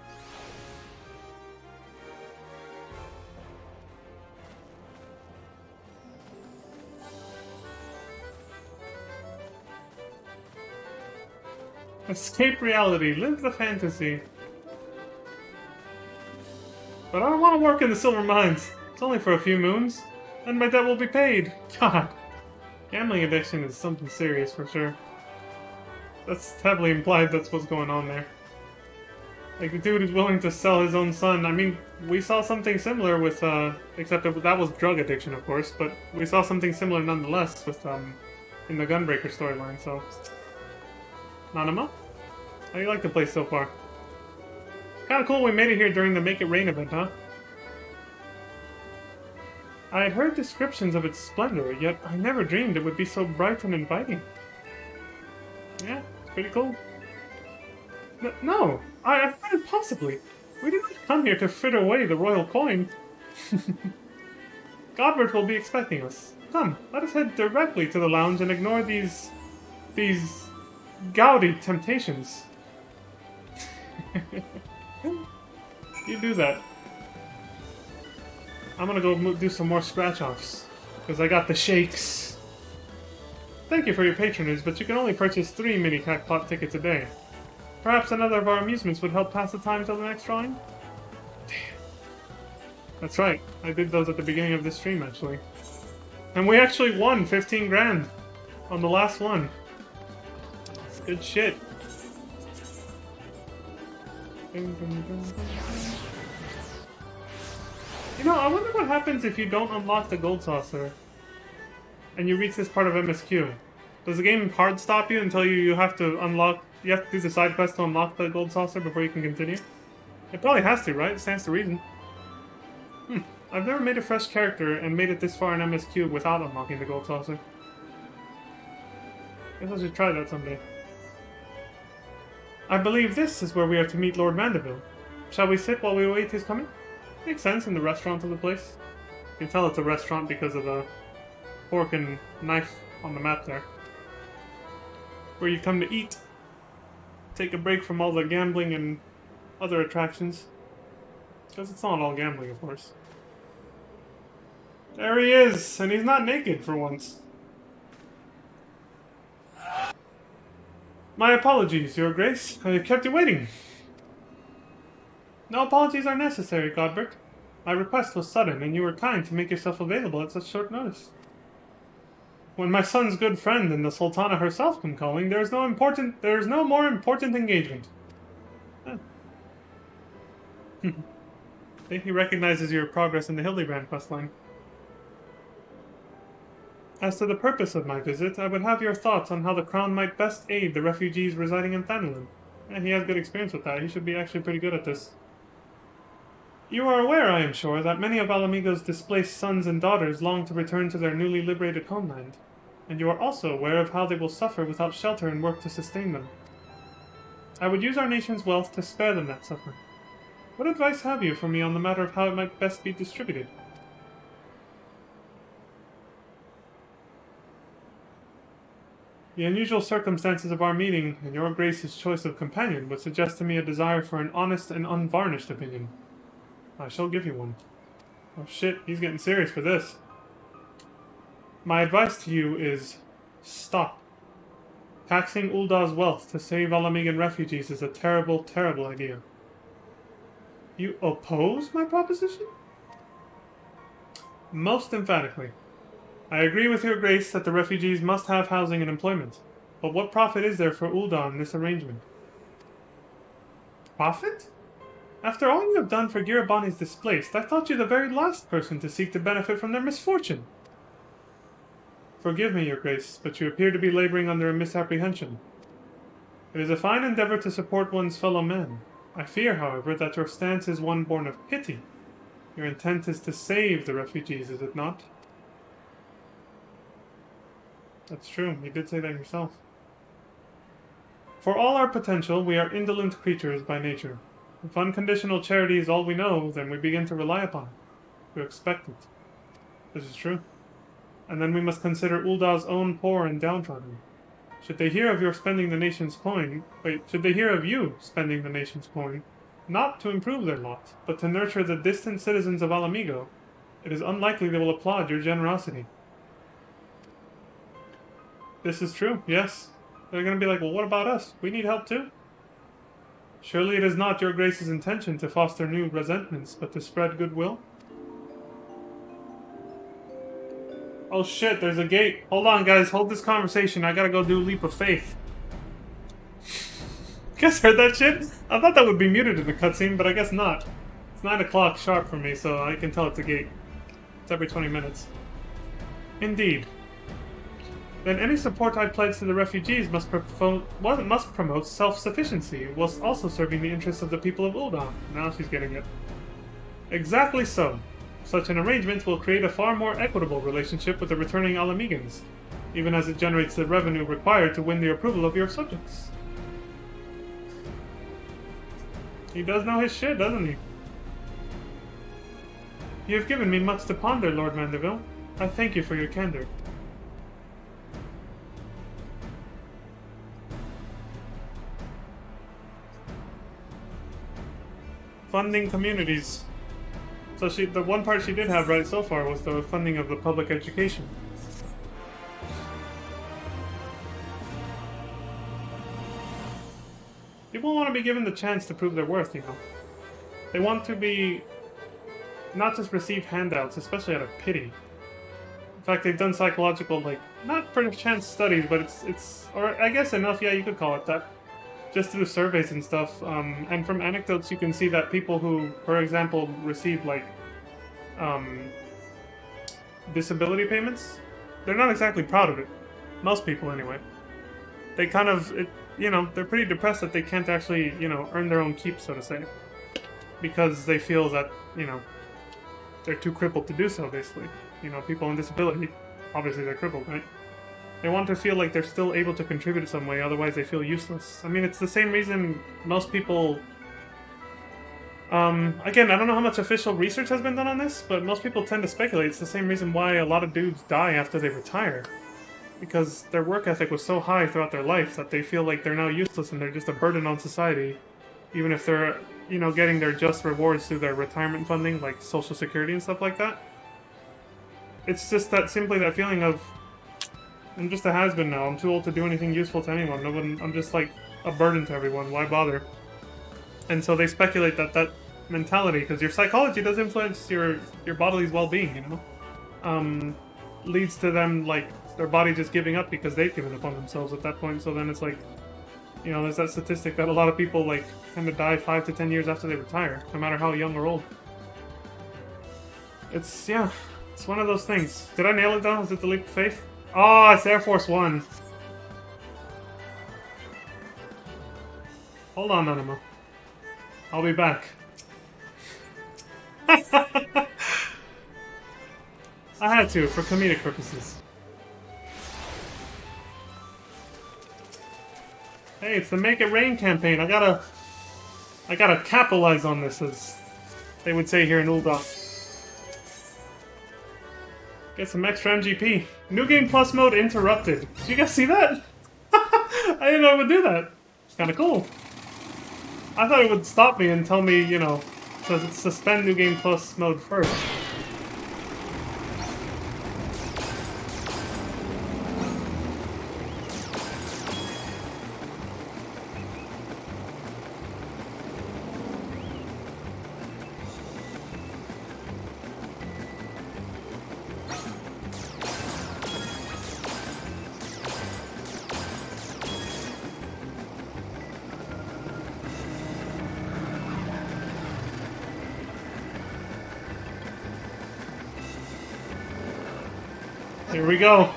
Escape reality, live the fantasy. But I don't want to work in the silver mines. It's only for a few moons. Then my debt will be paid. God. Gambling addiction is something serious for sure. That's heavily implied that's what's going on there. Like, the dude is willing to sell his own son. I mean, we saw something similar with, except that was drug addiction, of course, but we saw something similar nonetheless with, in the Gunbreaker storyline, so... Nanama? How do you like the place so far? Kinda cool we made it here during the Make It Rain event, huh? I had heard descriptions of its splendor, yet I never dreamed it would be so bright and inviting. Yeah, it's pretty cool. No, I thought possibly. We did not come here to fritter away the royal coin. Godbert will be expecting us. Come, let us head directly to the lounge and ignore these gaudy temptations. You do that. I'm gonna go do some more scratch-offs, because I got the shakes. Thank you for your patronage, but you can only purchase 3 mini Cackpot tickets a day. Perhaps another of our amusements would help pass the time till the next drawing? Damn. That's right, I did those at the beginning of this stream, actually. And we actually won 15 grand on the last one. It's good shit. You know, I wonder what happens if you don't unlock the Gold Saucer and you reach this part of MSQ. Does the game hard stop you until you have to unlock... You have to do the side quest to unlock the Gold Saucer before you can continue? It probably has to, right? It stands to reason. I've never made a fresh character and made it this far in MSQ without unlocking the Gold Saucer. Guess I should try that someday. I believe this is where we are to meet Lord Mandeville. Shall we sit while we await his coming? Makes sense in the restaurant of the place. You can tell it's a restaurant because of the fork and knife on the map there. Where you come to eat. Take a break from all the gambling and other attractions. Because it's not all gambling, of course. There he is! And he's not naked for once. My apologies, Your Grace. I have kept you waiting. No apologies are necessary, Godbert. My request was sudden, and you were kind to make yourself available at such short notice. When my son's good friend and the Sultana herself come calling, there is no more important engagement. He recognizes your progress in the Hildebrand questline. As to the purpose of my visit, I would have your thoughts on how the Crown might best aid the refugees residing in Thanalan. And he has good experience with that. He should be actually pretty good at this. You are aware, I am sure, that many of Alamigo's displaced sons and daughters long to return to their newly liberated homeland. And you are also aware of how they will suffer without shelter and work to sustain them. I would use our nation's wealth to spare them that suffering. What advice have you for me on the matter of how it might best be distributed? The unusual circumstances of our meeting and your Grace's choice of companion would suggest to me a desire for an honest and unvarnished opinion. I shall give you one. Oh shit, he's getting serious for this. My advice to you is stop. Taxing Uldah's wealth to save Alamigan refugees is a terrible, terrible idea. You oppose my proposition? Most emphatically. I agree with your grace that the refugees must have housing and employment. But what profit is there for Uldah in this arrangement? Profit? After all you have done for Girabani's displaced, I thought you the very last person to seek to benefit from their misfortune. Forgive me, your grace, but you appear to be laboring under a misapprehension. It is a fine endeavor to support one's fellow men. I fear, however, that your stance is one born of pity. Your intent is to save the refugees, is it not? That's true, you did say that yourself. For all our potential, we are indolent creatures by nature. If unconditional charity is all we know, then we begin to rely upon it. We expect it. This is true. And then we must consider Uldah's own poor and downtrodden. Should they hear of your spending the nation's coin, should they hear of you spending the nation's coin, not to improve their lot, but to nurture the distant citizens of Alamigo, it is unlikely they will applaud your generosity. This is true, yes. They're going to be like, well, what about us? We need help too. Surely it is not your grace's intention to foster new resentments, but to spread goodwill? Oh shit, there's a gate. Hold on, guys. Hold this conversation. I gotta go do Leap of Faith. You guys heard that shit? I thought that would be muted in the cutscene, but I guess not. It's 9 o'clock sharp for me, so I can tell it's a gate. It's every 20 minutes. Indeed. Then any support I pledge to the refugees must promote self-sufficiency, whilst also serving the interests of the people of Uldah. Now she's getting it. Exactly so. Such an arrangement will create a far more equitable relationship with the returning Alamigans, even as it generates the revenue required to win the approval of your subjects. He does know his shit, doesn't he? You have given me much to ponder, Lord Mandeville. I thank you for your candor. Funding communities. So the one part she did have right so far was the funding of the public education. People want to be given the chance to prove their worth, you know. They want to be not just receive handouts, especially out of pity. In fact, they've done psychological, like, not perchance studies, but it's or I guess enough, yeah, you could call it that. Just through surveys and stuff, and from anecdotes you can see that people who, for example, receive, like, disability payments, they're not exactly proud of it. Most people, anyway. They kind of, you know, they're pretty depressed that they can't actually, you know, earn their own keep, so to say. Because they feel that, you know, they're too crippled to do so, basically. You know, people on disability, obviously they're crippled, right? They want to feel like they're still able to contribute in some way, otherwise they feel useless. I mean, it's the same reason most people... again, I don't know how much official research has been done on this, but most people tend to speculate it's the same reason why a lot of dudes die after they retire. Because their work ethic was so high throughout their life that they feel like they're now useless and they're just a burden on society. Even if they're, you know, getting their just rewards through their retirement funding, like Social Security and stuff like that. It's just that, simply that feeling of, I'm just a has-been now. I'm too old to do anything useful to anyone. I'm just like a burden to everyone. Why bother? And so they speculate that that mentality, because your psychology does influence your body's well-being, you know, leads to them, like, their body just giving up because they've given up on themselves at that point. So then it's like, you know, there's that statistic that a lot of people, like, tend to die 5 to 10 years after they retire, no matter how young or old. It's, yeah, it's one of those things. Did I nail it though? Is it the leap of faith? Oh, it's Air Force One. Hold on, Anima. I'll be back. I had to, for comedic purposes. Hey, it's the Make It Rain campaign. I gotta capitalize on this, as they would say here in Uldah. Get some extra MGP. New Game Plus mode interrupted. Did you guys see that? I didn't know it would do that. It's kind of cool. I thought it would stop me and tell me, you know, to suspend New Game Plus mode first. Here we go.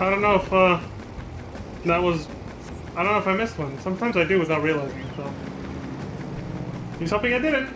I don't know if that was. I don't know if I missed one. Sometimes I do without realizing, so. He's hoping I didn't.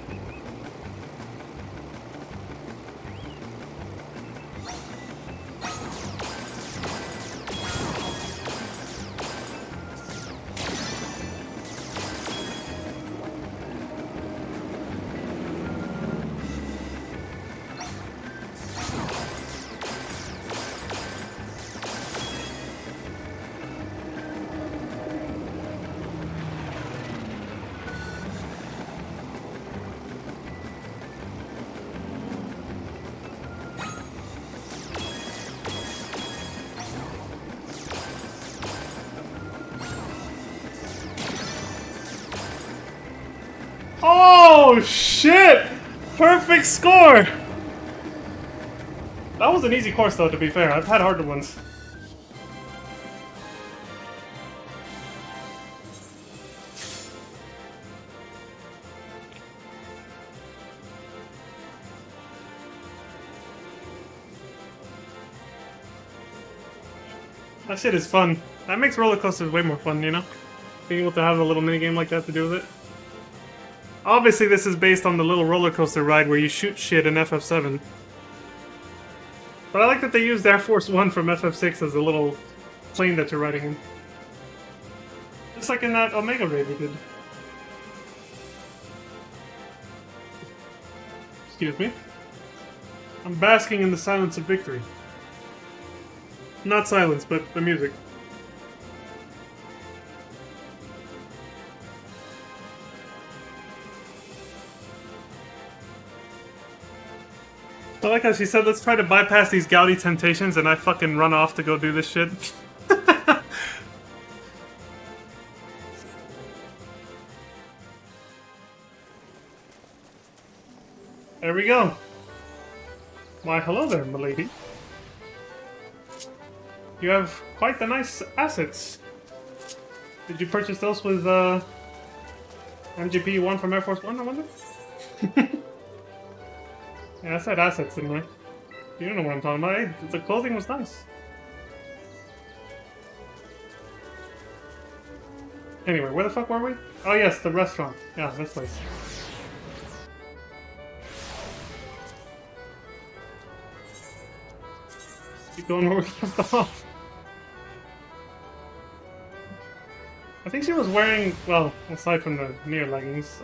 Oh shit! Perfect score! That was an easy course though, to be fair. I've had harder ones. That shit is fun. That makes roller coasters way more fun, you know? Being able to have a little minigame like that to do with it. Obviously, this is based on the little roller coaster ride where you shoot shit in FF7. But I like that they used Air Force One from FF6 as a little plane that you're riding in. Just like in that Omega raid we did. Excuse me. I'm basking in the silence of victory. Not silence, but the music. I like how she said, let's try to bypass these gouty temptations, and I fucking run off to go do this shit. There we go. Why, hello there, milady. You have quite the nice assets. Did you purchase those with, MGP-1 from Air Force One, I wonder? Yeah, I said assets, didn't I? You don't know what I'm talking about. Hey, the clothing was nice. Anyway, where the fuck were we? Oh yes, the restaurant. Yeah, this place. Keep going where we left off. I think she was wearing, well, aside from the near leggings,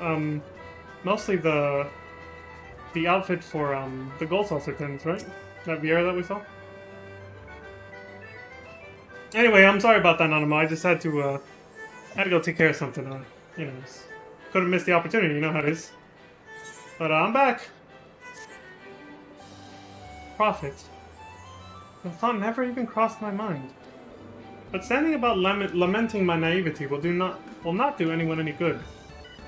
mostly the outfit for the Gold Saucer tins, right? That Vieira that we saw? Anyway, I'm sorry about that, Nanama. I just had to go take care of something. You know, couldn't miss the opportunity, you know how it is. But I'm back. Profit. The thought never even crossed my mind. But standing about lamenting my naivety will not do anyone any good.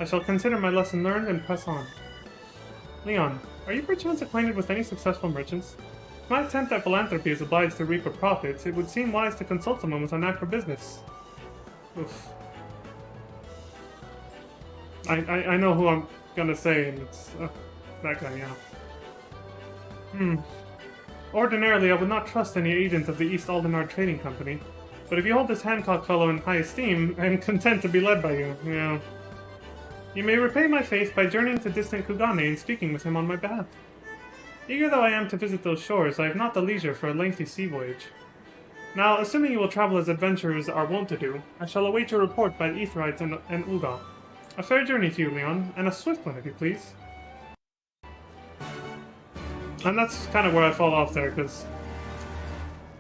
I shall consider my lesson learned and press on. Leon, are you perchance acquainted with any successful merchants? If my attempt at philanthropy is obliged to reap a profit, it would seem wise to consult someone with a knack for business. Oof. I know who I'm gonna say, and it's that guy, yeah. Ordinarily, I would not trust any agent of the East Aldenard Trading Company, but if you hold this Hancock fellow in high esteem, I am content to be led by you, yeah. You may repay my faith by journeying to distant Kugane and speaking with him on my behalf. Eager though I am to visit those shores, I have not the leisure for a lengthy sea voyage. Now, assuming you will travel as adventurers are wont to do, I shall await your report by Aetherites and Ulga. A fair journey to you, Leon, and a swift one, if you please. And that's kind of where I fall off there, because,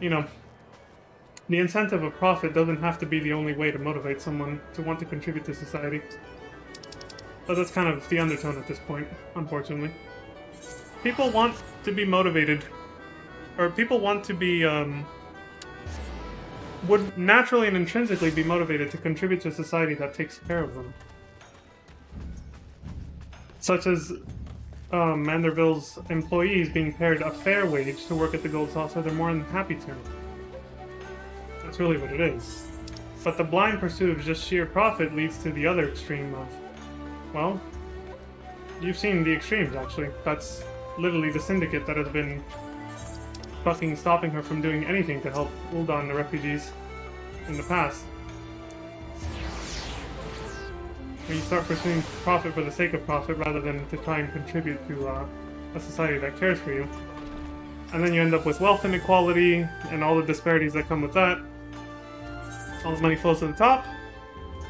you know, the incentive of profit doesn't have to be the only way to motivate someone to want to contribute to society. But that's kind of the undertone at this point, unfortunately. People want to be motivated, or people want to be, would naturally and intrinsically be motivated to contribute to a society that takes care of them. Such as Manderville's employees being paid a fair wage to work at the Gold Saucer, they're more than happy to. That's really what it is. But the blind pursuit of just sheer profit leads to the other extreme of, well, you've seen the extremes, actually. That's literally the syndicate that has been fucking stopping her from doing anything to help Ul'dah and the refugees in the past. When you start pursuing profit for the sake of profit rather than to try and contribute to a society that cares for you. And then you end up with wealth inequality and all the disparities that come with that. All the money flows to the top,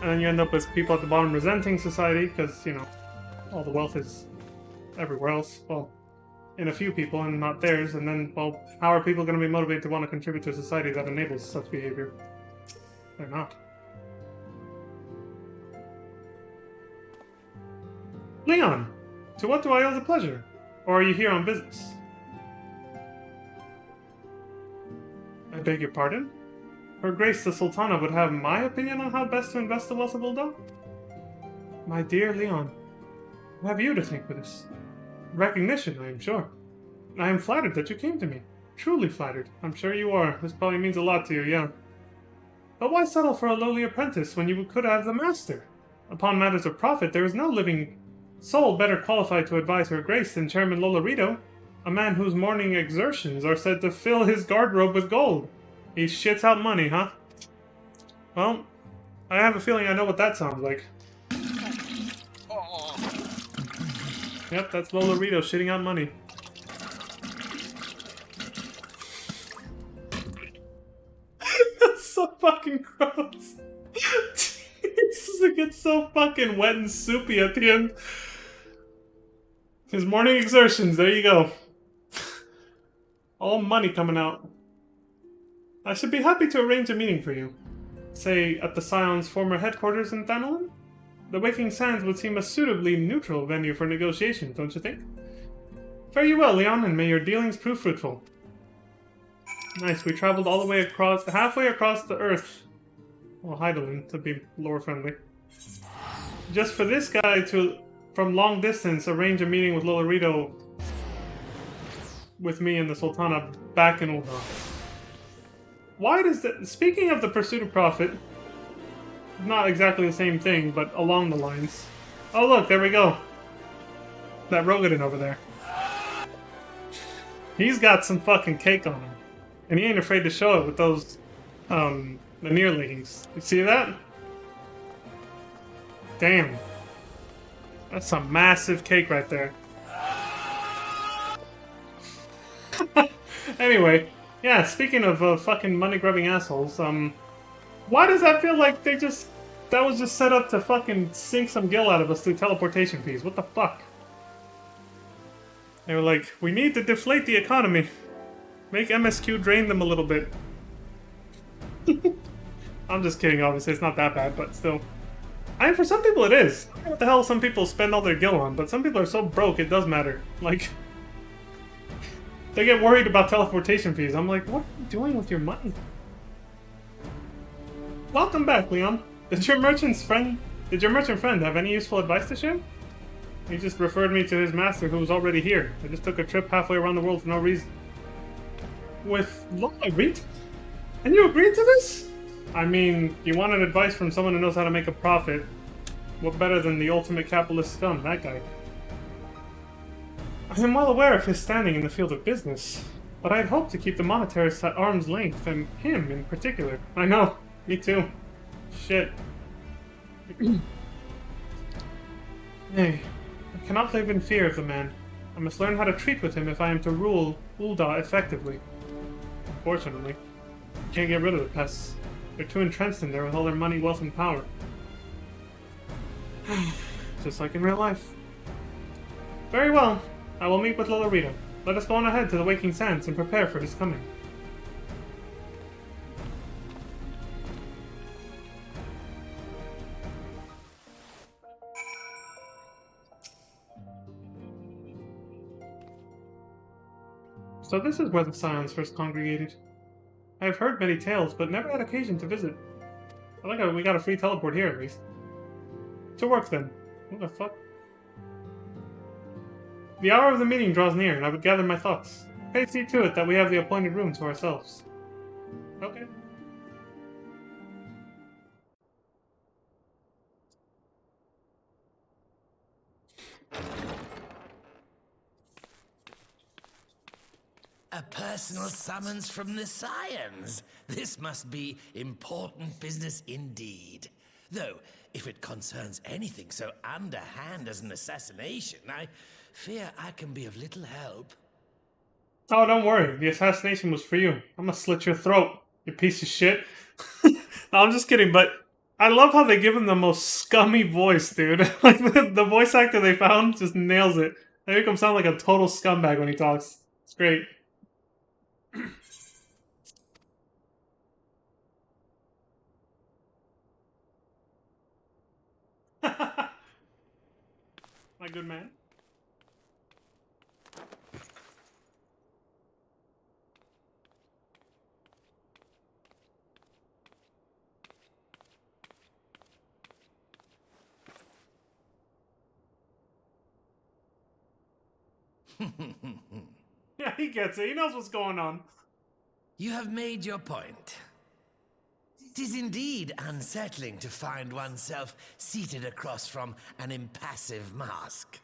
and then you end up with people at the bottom resenting society because, you know, all the wealth is everywhere else. Well, in a few people and not theirs, and then, well, how are people going to be motivated to want to contribute to a society that enables such behavior? They're not. Leon, to what do I owe the pleasure? Or are you here on business? I beg your pardon? Her Grace the Sultana would have my opinion on how best to invest the wealth of Ul'dah? My dear Leon, what have you to thank for this? Recognition, I am sure. I am flattered that you came to me. Truly flattered. I'm sure you are. This probably means a lot to you, yeah. But why settle for a lowly apprentice when you could have the master? Upon matters of profit, there is no living soul better qualified to advise Her Grace than Chairman Lolorito, a man whose morning exertions are said to fill his garderobe with gold. He shits out money, huh? Well, I have a feeling I know what that sounds like. Yep, that's Lolorito shitting out money. That's so fucking gross. Jesus, it gets so fucking wet and soupy at the end. His morning exertions, there you go. All money coming out. I should be happy to arrange a meeting for you. Say, at the Scion's former headquarters in Thanalan? The Waking Sands would seem a suitably neutral venue for negotiations, don't you think? Fare you well, Leon, and may your dealings prove fruitful. Nice, we traveled all the way across, halfway across the Earth. Well, Heidelin, to be lore friendly. Just for this guy to, from long distance, arrange a meeting with Lolorito with me and the Sultana back in Ul'dah. Why does that... Speaking of the pursuit of profit, not exactly the same thing, but along the lines. Oh look, there we go. That Rogadin over there. He's got some fucking cake on him. And he ain't afraid to show it with those, the near leggings. You see that? Damn. That's some massive cake right there. Anyway, yeah, speaking of fucking money-grubbing assholes, why does that feel like they just... That was just set up to fucking sink some gil out of us through teleportation fees? What the fuck? They were like, we need to deflate the economy. Make MSQ drain them a little bit. I'm just kidding, obviously. It's not that bad, but still. I mean, for some people it is. I don't know what the hell some people spend all their gil on, but some people are so broke it does matter. Like, they get worried about teleportation fees. I'm like, what are you doing with your money? Welcome back, Leon. Did your merchant friend have any useful advice to share? He just referred me to his master who was already here. I just took a trip halfway around the world for no reason. With Lolorito? And you agreed to this? I mean, you wanted advice from someone who knows how to make a profit. What better than the ultimate capitalist scum, that guy? I am well aware of his standing in the field of business, but I had hoped to keep the monetarists at arm's length, and him in particular. I know, me too. Shit. Nay, I cannot live in fear of the man. I must learn how to treat with him if I am to rule Ul'dah effectively. Unfortunately, I can't get rid of the pests. They're too entrenched in there with all their money, wealth, and power. Just like in real life. Very well. I will meet with Lolorito. Let us go on ahead to the Waking Sands and prepare for his coming. So this is where the Scions first congregated. I have heard many tales, but never had occasion to visit. I like how we got a free teleport here, at least. To work, then. What the fuck? The hour of the meeting draws near, and I would gather my thoughts. Pray see to it that we have the appointed room to ourselves. Okay. A personal summons from the Scions. This must be important business indeed. Though, if it concerns anything so underhand as an assassination, I fear I can be of little help. Oh, don't worry. The assassination was for you. I'm gonna slit your throat, you piece of shit. No, I'm just kidding, but I love how they give him the most scummy voice, dude. Like, the voice actor they found just nails it. They make him sound like a total scumbag when he talks. It's great. My good man. Yeah, he gets it. He knows what's going on. You have made your point. It is indeed unsettling to find oneself seated across from an impassive mask.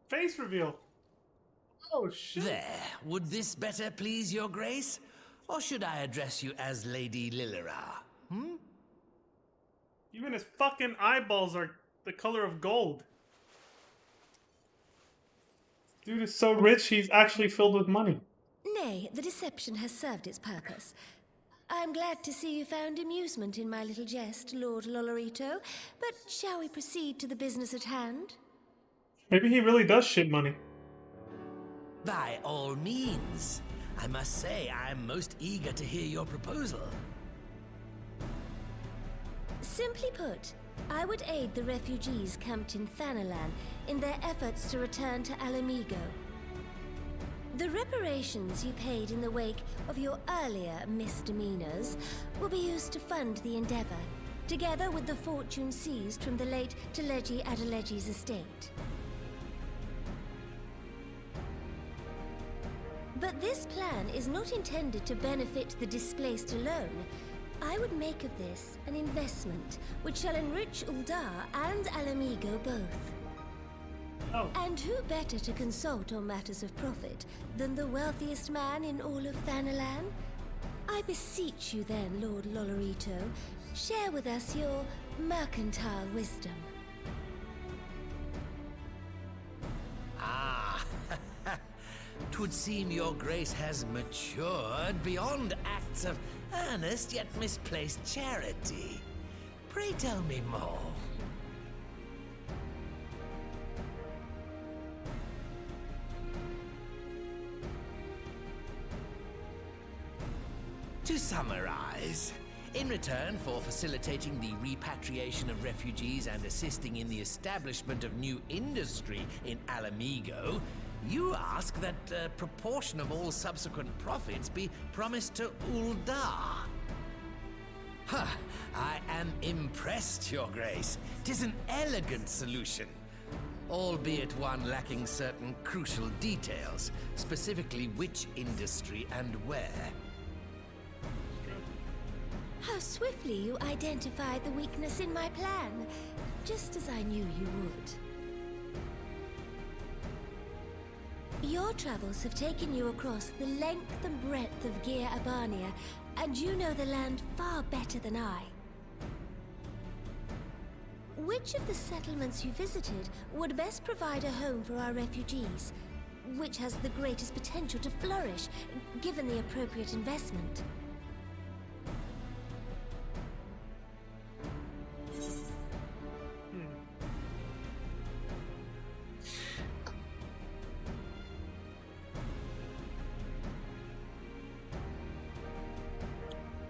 Face reveal. Oh, shit. There. Would this better please your grace? Or should I address you as Lady Lilira? Hmm? Even his fucking eyeballs are the color of gold. Dude is so rich, he's actually filled with money. Nay, the deception has served its purpose. I'm glad to see you found amusement in my little jest, Lord Lolorito, but shall we proceed to the business at hand? Maybe he really does shit money. By all means. I must say, I'm most eager to hear your proposal. Simply put, I would aid the refugees camped in Thanalan in their efforts to return to Alamigo. The reparations you paid in the wake of your earlier misdemeanors will be used to fund the endeavor, together with the fortune seized from the late Teleji Adeleji's estate. But this plan is not intended to benefit the displaced alone. I would make of this an investment which shall enrich Uldar and Alamigo both. Oh. And who better to consult on matters of profit than the wealthiest man in all of Thanalan? I beseech you then, Lord Lolorito, share with us your mercantile wisdom. Ah, 'twould seem your grace has matured beyond acts of earnest yet misplaced charity. Pray tell me more. To summarize, in return for facilitating the repatriation of refugees and assisting in the establishment of new industry in Alamigo, you ask that a proportion of all subsequent profits be promised to Uldar. Huh, I am impressed, Your Grace. 'Tis an elegant solution, albeit one lacking certain crucial details, specifically which industry and where. How swiftly you identified the weakness in my plan, just as I knew you would. Your travels have taken you across the length and breadth of Gir Abania, and you know the land far better than I. Which of the settlements you visited would best provide a home for our refugees? Which has the greatest potential to flourish, given the appropriate investment?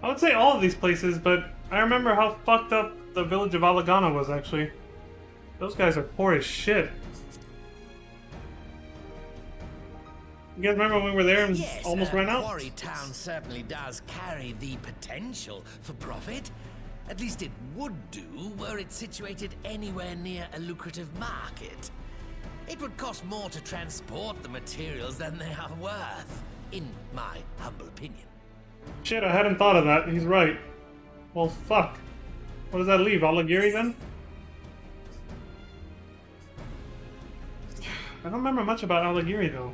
I would say all of these places, but I remember how fucked up the village of Alagana was, actually. Those guys are poor as shit. You guys remember when we were there and Yes, almost ran out? Quarry Town certainly does carry the potential for profit. At least it would do were it situated anywhere near a lucrative market. It would cost more to transport the materials than they are worth, in my humble opinion. Shit, I hadn't thought of that. He's right. Well, fuck. What does that leave? Alagiri then? I don't remember much about Alagiri though.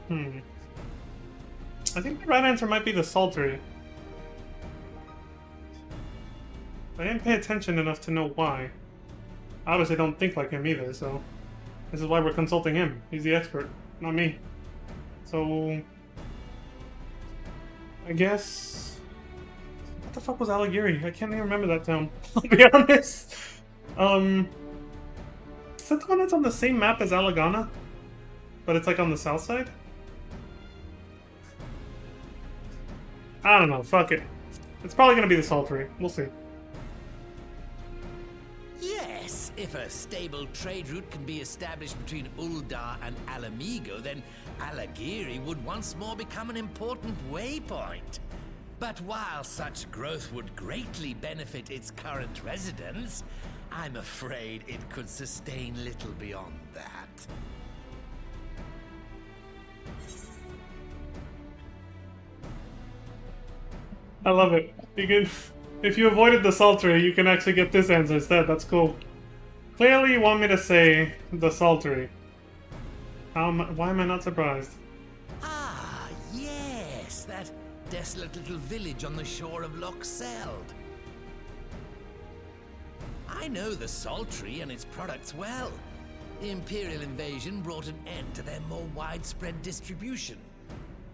I think the right answer might be the Saltery. I didn't pay attention enough to know why. I obviously don't think like him either, so... This is why we're consulting him. He's the expert, not me. So... I guess... What the fuck was Alagiri? I can't even remember that town. I'll be honest. Is that the one that's on the same map as Alagana? But it's like on the south side? I don't know, fuck it. It's probably gonna be the Saltery. We'll see. Yes, if a stable trade route can be established between Uldar and Alamigo, then Alagiri would once more become an important waypoint. But while such growth would greatly benefit its current residents, I'm afraid it could sustain little beyond that. I love it. You can, if you avoided the Saltery, you can actually get this answer instead. That's cool. Clearly you want me to say the Saltery. Why am I not surprised? Ah, yes, that desolate little village on the shore of Loch Seld. I know the Saltery and its products well. The Imperial invasion brought an end to their more widespread distribution,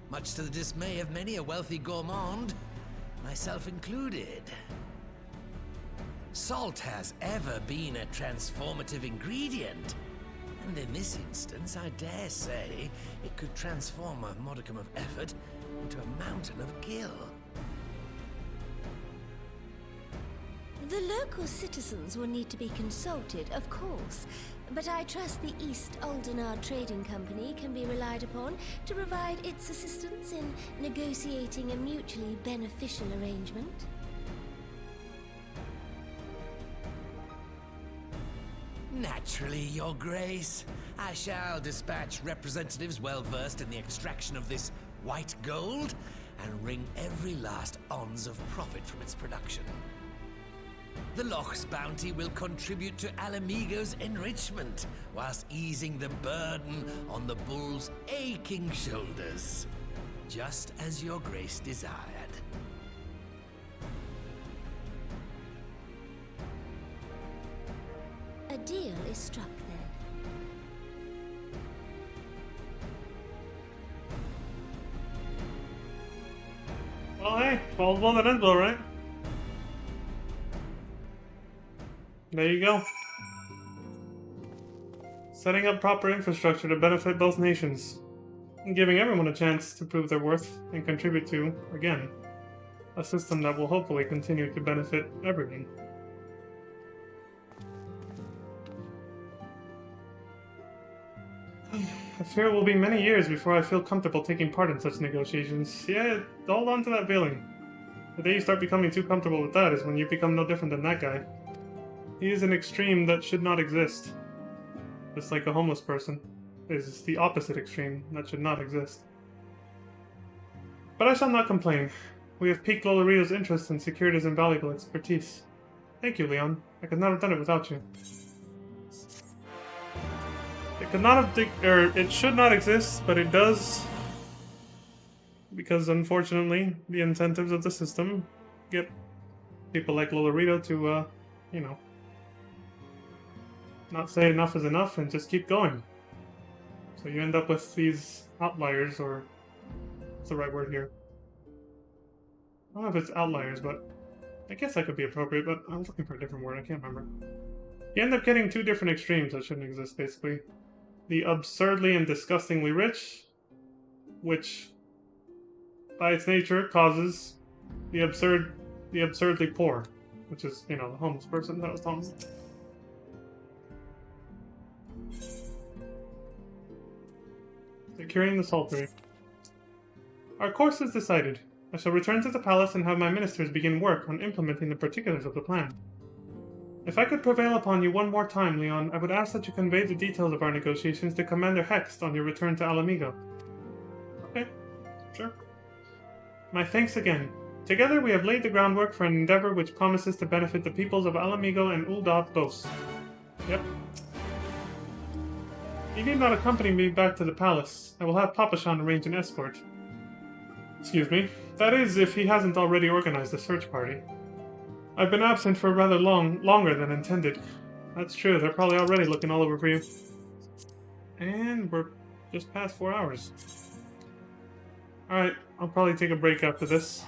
much to the dismay of many a wealthy gourmand, myself included. Salt has ever been a transformative ingredient, and in this instance, I dare say, it could transform a modicum of effort into a mountain of gil. The local citizens will need to be consulted, of course, but I trust the East Aldenar Trading Company can be relied upon to provide its assistance in negotiating a mutually beneficial arrangement. Naturally, Your Grace. I shall dispatch representatives well versed in the extraction of this white gold and wring every last ons of profit from its production. The Loch's bounty will contribute to Alamigo's enrichment, whilst easing the burden on the bull's aching shoulders, just as Your Grace desired. A deal is struck then. Well, hey, all's well that ends well, right? There you go. Setting up proper infrastructure to benefit both nations. And giving everyone a chance to prove their worth and contribute to, again, a system that will hopefully continue to benefit everyone. I fear it will be many years before I feel comfortable taking part in such negotiations. Yeah, hold on to that feeling. The day you start becoming too comfortable with that is when you become no different than that guy. He is an extreme that should not exist. Just like a homeless person is the opposite extreme that should not exist. But I shall not complain. We have piqued Lolorito's interest and secured his invaluable expertise. Thank you, Leon. I could not have done it without you. It could not have, it should not exist, but it does. Because unfortunately, the incentives of the system get people like Lolorito to, you know, not say enough is enough and just keep going. So you end up with these outliers, or what's the right word here? I don't know if it's outliers, but I guess that could be appropriate, but I was looking for a different word, I can't remember. You end up getting two different extremes that shouldn't exist, basically. The absurdly and disgustingly rich, which by its nature causes the absurdly poor, which is, you know, the homeless person that I was talking about. Securing the Saltery. Our course is decided. I shall return to the palace and have my ministers begin work on implementing the particulars of the plan. If I could prevail upon you one more time, Leon, I would ask that you convey the details of our negotiations to Commander Hext on your return to Alamigo. Okay, sure. My thanks again. Together we have laid the groundwork for an endeavor which promises to benefit the peoples of Alamigo and Ul'dah both. Yep. You need not accompany me back to the palace. I will have Papashan arrange an escort. Excuse me. That is, if he hasn't already organized a search party. I've been absent for rather longer than intended. That's true, they're probably already looking all over for you. And we're just past 4 hours. Alright, I'll probably take a break after this.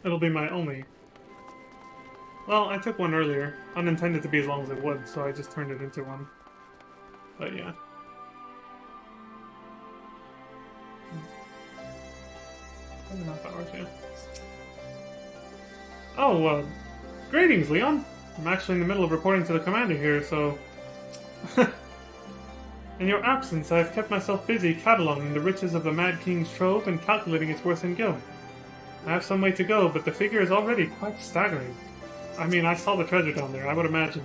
It'll be my only... Well, I took one earlier. Unintended to be as long as it would, so I just turned it into one. But yeah. 2.5 hours, yeah. Oh, greetings, Leon! I'm actually in the middle of reporting to the commander here, so... In your absence, I have kept myself busy cataloging the riches of the Mad King's trove and calculating its worth in gil. I have some way to go, but the figure is already quite staggering. I mean, I saw the treasure down there, I would imagine.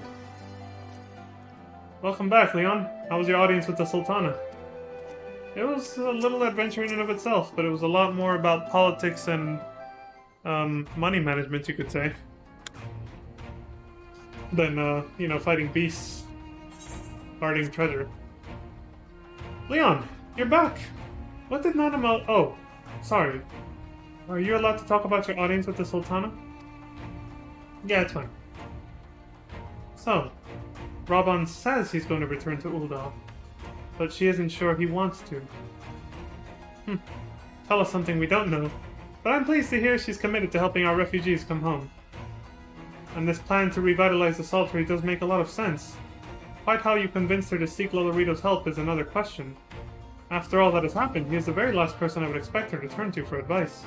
Welcome back, Leon. How was your audience with the Sultana? It was a little adventure in and of itself, but it was a lot more about politics and money management, you could say, than, you know, fighting beasts, guarding treasure. Leon, you're back! What did Nanamo... Oh, sorry. Are you allowed to talk about your audience with the Sultana? Yeah, it's fine. So, Raban says he's going to return to Ul'dah, but she isn't sure he wants to. Tell us something we don't know, but I'm pleased to hear she's committed to helping our refugees come home. And this plan to revitalize the Saltery does make a lot of sense. Quite how you convinced her to seek Lolorito's help is another question. After all that has happened, he is the very last person I would expect her to turn to for advice.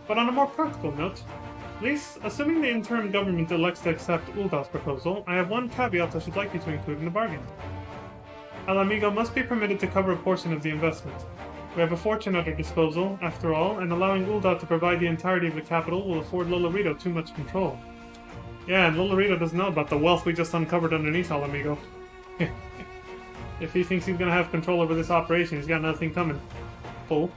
But on a more practical note, Lys, assuming the interim government elects to accept Ul'dah's proposal, I have one caveat I should like you to include in the bargain. Alamigo must be permitted to cover a portion of the investment. We have a fortune at our disposal, after all, and allowing Ul'dah to provide the entirety of the capital will afford Lolorito too much control. Yeah, and Lolorito doesn't know about the wealth we just uncovered underneath Alamigo. If he thinks he's gonna have control over this operation, he's got nothing coming. Fool.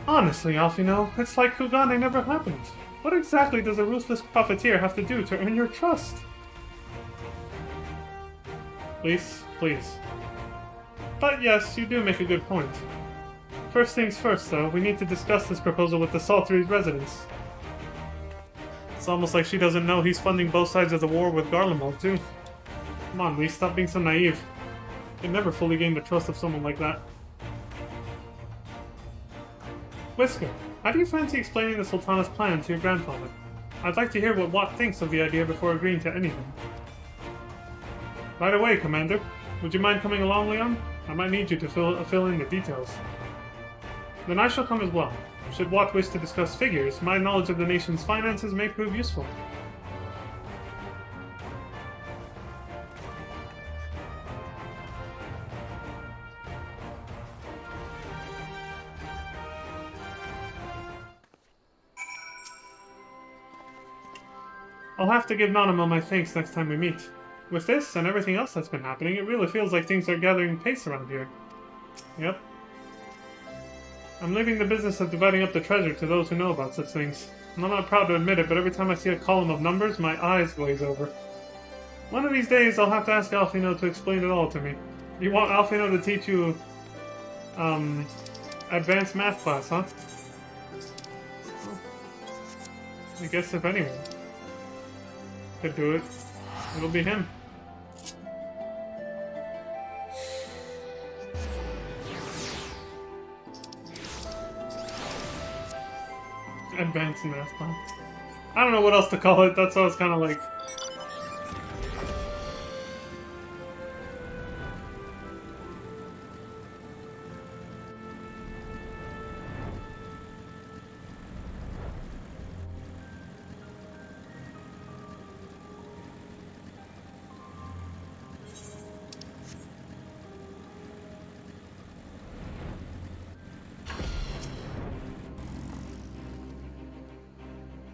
Honestly, Alfino, it's like Kugane never happened. What exactly does a ruthless profiteer have to do to earn your trust? Please, please. But yes, you do make a good point. First things first, though, we need to discuss this proposal with the Saltery's residents. It's almost like she doesn't know he's funding both sides of the war with Garlemald, too. Come on, Lee, stop being so naive. You'd never fully gain the trust of someone like that. Whisker, how do you fancy explaining the Sultana's plan to your grandfather? I'd like to hear what Watt thinks of the idea before agreeing to anything. Right away, Commander. Would you mind coming along, Leon? I might need you to fill in the details. Then I shall come as well. Should Watt wish to discuss figures, my knowledge of the nation's finances may prove useful. I'll have to give Nanamo my thanks next time we meet. With this and everything else that's been happening, it really feels like things are gathering pace around here. Yep. I'm leaving the business of dividing up the treasure to those who know about such things. And I'm not proud to admit it, but every time I see a column of numbers, my eyes glaze over. One of these days, I'll have to ask Alfino to explain it all to me. You want Alfino to teach you, advanced math class, huh? I guess if anyone could do it, it'll be him. Advanced math class. I don't know what else to call it, that's why it's kind of like...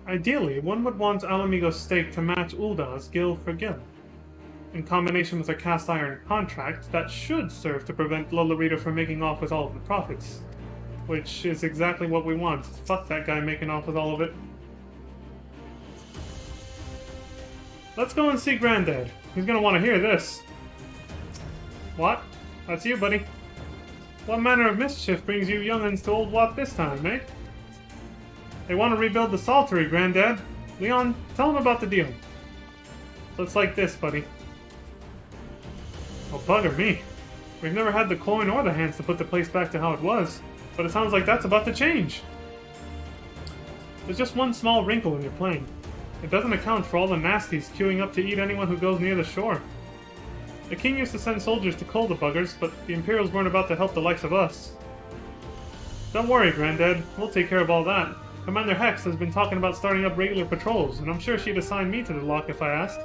Ideally, one would want Alamigo's stake to match Ulda's gil for gil. In combination with a cast iron contract, that should serve to prevent Lolorito from making off with all of the profits. Which is exactly what we want. Fuck that guy making off with all of it. Let's go and see Granddad. He's gonna want to hear this. What? That's you, buddy. What manner of mischief brings you young'uns to Old Wat this time, eh? They want to rebuild the Saltery, Granddad. Leon, tell him about the deal. So it's like this, buddy. Oh, bugger me. We've never had the coin or the hands to put the place back to how it was, but it sounds like that's about to change. There's just one small wrinkle in your plan. It doesn't account for all the nasties queuing up to eat anyone who goes near the shore. The king used to send soldiers to cull the buggers, but the Imperials weren't about to help the likes of us. Don't worry, Granddad. We'll take care of all that. Commander Hex has been talking about starting up regular patrols, and I'm sure she'd assign me to the lock if I asked.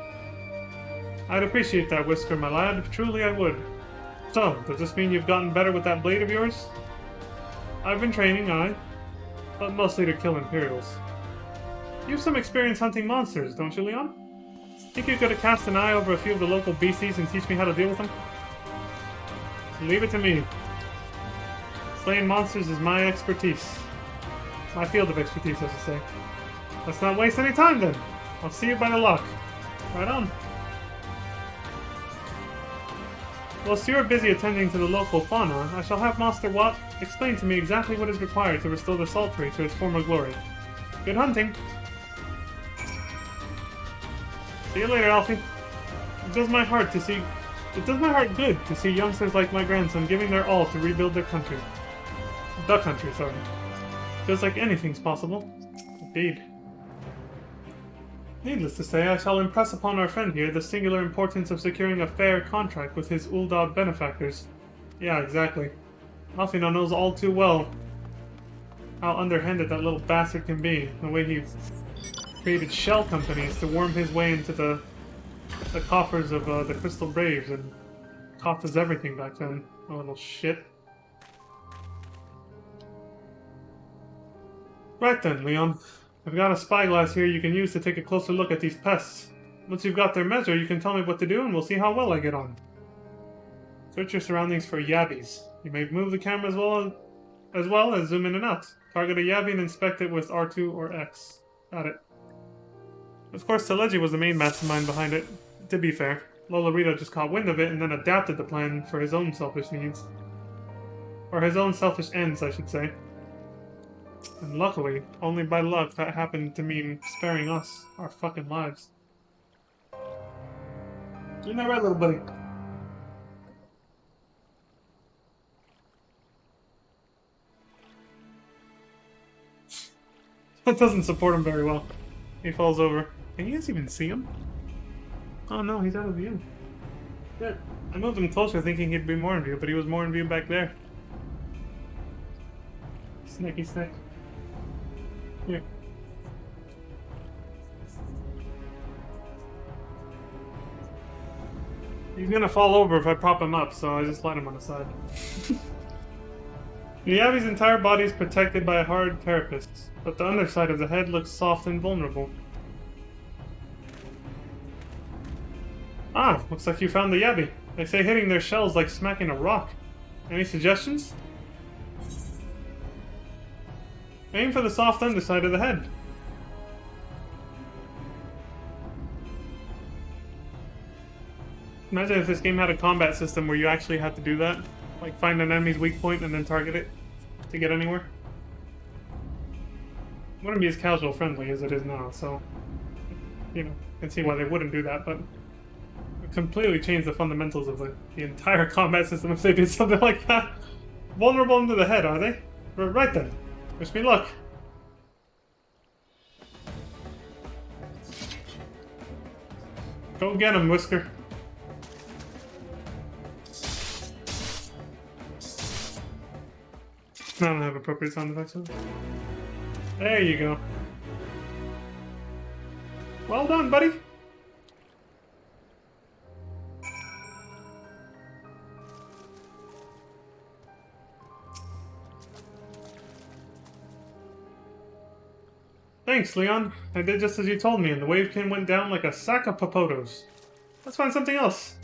I'd appreciate that, Whisker, my lad. Truly I would. So, does this mean you've gotten better with that blade of yours? I've been training, aye. But mostly to kill Imperials. You've some experience hunting monsters, don't you, Leon? Think you could have cast an eye over a few of the local beasties and teach me how to deal with them? Leave it to me. Slaying monsters is my expertise. My field of expertise, I should say. Let's not waste any time, then. I'll see you by the lock. Right on. Whilst you are busy attending to the local fauna, I shall have Master Watt explain to me exactly what is required to restore the Saltery to its former glory. Good hunting! See you later, Alfie. It does my heart good to see youngsters like my grandson giving their all to rebuild their country. The country, sorry. Feels like anything's possible. Indeed. Needless to say, I shall impress upon our friend here the singular importance of securing a fair contract with his Ul'dah benefactors. Yeah, exactly. Alfino knows all too well how underhanded that little bastard can be, the way he created shell companies to worm his way into the coffers of the Crystal Braves and cost us everything back then. A little shit. Right then, Leon. I've got a spyglass here you can use to take a closer look at these pests. Once you've got their measure, you can tell me what to do and we'll see how well I get on. Search your surroundings for yabbies. You may move the camera as well as zoom in and out. Target a yabby and inspect it with R2 or X. Got it. Of course, Teleji was the main mastermind behind it. To be fair, Lolorito just caught wind of it and then adapted the plan for his own selfish needs. Or his own selfish ends, I should say. And luckily, only by luck, that happened to mean sparing us our fucking lives. Isn't that right, little buddy? That doesn't support him very well. He falls over. Can you guys even see him? Oh no, he's out of view. Good. I moved him closer thinking he'd be more in view, but he was more in view back there. Snaky snack. Here. He's gonna fall over if I prop him up, so I just let him on the side. The Yabby's entire body is protected by a hard carapace, but the underside of the head looks soft and vulnerable. Ah, looks like you found the Yabby. They say hitting their shells like smacking a rock. Any suggestions? Aim for the soft underside of the head. Imagine if this game had a combat system where you actually had to do that. Like find an enemy's weak point and then target it to get anywhere. It wouldn't be as casual friendly as it is now, so you know, I can see why they wouldn't do that, but it completely changed the fundamentals of the entire combat system if they did something like that. Vulnerable into the head, are they? Right then. Wish me luck. Go get him, Whisker. I don't have appropriate sound effects. There you go. Well done, buddy. Thanks, Leon. I did just as you told me, and the wavekin went down like a sack of popotos. Let's find something else.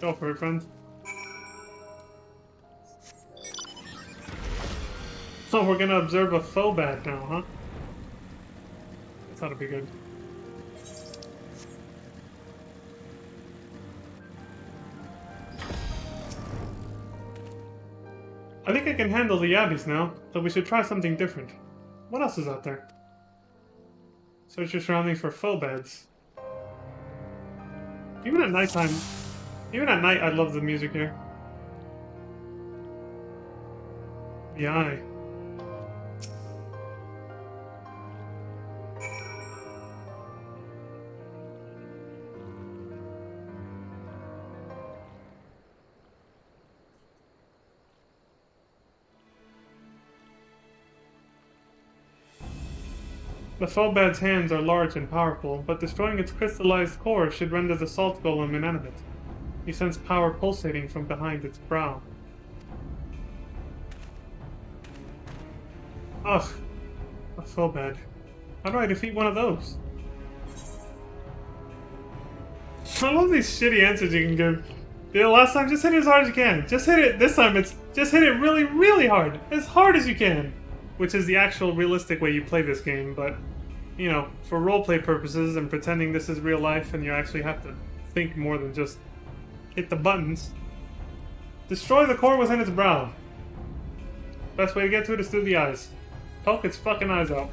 Go for it, friend. So we're gonna observe a faux bad now, huh? That ought to be good. I think I can handle the yabbies now, but we should try something different. What else is out there? Search your surroundings for faux beds. Even at nighttime, even at night, I love the music here. The eye. The Phobad's hands are large and powerful, but destroying its crystallized core should render the salt golem inanimate. You sense power pulsating from behind its brow. Ugh, a Phobad. How do I defeat one of those? I love these shitty answers you can give. The last time, just hit it as hard as you can. Just hit it. This time, it's just hit it really, really hard. As hard as you can. Which is the actual realistic way you play this game, but, you know, for roleplay purposes and pretending this is real life and you actually have to think more than just hit the buttons. Destroy the core within its brow. Best way to get to it is through the eyes. Poke its fucking eyes out.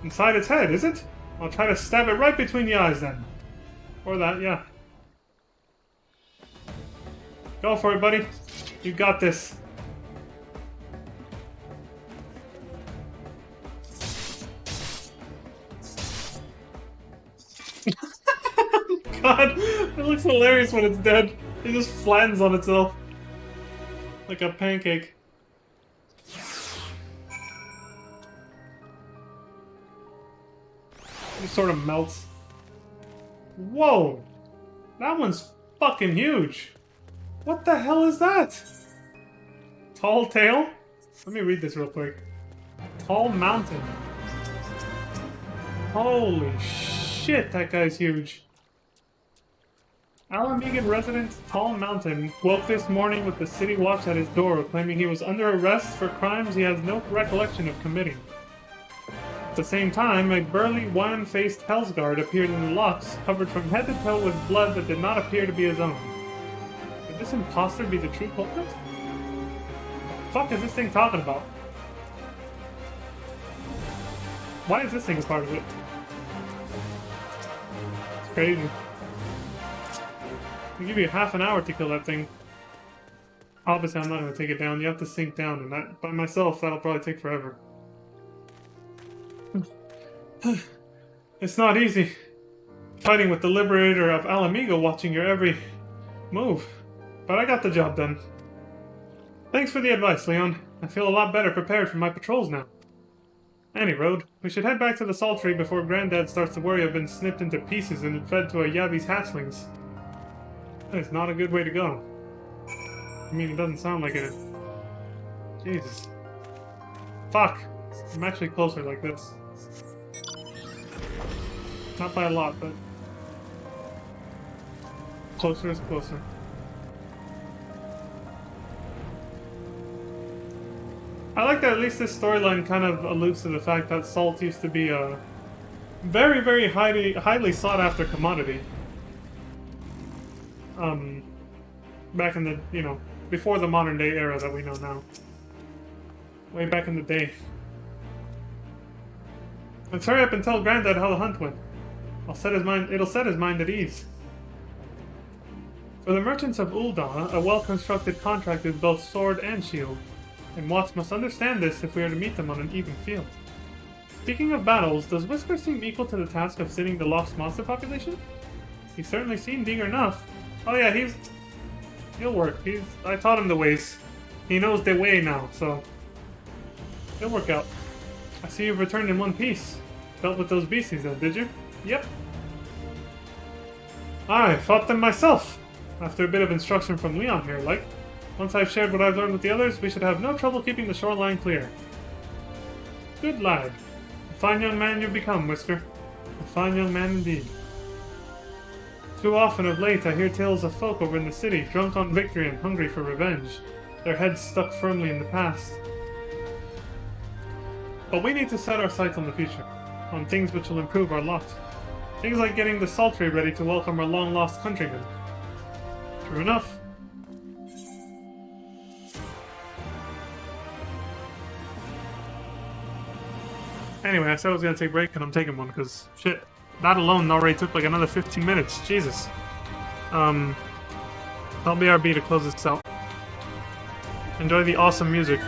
Inside its head, is it? I'll try to stab it right between the eyes then. Or that, yeah. Go for it, buddy. You got this. God, it looks hilarious when it's dead. It just flattens on itself. Like a pancake. It sort of melts. Whoa! That one's fucking huge! What the hell is that? Tall tale? Let me read this real quick. Tall mountain. Holy shit, that guy's huge. Alamegan resident Tall Mountain woke this morning with the city watch at his door, claiming he was under arrest for crimes he has no recollection of committing. At the same time, a burly, wan-faced Hellsguard appeared in the locks, covered from head to toe with blood that did not appear to be his own. Could this imposter be the true culprit? What the fuck is this thing talking about? Why is this thing a part of it? It's crazy. I'll give you half an hour to kill that thing. Obviously, I'm not going to take it down. You have to sink down, and that, by myself, that'll probably take forever. It's not easy. Fighting with the Liberator of Alamigo watching your every move. But I got the job done. Thanks for the advice, Leon. I feel a lot better prepared for my patrols now. Any road, we should head back to the Saltery before Granddad starts to worry I've been snipped into pieces and fed to a Yabby's hatchlings. That is not a good way to go. I mean, it doesn't sound like it. Jesus. Fuck. I'm actually closer like this. Not by a lot, but... closer is closer. I like that at least this storyline kind of alludes to the fact that salt used to be a very, very highly sought after commodity. Back in the, you know, before the modern day era that we know now. Way back in the day. Let's hurry up and tell Granddad how the hunt went. It'll set his mind at ease. For the merchants of Ul'dah, a well-constructed contract is both sword and shield, and Watts must understand this if we are to meet them on an even field. Speaking of battles, does Whisker seem equal to the task of sitting the lost monster population? He certainly seemed eager enough. Oh yeah, he'll work. I taught him the ways. He knows the way now, so it'll work out. I see you've returned in one piece. Dealt with those beasties then, did you? Yep. I fought them myself. After a bit of instruction from Leon here, like. Once I've shared what I've learned with the others, we should have no trouble keeping the shoreline clear. Good lad. A fine young man you've become, Whisker. A fine young man indeed. Too often of late I hear tales of folk over in the city, drunk on victory and hungry for revenge, their heads stuck firmly in the past. But we need to set our sights on the future, on things which will improve our lot. Things like getting the Sultry ready to welcome our long-lost countrymen. True enough. Anyway, I said I was gonna take a break, and I'm taking one, because, shit, that alone already took like another 15 minutes. Jesus. I'll BRB to close this out. Enjoy the awesome music.